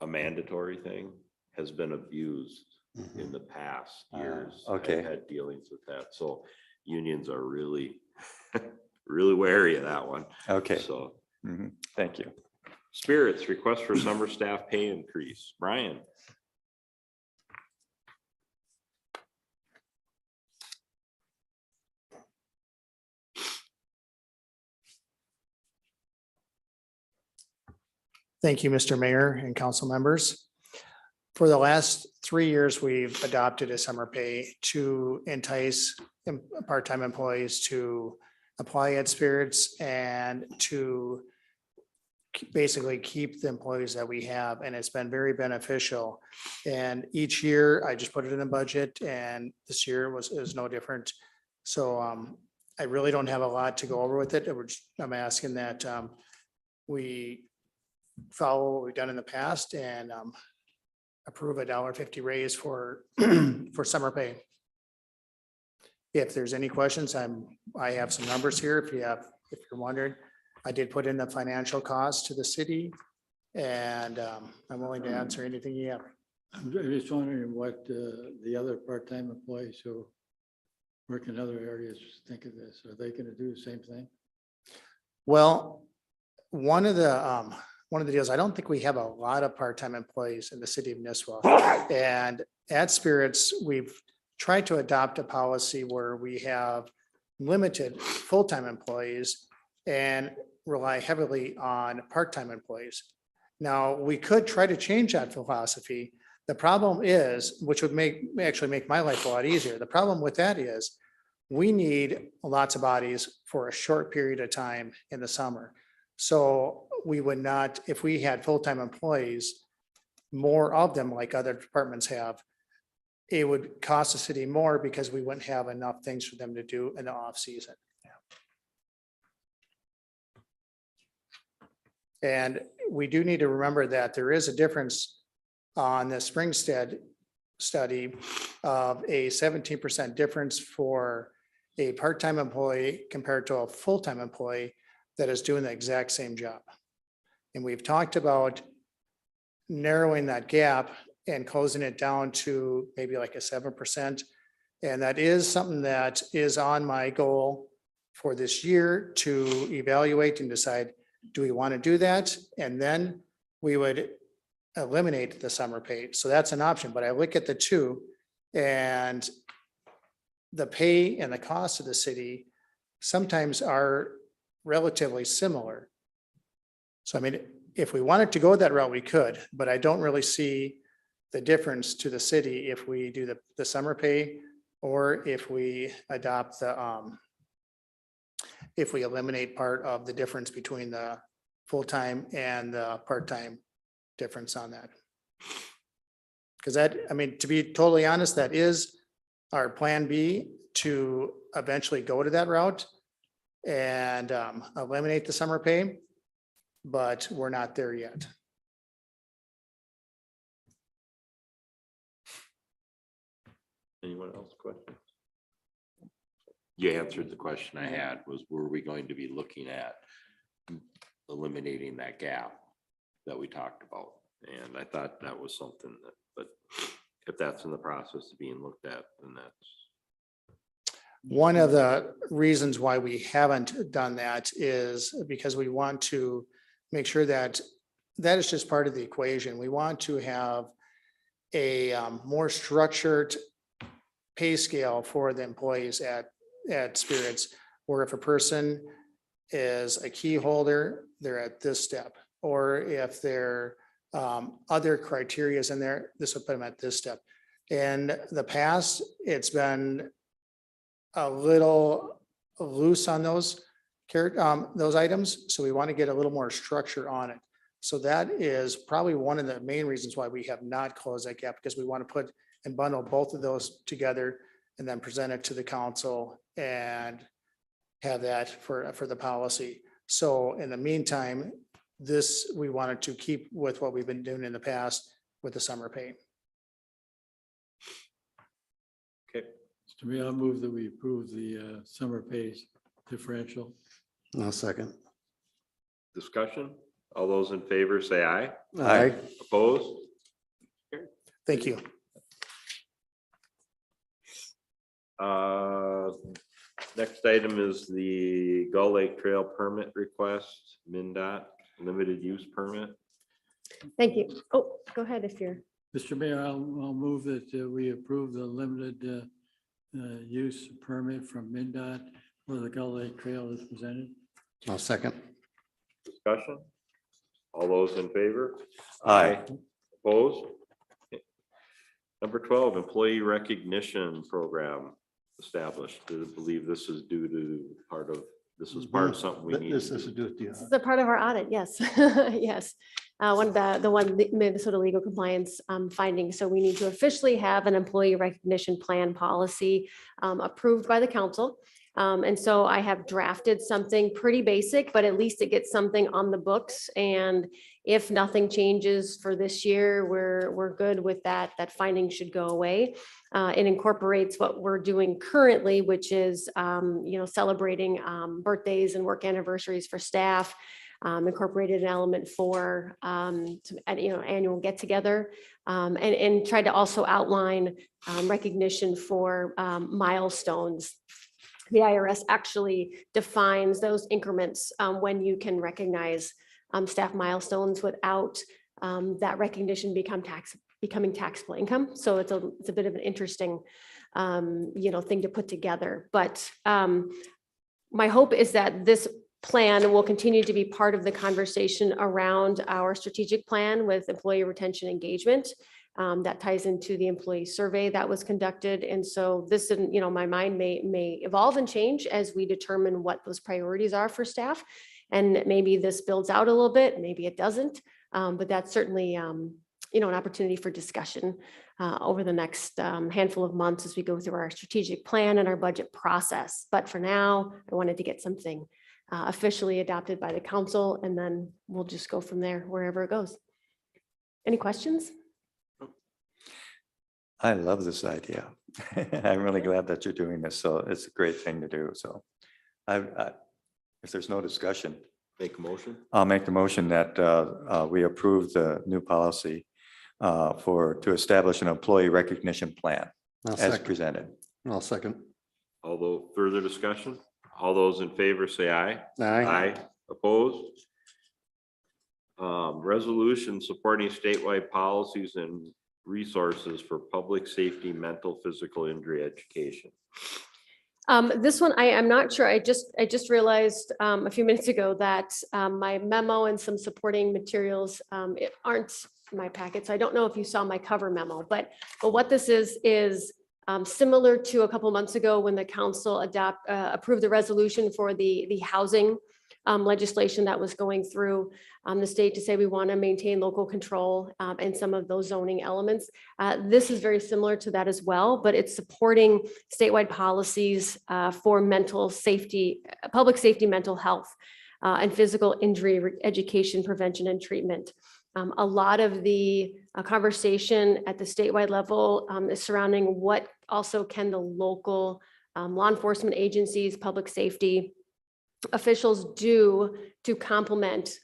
a mandatory thing has been abused in the past years. okay. I've had dealings with that. So unions are really, really wary of that one. Okay, So mhm, thank you. spirits, request for summer staff pay increase. Brian. Thank you, Mr. Mayor and council members. For the last 3 years, we've adopted a summer pay to entice part-time employees to apply at Spirits and to basically keep the employees that we have, and it's been very beneficial. And each year, I just put it in the budget, and this year is no different. So I really don't have a lot to go over with it. I'm asking that we follow what we've done in the past and approve $1.50 raise for summer pay. If there's any questions, I have some numbers here. If you're wondering, I did put in the financial cost to the city, and I'm willing to answer anything you have. I'm just wondering what the other part-time employees who work in other areas think of this. Are they going to do the same thing? Well, one of the deals, I don't think we have a lot of part-time employees in the city of Nisswa. And at Spirits, we've tried to adopt a policy where we have limited full-time employees and rely heavily on part-time employees. Now, we could try to change that philosophy. The problem is, which would actually make my life a lot easier. The problem with that is we need lots of bodies for a short period of time in the summer. So we would not, if we had full-time employees, more of them like other departments have, it would cost the city more because we wouldn't have enough things for them to do in the off season. And we do need to remember that there is a difference on the Springstead study of a 17% difference for a part-time employee compared to a full-time employee that is doing the exact same job. And we've talked about narrowing that gap and closing it down to maybe like a 7%. And that is something that is on my goal for this year to evaluate and decide, do we want to do that? And then we would eliminate the summer pay. So that's an option, but I look at the two and the pay and the cost of the city sometimes are relatively similar. So I mean, if we wanted to go that route, we could, but I don't really see the difference to the city if we do the summer pay or if we adopt the, if we eliminate part of the difference between the full-time and the part-time difference on that. Because that, I mean, to be totally honest, that is our plan B to eventually go to that route and eliminate the summer pay, but we're not there yet. Anyone else questions? You answered the question I had, was were we going to be looking at eliminating that gap that we talked about? And I thought that was something that, but if that's in the process of being looked at, then that's. One of the reasons why we haven't done that is because we want to make sure that that is just part of the equation. We want to have a more structured pay scale for the employees at Spirits, where if a person is a key holder, they're at this step, or if they're other criterias in there, this will put them at this step. In the past, it's been a little loose on those items, so we want to get a little more structure on it. So that is probably one of the main reasons why we have not closed that gap, because we want to put and bundle both of those together and then present it to the council and have that for the policy. So in the meantime, this, we wanted to keep with what we've been doing in the past with the summer pay. Okay. To me, I'll move that we approve the summer pay differential. No second. Discussion? All those in favor say aye. Aye. Opposed? Thank you. Next item is the Gull Lake Trail permit request, Mndot limited use permit. Thank you. Oh, go ahead if you're. Mr. Mayor, I'll move that we approve the limited use permit from Mndot for the Gull Lake Trail as presented. I'll second. Discussion? All those in favor? Aye. Opposed? Okay. Number 12, employee recognition program established. I believe this is due to part of, this is part of something we need. This is to do with This is a part of our audit, yes, yes. One of the Minnesota legal compliance findings. So we need to officially have an employee recognition plan policy approved by the council. And so I have drafted something pretty basic, but at least it gets something on the books. And if nothing changes for this year, we're good with that. That finding should go away. It incorporates what we're doing currently, which is, celebrating birthdays and work anniversaries for staff. Incorporated an element for, annual get together, and tried to also outline recognition for milestones. The IRS actually defines those increments when you can recognize staff milestones without that recognition becoming taxable income. So it's a bit of an interesting, thing to put together. But my hope is that this plan will continue to be part of the conversation around our strategic plan with employee retention engagement. That ties into the employee survey that was conducted. And so this, my mind may evolve and change as we determine what those priorities are for staff. And maybe this builds out a little bit, maybe it doesn't, but that's certainly, an opportunity for discussion over the next handful of months as we go through our strategic plan and our budget process. But for now, I wanted to get something officially adopted by the council, and then we'll just go from there wherever it goes. Any questions? I love this idea. I'm really glad that you're doing this. So it's a great thing to do. So if there's no discussion, Make a motion. I'll make the motion that we approve the new policy to establish an employee recognition plan as presented. I'll second. Although further discussion, all those in favor say aye. Aye. Opposed? Resolution supporting statewide policies and resources for public safety, mental, physical injury education. This one, I'm not sure. I just realized a few minutes ago that my memo and some supporting materials aren't in my packet. So I don't know if you saw my cover memo, but what this is similar to a couple months ago when the council approved the resolution for the housing legislation that was going through the state to say we want to maintain local control and some of those zoning elements. This is very similar to that as well, but it's supporting statewide policies for mental safety, public safety, mental health, and physical injury education, prevention, and treatment. A lot of the conversation at the statewide level is surrounding what also can the local law enforcement agencies, public safety officials do to complement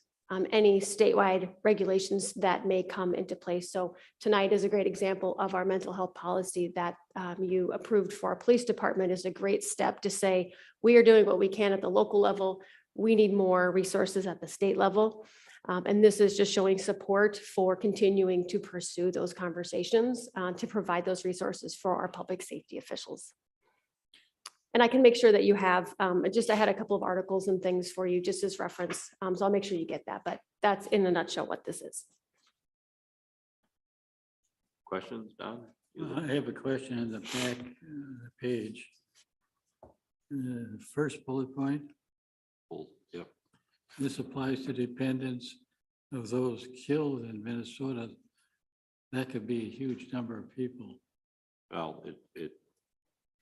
any statewide regulations that may come into place. So tonight is a great example of our mental health policy that you approved for our police department is a great step to say, we are doing what we can at the local level. We need more resources at the state level. And this is just showing support for continuing to pursue those conversations to provide those resources for our public safety officials. And I can make sure that you have, I had a couple of articles and things for you just as reference. So I'll make sure you get that, but that's in a nutshell what this is. Questions, Don? I have a question on the back of the page. The first bullet point, Yep. this applies to dependents of those killed in Minnesota. That could be a huge number of people. Well,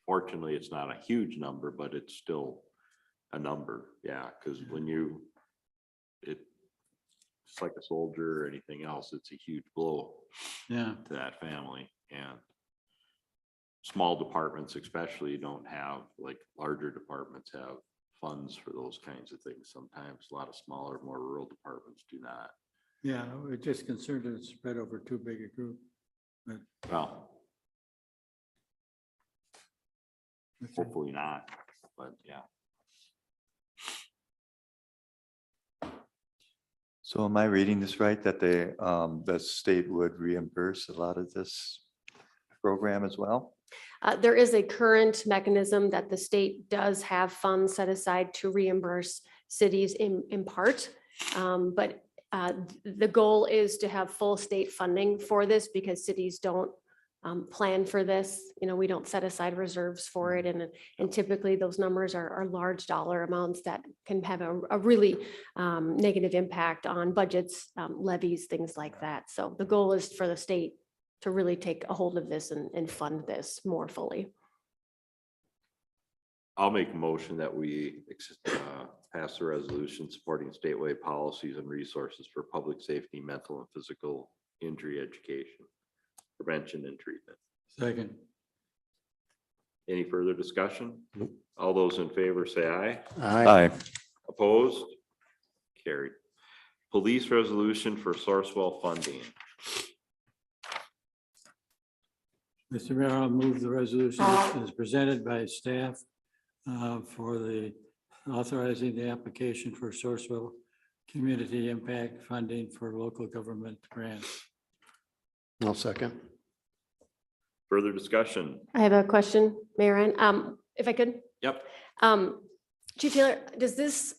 fortunately, it's not a huge number, but it's still a number. Yeah, because when it's like a soldier or anything else, it's a huge blow to that family. And small departments especially don't have, like larger departments have funds for those kinds of things. Sometimes a lot of smaller, more rural departments do not. Yeah, we're just concerned that it's spread over too big a group. But Well, hopefully not, but yeah. So am I reading this right, that the state would reimburse a lot of this program as well? There is a current mechanism that the state does have funds set aside to reimburse cities in part. But the goal is to have full state funding for this because cities don't plan for this. You know, we don't set aside reserves for it. And typically those numbers are large dollar amounts that can have a really negative impact on budgets, levies, things like that. So the goal is for the state to really take a hold of this and fund this more fully. I'll make a motion that we pass a resolution supporting statewide policies and resources for public safety, mental and physical injury education, prevention and treatment. second, Any further discussion? All those in favor say aye. Aye. Opposed? Carried. Police resolution for Sourcewell funding. Mr. Mayor, I'll move the resolution as presented by staff for the authorizing the application for Sourcewell community impact funding for local government grants. I'll second. Further discussion? I have a question, Mayor, Ryan, if I could. Yep. Chief Taylor, does this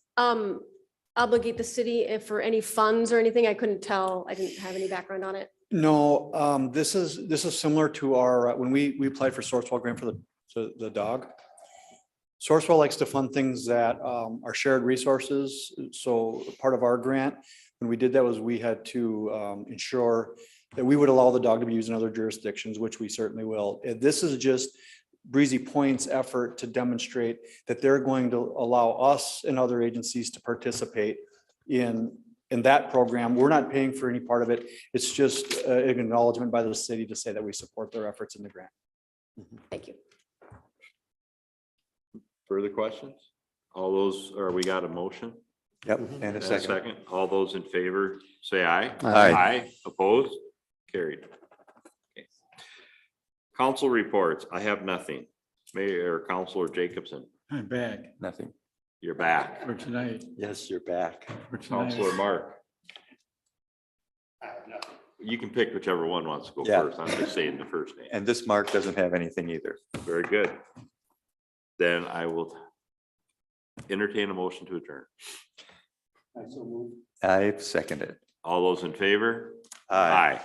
obligate the city for any funds or anything? I couldn't tell. I didn't have any background on it. No, this is similar to our, when we applied for Sourcewell grant for the dog. Sourcewell likes to fund things that are shared resources. So part of our grant, when we did that, was we had to ensure that we would allow the dog to be used in other jurisdictions, which we certainly will. This is just Breezy Point's effort to demonstrate that they're going to allow us and other agencies to participate in that program. We're not paying for any part of it. It's just an acknowledgement by the city to say that we support their efforts in the grant. Thank you. Further questions? All those, or we got a motion? Yep, and a And a second. second. All those in favor, say aye. Aye. Opposed? Carried. Okay. Council reports. I have nothing. Mayor, Councilor Jacobson, I'm back Nothing. you're back. for tonight. Yes, you're back. For tonight. Councilor Mark. You can pick whichever one wants to go Yeah. first. I'm just saying the first name. And this Mark doesn't have anything either. Very good. Then I will entertain a motion to adjourn. I second it. All those in favor? Aye. Aye.